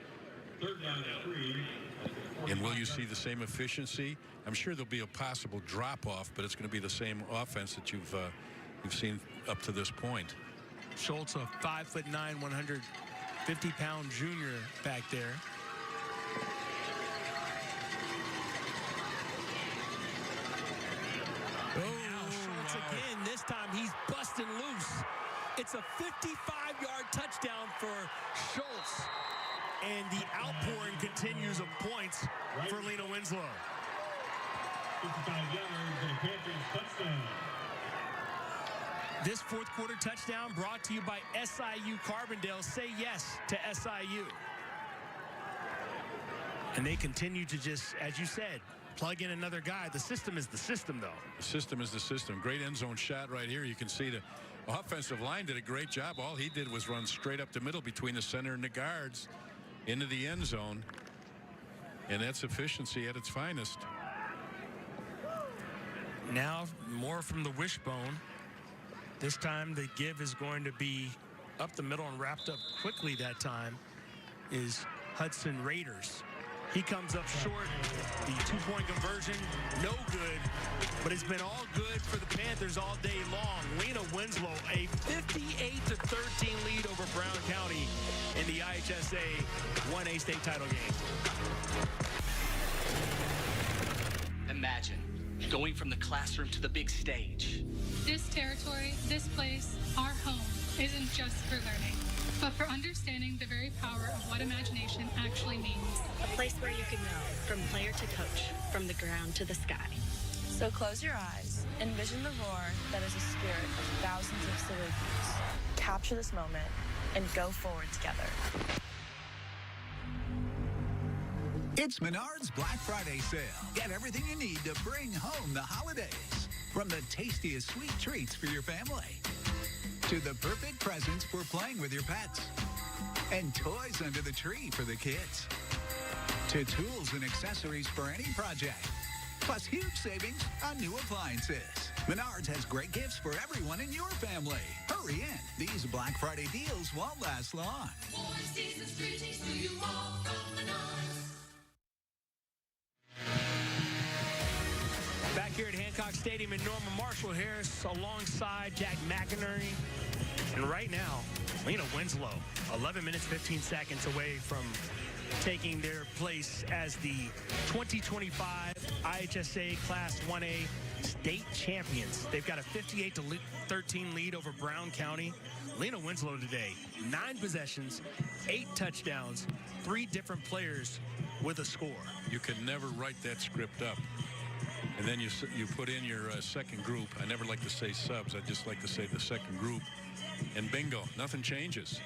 And will you see the same efficiency? I'm sure there'll be a possible drop-off, but it's going to be the same offense that you've seen up to this point. Schultz, a 5'9", 150-pound junior back there. Now Schultz again. This time he's busting loose. It's a 55-yard touchdown for Schultz. And the outpouring continues of points for Lena Winslow. 55 yards and a Panthers touchdown. This fourth quarter touchdown brought to you by SIU Carbondale. Say yes to SIU. And they continue to just, as you said, plug in another guy. The system is the system, though. The system is the system. Great end zone shot right here. You can see the offensive line did a great job. All he did was run straight up the middle between the center and the guards into the end zone. And that's efficiency at its finest. Now more from the wishbone. This time the give is going to be up the middle and wrapped up quickly that time is Hudson Raiders. He comes up short. The two-point conversion, no good. But it's been all good for the Panthers all day long. Lena Winslow, a 58-13 lead over Brown County in the IHSA 1A state title game. Imagine going from the classroom to the big stage. This territory, this place, our home, isn't just for learning, but for understanding the very power of what imagination actually means. A place where you can go from player to coach, from the ground to the sky. So close your eyes, envision the roar that is a spirit of thousands of Salukis. Capture this moment and go forward together. It's Menards Black Friday sale. Get everything you need to bring home the holidays. From the tastiest sweet treats for your family to the perfect presents for playing with your pets and toys under the tree for the kids to tools and accessories for any project. Plus huge savings on new appliances. Menards has great gifts for everyone in your family. Hurry in. These Black Friday deals won't last long. Season's greetings to you all from Menards. Back here at Hancock Stadium in Norman, Marshall Harris alongside Jack McInerney. And right now, Lena Winslow, 11 minutes, 15 seconds away from taking their place as the 2025 IHSA Class 1A state champions. They've got a 58-13 lead over Brown County. Lena Winslow today, 9 possessions, 8 touchdowns, 3 different players with a score. You can never write that script up. And then you put in your second group. I never like to say subs. I just like to say the second group. And bingo, nothing changes.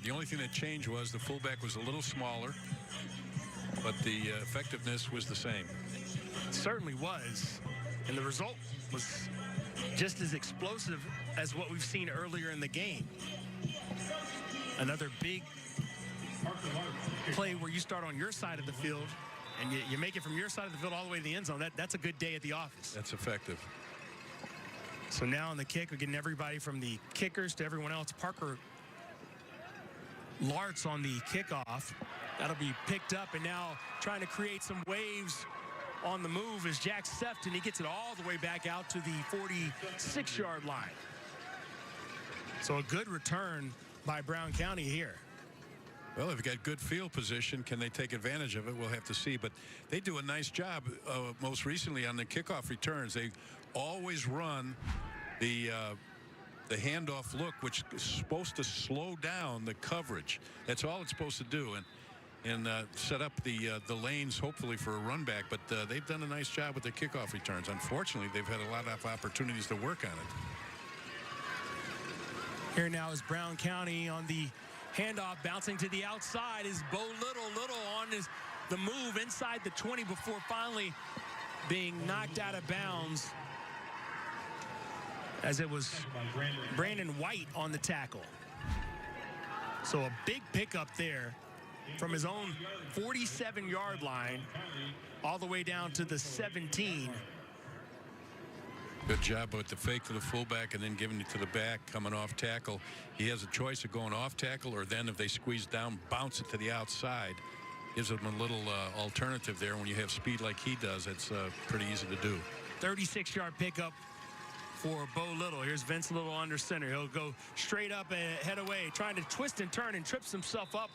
The only thing that changed was the fullback was a little smaller, but the effectiveness was the same. It certainly was. And the result was just as explosive as what we've seen earlier in the game. Another big play where you start on your side of the field and you make it from your side of the field all the way to the end zone. That's a good day at the office. That's effective. So now on the kick, we're getting everybody from the kickers to everyone else. Parker Lartz on the kickoff. That'll be picked up, and now trying to create some waves on the move is Jack Sefton. He gets it all the way back out to the 46-yard line. So a good return by Brown County here. Well, if you've got good field position, can they take advantage of it? We'll have to see. But they do a nice job most recently on the kickoff returns. They always run the handoff look, which is supposed to slow down the coverage. That's all it's supposed to do, and set up the lanes, hopefully, for a run back. But they've done a nice job with the kickoff returns. Unfortunately, they've had a lot of opportunities to work on it. Here now is Brown County on the handoff, bouncing to the outside is Bo Little on the move inside the 20 before finally being knocked out of bounds, as it was Brandon White on the tackle. So a big pickup there from his own 47-yard line all the way down to the 17. Good job with the fake to the fullback and then giving it to the back, coming off tackle. He has a choice of going off tackle, or then if they squeeze down, bounce it to the outside. Gives them a little alternative there. When you have speed like he does, it's pretty easy to do. 36-yard pickup for Bo Little. Here's Vince Little under center. He'll go straight up and head away, trying to twist and turn, and trips himself up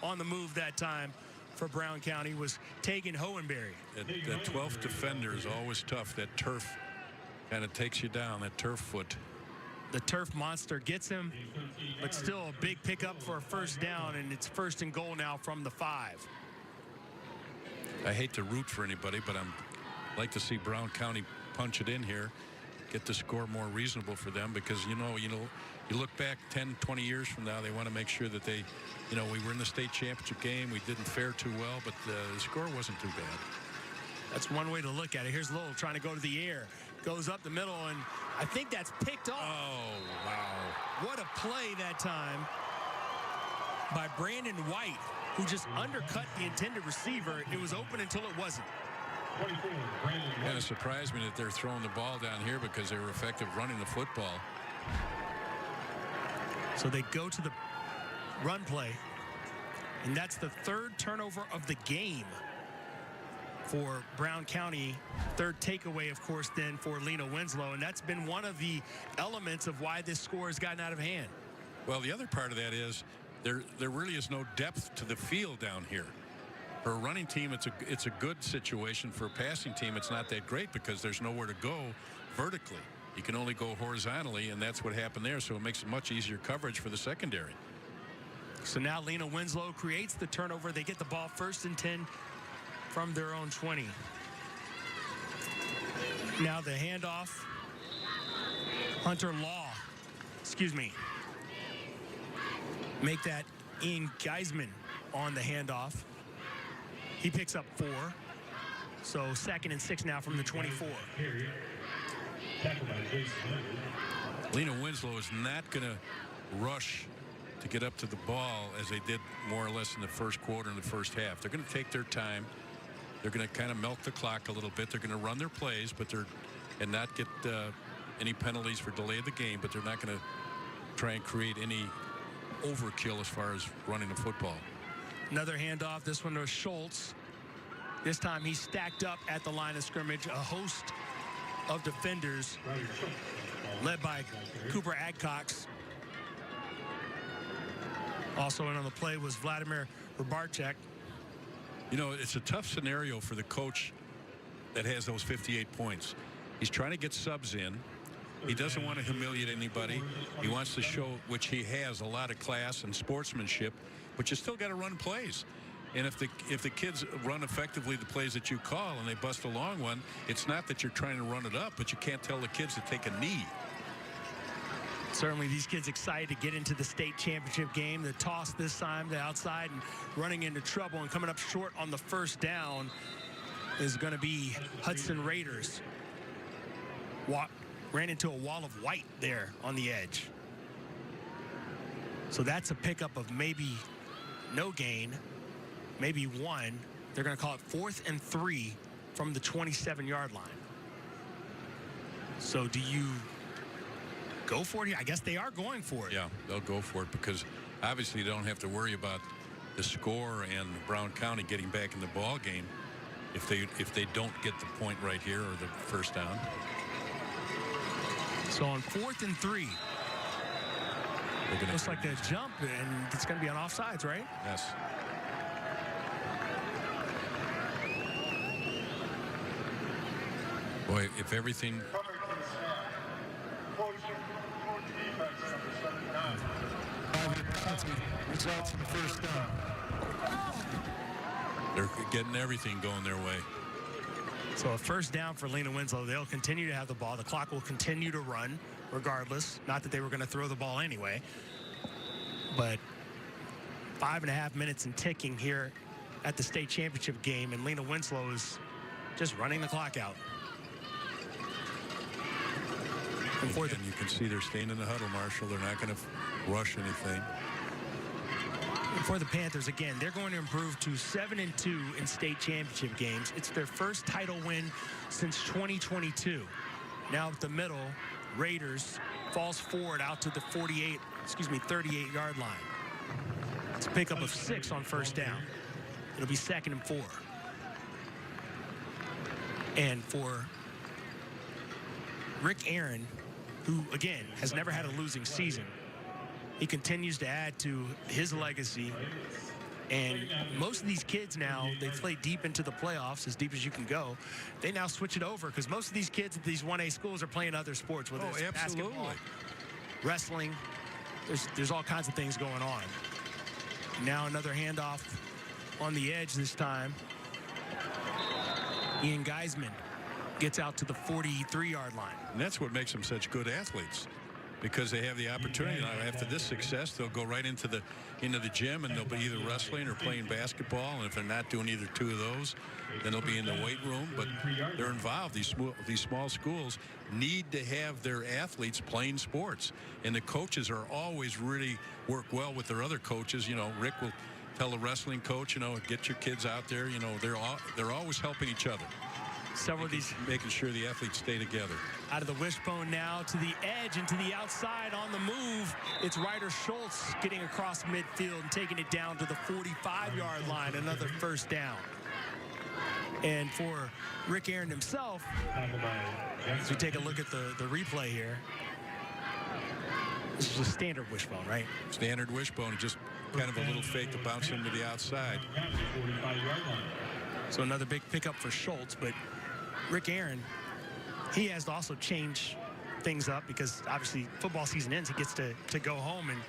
on the move that time. For Brown County was Tegan Hohenberry. That 12th defender is always tough. That turf kind of takes you down, that turf foot. The turf monster gets him, but still a big pickup for a first down, and it's 1st and goal now from the 5. I hate to root for anybody, but I'd like to see Brown County punch it in here, get the score more reasonable for them, because you look back 10, 20 years from now, they want to make sure that they, we were in the state championship game, we didn't fare too well, but the score wasn't too bad. That's one way to look at it. Here's Little trying to go to the air. Goes up the middle, and I think that's picked off. Oh, wow. What a play that time by Brandon White, who just undercut the intended receiver. It was open until it wasn't. Kind of surprised me that they're throwing the ball down here, because they were effective running the football. So they go to the run play. And that's the third turnover of the game for Brown County. Third takeaway, of course, then for Lena Winslow. And that's been one of the elements of why this score has gotten out of hand. Well, the other part of that is there really is no depth to the field down here. For a running team, it's a good situation. For a passing team, it's not that great because there's nowhere to go vertically. You can only go horizontally, and that's what happened there. So it makes it much easier coverage for the secondary. So now Lena Winslow creates the turnover. They get the ball 1st and 10 from their own 20. Now the handoff. Hunter Law, make that Ian Geisman on the handoff. He picks up 4. So 2nd and 6 now from the 24. Lena Winslow is not going to rush to get up to the ball as they did more or less in the first quarter and the first half. They're going to take their time. They're going to kind of milk the clock a little bit. They're going to run their plays, and not get any penalties for delay of the game, but they're not going to try and create any overkill as far as running the football. Another handoff, this one to Schultz. This time he's stacked up at the line of scrimmage. A host of defenders led by Cooper Adcox. Also in on the play was Vladimir Rubarchek. You know, it's a tough scenario for the coach that has those 58 points. He's trying to get subs in. He doesn't want to humiliate anybody. He wants to show, which he has, a lot of class and sportsmanship, but you still got to run plays. And if the kids run effectively the plays that you call and they bust a long one, it's not that you're trying to run it up, but you can't tell the kids to take a knee. Certainly these kids excited to get into the state championship game. The toss this time, the outside, and running into trouble and coming up short on the first down is going to be Hudson Raiders. Ran into a wall of white there on the edge. So that's a pickup of maybe no gain, maybe 1. They're going to call it 4th and 3 from the 27-yard line. So do you go for it? I guess they are going for it. Yeah, they'll go for it because obviously they don't have to worry about the score and Brown County getting back in the ball game if they don't get the point right here or the first down. So on 4th and 3, looks like a jump, and it's going to be on offsides, right? Yes. Boy, if everything. Results in the first down. They're getting everything going their way. So a first down for Lena Winslow. They'll continue to have the ball. The clock will continue to run regardless. Not that they were going to throw the ball anyway. But 5.5 minutes and ticking here at the state championship game. And Lena Winslow is just running the clock out. And you can see they're staying in the huddle, Marshall. They're not going to rush anything. For the Panthers, again, they're going to improve to 7-2 in state championship games. It's their first title win since 2022. Now at the middle, Raiders falls forward out to the 38-yard line. It's a pickup of 6 on first down. It'll be 2nd and 4. And for Rick Aaron, who, again, has never had a losing season, he continues to add to his legacy. And most of these kids now, they play deep into the playoffs, as deep as you can go. They now switch it over because most of these kids at these 1A schools are playing other sports, whether it's basketball, wrestling. There's all kinds of things going on. Now another handoff on the edge this time. Ian Geisman gets out to the 43-yard line. And that's what makes them such good athletes, because they have the opportunity. Now, after this success, they'll go right into the gym, and they'll be either wrestling or playing basketball. And if they're not doing either two of those, then they'll be in the weight room. But they're involved. These small schools need to have their athletes playing sports, and the coaches are always really work well with their other coaches. You know, Rick will tell the wrestling coach, you know, get your kids out there. You know, they're always helping each other. Several of these making sure the athletes stay together. Out of the wishbone now to the edge and to the outside on the move. It's Ryder Schultz getting across midfield and taking it down to the 45-yard line. Another first down. And for Rick Aaron himself, as we take a look at the replay here, this is a standard wishbone, right? Standard wishbone, just kind of a little fake to bounce into the outside. So another big pickup for Schultz, but Rick Aaron, he has to also change things up because obviously football season ends. He gets to go home, and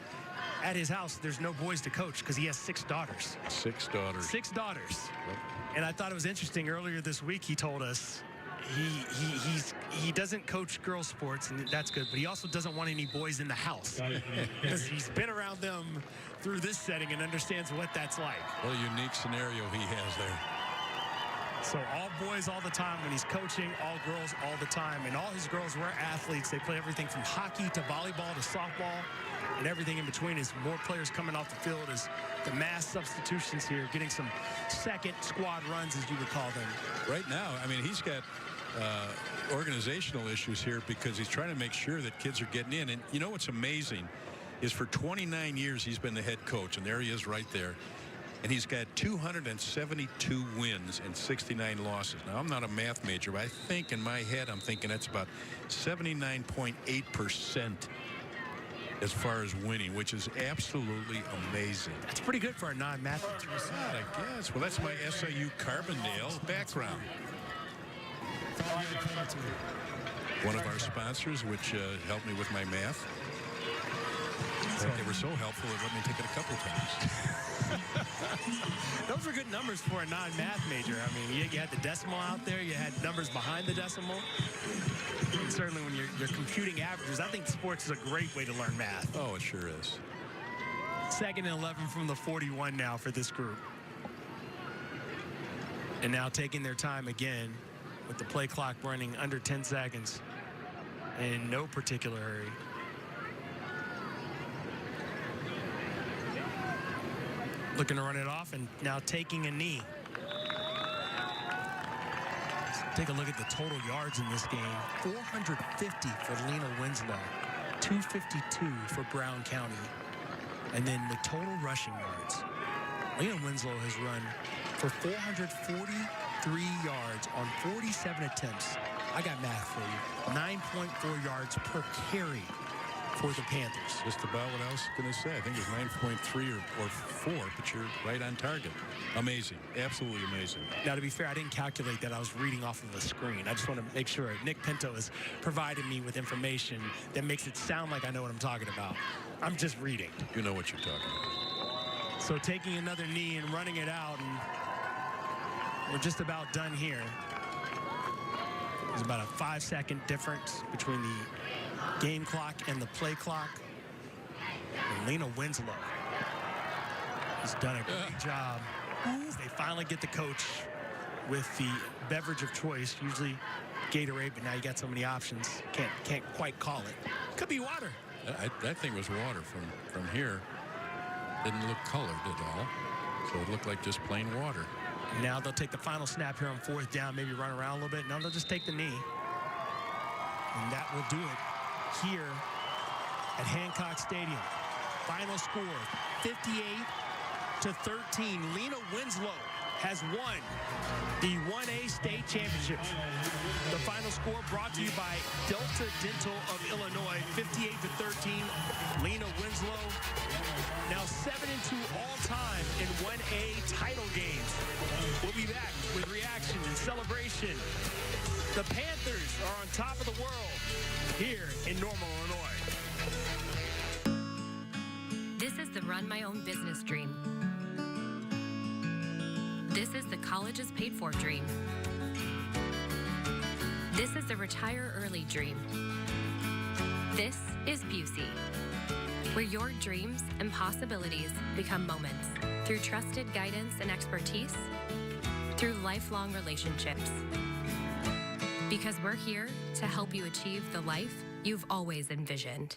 at his house, there's no boys to coach because he has 6 daughters. 6 daughters. 6 daughters. Yep. And I thought it was interesting. Earlier this week, he told us he doesn't coach girls sports, and that's good, but he also doesn't want any boys in the house because he's been around them through this setting and understands what that's like. What a unique scenario he has there. So all boys all the time when he's coaching, all girls all the time. And all his girls were athletes. They play everything from hockey to volleyball to softball and everything in between. As more players coming off the field, as the mass substitutions here, getting some second squad runs, as you would call them. Right now, I mean, he's got organizational issues here because he's trying to make sure that kids are getting in. And you know what's amazing is for 29 years he's been the head coach, and there he is right there. And he's got 272 wins and 69 losses. Now, I'm not a math major, but I think in my head, I'm thinking that's about 79.8% as far as winning, which is absolutely amazing. That's pretty good for a non-math major. I guess. Well, that's my SIU Carbondale background. One of our sponsors, which helped me with my math. They were so helpful, it let me take it a couple times. Those were good numbers for a non-math major. I mean, you had the decimal out there. You had numbers behind the decimal. And certainly when you're computing averages, I think sports is a great way to learn math. Oh, it sure is. 2nd and 11 from the 41 now for this group. And now taking their time again with the play clock running under 10 seconds in no particular hurry. Looking to run it off and now taking a knee. Let's take a look at the total yards in this game. 450 for Lena Winslow, 252 for Brown County. And then the total rushing yards. Lena Winslow has run for 443 yards on 47 attempts. I got math for you. 9.4 yards per carry for the Panthers. Just about what I was going to say. I think it was 9.3 or 4, but you're right on target. Amazing. Absolutely amazing. Now, to be fair, I didn't calculate that. I was reading off of the screen. I just want to make sure Nick Pinto has provided me with information that makes it sound like I know what I'm talking about. I'm just reading. You know what you're talking about. So taking another knee and running it out, and we're just about done here. There's about a 5-second difference between the game clock and the play clock. And Lena Winslow has done a great job. They finally get the coach with the beverage of choice, usually Gatorade, but now you got so many options. Can't quite call it. Could be water. That thing was water from here. Didn't look colored at all. So it looked like just plain water. Now they'll take the final snap here on 4th down, maybe run around a little bit. No, they'll just take the knee. And that will do it here at Hancock Stadium. Final score, 58-13. Lena Winslow has won the 1A state championship. The final score brought to you by Delta Dental of Illinois, 58-13. Lena Winslow now 7-2 all time in 1A title games. We'll be back with reaction and celebration. The Panthers are on top of the world here in Normal, Illinois. This is the Run My Own Business dream. This is the colleges paid for dream. This is the retire early dream. This is Busey, where your dreams and possibilities become moments through trusted guidance and expertise, through lifelong relationships. Because we're here to help you achieve the life you've always envisioned.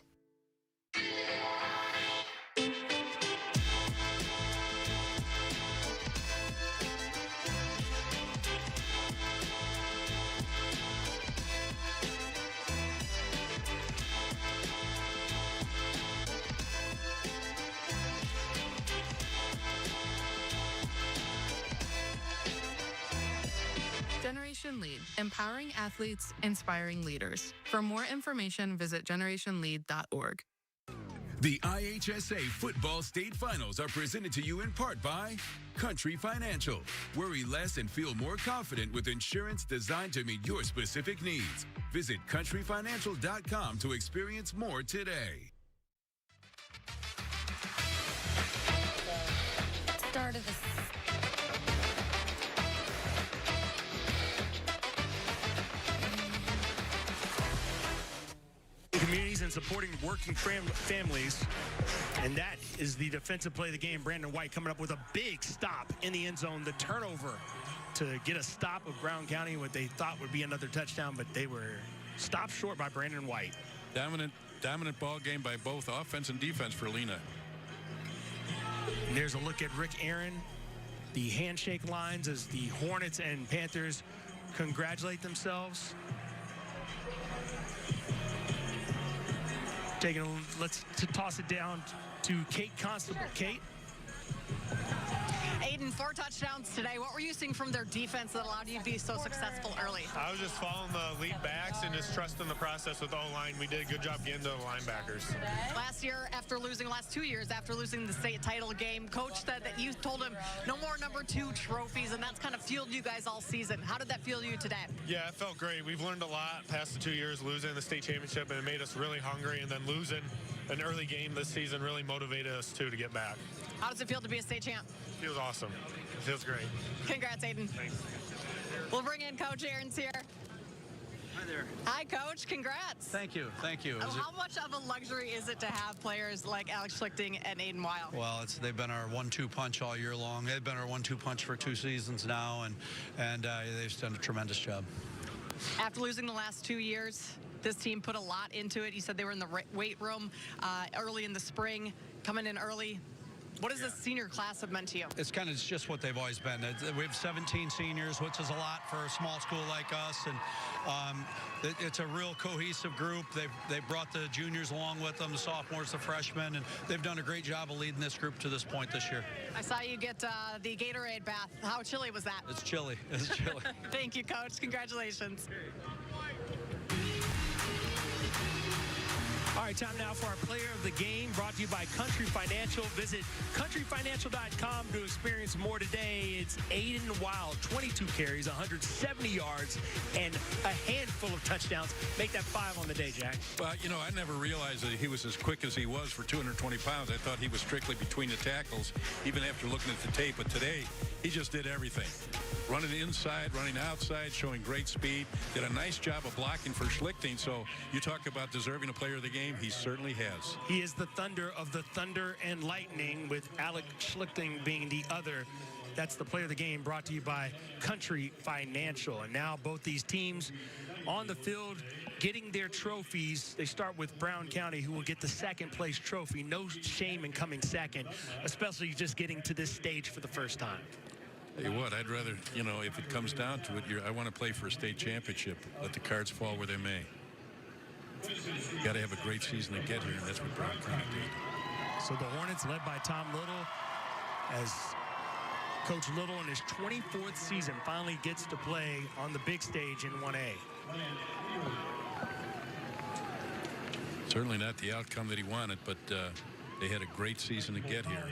Generation Lead, empowering athletes, inspiring leaders. For more information, visit generationlead.org. The IHSA Football State Finals are presented to you in part by Country Financial. Worry less and feel more confident with insurance designed to meet your specific needs. Visit countryfinancial.com to experience more today. Start of the communities and supporting working families. And that is the defensive play of the game. Brandon White coming up with a big stop in the end zone. The turnover to get a stop of Brown County, what they thought would be another touchdown, but they were stopped short by Brandon White. Dominant ball game by both offense and defense for Lena. And there's a look at Rick Aaron. The handshake lines as the Hornets and Panthers congratulate themselves. Let's toss it down to Kate Constable. Kate? Aiden, 4 touchdowns today. What were you seeing from their defense that allowed you to be so successful early? I was just following the lead backs and just trusting the process with O-line. We did a good job getting to the linebackers. Last 2 years after losing the state title game, Coach said that you told him no more number 2 trophies, and that's kind of fueled you guys all season. How did that feel you today? Yeah, it felt great. We've learned a lot past the 2 years losing the state championship, and it made us really hungry, and then losing an early game this season really motivated us too to get back. How does it feel to be a state champ? It feels awesome. It feels great. Congrats, Aiden. Thanks. We'll bring in Coach Aaron's here. Hi there. Hi, Coach. Congrats. Thank you. Thank you. How much of a luxury is it to have players like Alex Schlichting and Aiden Weil? Well, they've been our 1-2 punch all year long. They've been our 1-2 punch for 2 seasons now, and they've done a tremendous job. After losing the last 2 years, this team put a lot into it. You said they were in the weight room early in the spring, coming in early. What does this senior class have meant to you? It's just what they've always been. We have 17 seniors, which is a lot for a small school like us, and it's a real cohesive group. They've brought the juniors along with them, the sophomores, the freshmen, and they've done a great job of leading this group to this point this year. I saw you get the Gatorade bath. How chilly was that? It's chilly. It's chilly. Thank you, Coach. Congratulations. All right, time now for our player of the game, brought to you by Country Financial. Visit countryfinancial.com to experience more today. It's Aiden Weil, 22 carries, 170 yards, and a handful of touchdowns. Make that 5 on the day, Jack. Well, I never realized that he was as quick as he was for 220 pounds. I thought he was strictly between the tackles, even after looking at the tape. But today, he just did everything. Running inside, running outside, showing great speed. Did a nice job of blocking for Schlichting. So you talk about deserving a player of the game. He certainly has. He is the thunder of the Thunder and Lightning, with Alex Schlichting being the other. That's the player of the game, brought to you by Country Financial. And now both these teams on the field getting their trophies. They start with Brown County, who will get the second place trophy. No shame in coming second, especially just getting to this stage for the first time. Tell you what, I'd rather, if it comes down to it, I want to play for a state championship. Let the cards fall where they may. You got to have a great season to get here, and that's what Brown County did. So the Hornets, led by Tom Little, as Coach Little in his 24th season finally gets to play on the big stage in 1A. Certainly not the outcome that he wanted, but they had a great season to get here.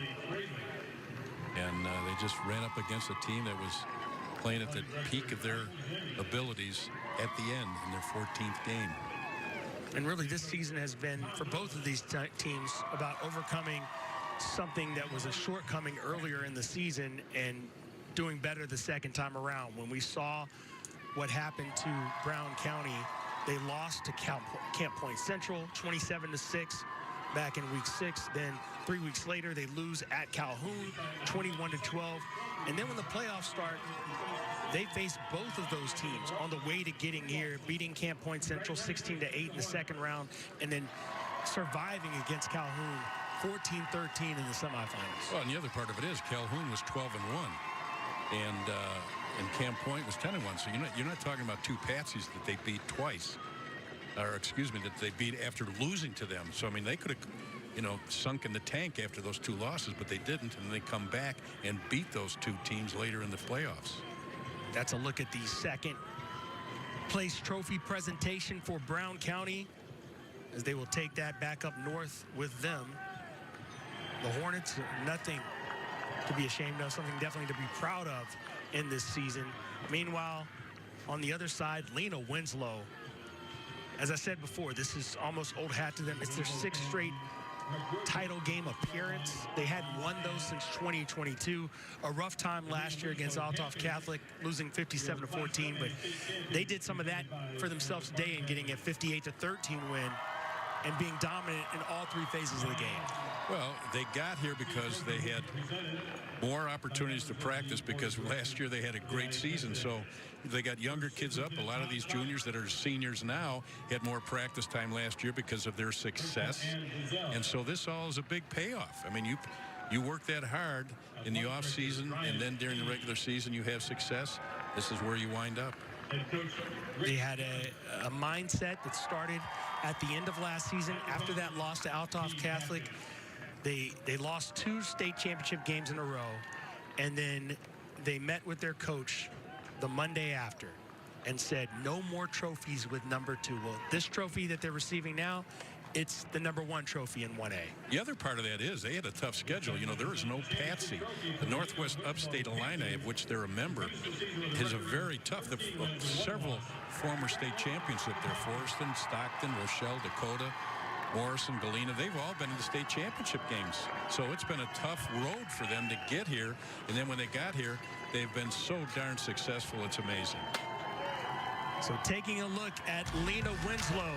And they just ran up against a team that was playing at the peak of their abilities at the end in their 14th game. And really, this season has been, for both of these teams, about overcoming something that was a shortcoming earlier in the season and doing better the second time around. When we saw what happened to Brown County, they lost to Camp Point Central 27-6 back in week 6. Then 3 weeks later, they lose at Calhoun 21-12. And then when the playoffs start, they face both of those teams on the way to getting here, beating Camp Point Central 16-8 in the second round, and then surviving against Calhoun 14-13 in the semifinals. Well, and the other part of it is Calhoun was 12-1, and Camp Point was 10-1. So you're not talking about two patsies that they beat twice, or excuse me, that they beat after losing to them. So I mean, they could have, sunk in the tank after those 2 losses, but they didn't, and they come back and beat those 2 teams later in the playoffs. That's a look at the second place trophy presentation for Brown County as they will take that back up north with them. The Hornets, nothing to be ashamed of, something definitely to be proud of in this season. Meanwhile, on the other side, Lena Winslow. As I said before, this is almost old hat to them. It's their 6th straight title game appearance. They hadn't won those since 2022. A rough time last year against Althoff Catholic, losing 57-14, but they did some of that for themselves today in getting a 58-13 win and being dominant in all 3 phases of the game. Well, they got here because they had more opportunities to practice because last year they had a great season. So they got younger kids up. A lot of these juniors that are seniors now had more practice time last year because of their success. And so this all is a big payoff. I mean, you work that hard in the off season, and then during the regular season you have success. This is where you wind up. They had a mindset that started at the end of last season. After that loss to Althoff Catholic, they lost 2 state championship games in a row, and then they met with their coach the Monday after and said no more trophies with number 2. Well, this trophy that they're receiving now, it's the number 1 trophy in 1A. The other part of that is they had a tough schedule. You know, there is no Patsy. The Northwest Upstate Illini, of which they're a member, is a very tough. Several former state champions up there: Forreston, Stockton, Rochelle, Dakota, Morrison, Galena. They've all been in the state championship games. So it's been a tough road for them to get here. And then when they got here, they've been so darn successful. It's amazing. So taking a look at Lena Winslow,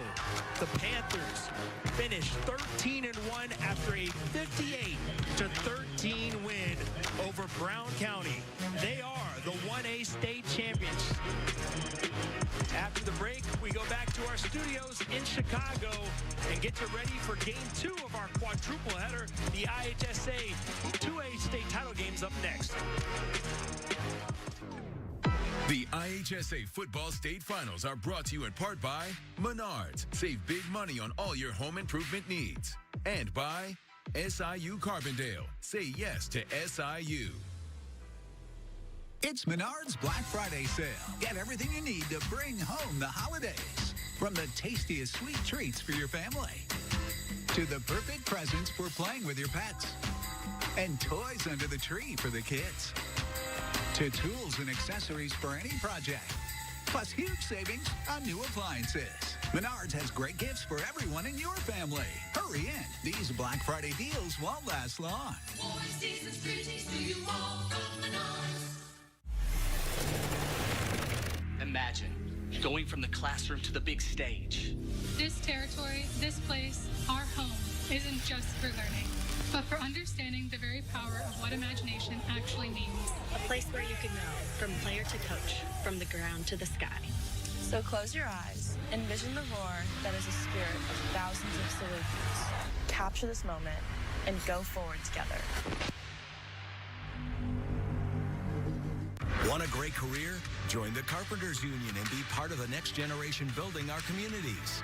the Panthers finished 13-1 after a 58-13 win over Brown County. They are the 1A state champions. After the break, we go back to our studios in Chicago and get you ready for game 2 of our quadruple header, the IHSA 2A state title games up next. The IHSA Football State Finals are brought to you in part by Menards. Save big money on all your home improvement needs. And by SIU Carbondale. Say yes to SIU. It's Menards Black Friday sale. Get everything you need to bring home the holidays. From the tastiest sweet treats for your family to the perfect presents for playing with your pets and toys under the tree for the kids, to tools and accessories for any project, plus huge savings on new appliances. Menards has great gifts for everyone in your family. Hurry in. These Black Friday deals won't last long. Warm season's greetings to you all from Menards. Imagine going from the classroom to the big stage. This territory, this place, our home, isn't just for learning, but for understanding the very power of what imagination actually means. A place where you can know from player to coach, from the ground to the sky. So close your eyes, envision the roar that is a spirit of thousands of salutes. Capture this moment and go forward together. Want a great career? Join the Carpenters Union and be part of the next generation building our communities.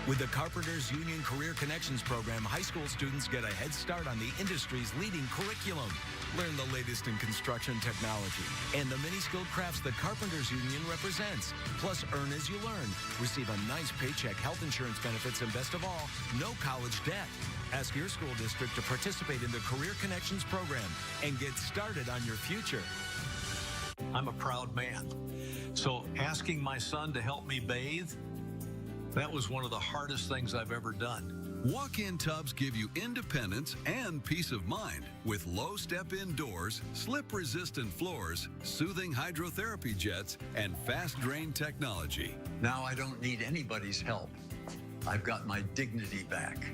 With the Carpenters Union Career Connections program, high school students get a head start on the industry's leading curriculum. Learn the latest in construction technology and the many skilled crafts the Carpenters Union represents. Plus, earn as you learn. Receive a nice paycheck, health insurance benefits, and best of all, no college debt. Ask your school district to participate in the Career Connections program and get started on your future. I'm a proud man. So asking my son to help me bathe, that was one of the hardest things I've ever done. Walk-in tubs give you independence and peace of mind with low step-in doors, slip-resistant floors, soothing hydrotherapy jets, and fast drain technology. Now I don't need anybody's help. I've got my dignity back.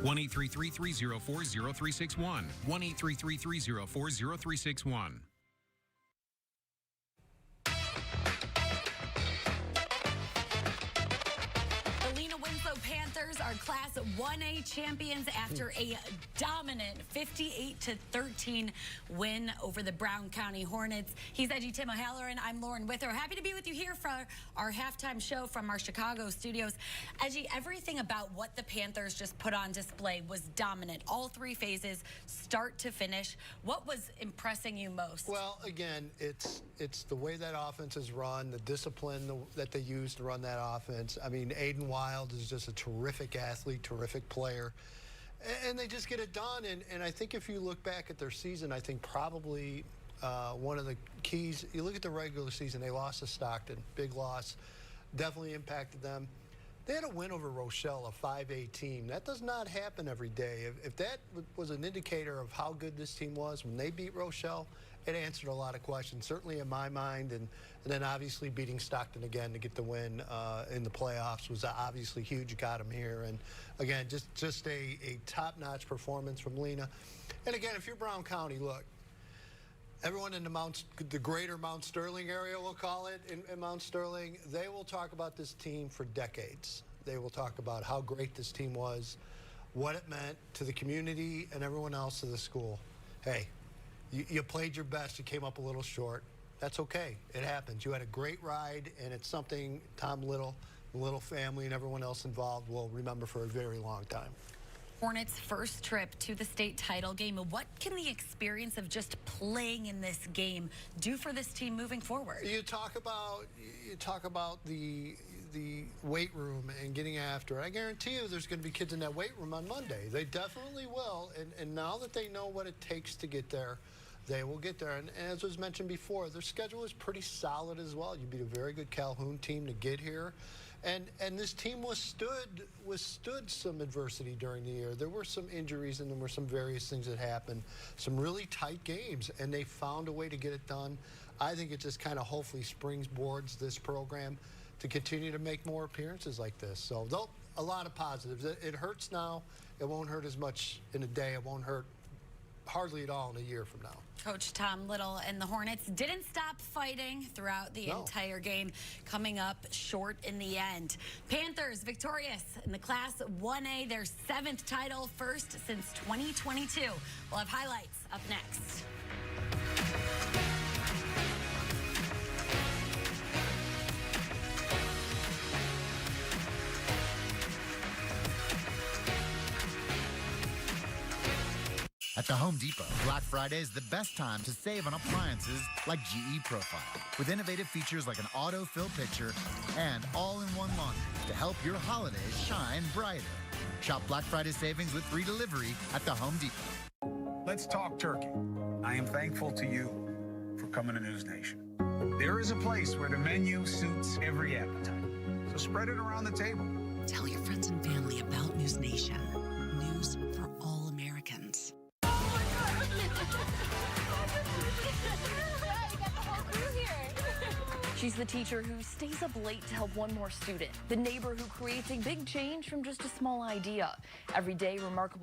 1-833-304-0361. 1-833-304-0361. Panthers Panthers are Class 1A champions after a dominant 58-13 win over the Brown County Hornets. He's Edgy Tim O'Halloran. I'm Lauren Withrow. Happy to be with you here for our halftime show from our Chicago studios. Edgy, everything about what the Panthers just put on display was dominant. All three phases, start to finish. What was impressing you most? Well, again, it's the way that offense is run, the discipline that they use to run that offense. I mean, Aiden Wild is just a terrific athlete, terrific player. And they just get it done. And I think if you look back at their season, I think probably one of the keys, you look at the regular season, they lost to Stockton. Big loss. Definitely impacted them. They had a win over Rochelle, a 5A team. That does not happen every day. If that was an indicator of how good this team was when they beat Rochelle, it answered a lot of questions, certainly in my mind. And then obviously beating Stockton again to get the win in the playoffs was obviously huge. Got them here. And again, just a top-notch performance from Lena. And again, if you're Brown County, look, everyone in the greater Mount Sterling area, we'll call it, in Mount Sterling, they will talk about this team for decades. They will talk about how great this team was, what it meant to the community and everyone else in the school. Hey, you played your best. You came up a little short. That's okay. It happens. You had a great ride, and it's something Tom Little, the Little family, and everyone else involved will remember for a very long time. Hornets' first trip to the state title game. What can the experience of just playing in this game do for this team moving forward? You talk about the weight room and getting after it. I guarantee you there's going to be kids in that weight room on Monday. They definitely will. And now that they know what it takes to get there, they will get there. And as was mentioned before, their schedule is pretty solid as well. You beat a very good Calhoun team to get here. And this team withstood some adversity during the year. There were some injuries and there were some various things that happened. Some really tight games, and they found a way to get it done. I think it just kind of hopefully springboards this program to continue to make more appearances like this. So a lot of positives. It hurts now. It won't hurt as much in a day. It won't hurt hardly at all in a year from now. Coach Tom Little and the Hornets didn't stop fighting throughout the entire game, coming up short in the end. Panthers victorious in the Class 1A, their 7th title, first since 2022. We'll have highlights up next. At the Home Depot, Black Friday is the best time to save on appliances like GE Profile, with innovative features like an auto-fill pitcher and all-in-one laundry to help your holidays shine brighter. Shop Black Friday savings with free delivery at the Home Depot. Let's talk turkey. I am thankful to you for coming to News Nation. There is a place where the menu suits every appetite, so spread it around the table. Tell your friends and family about News Nation. News for all Americans. She's the teacher who stays up late to help one more student. The neighbor who creates a big change from just a small idea. Every day, remarkable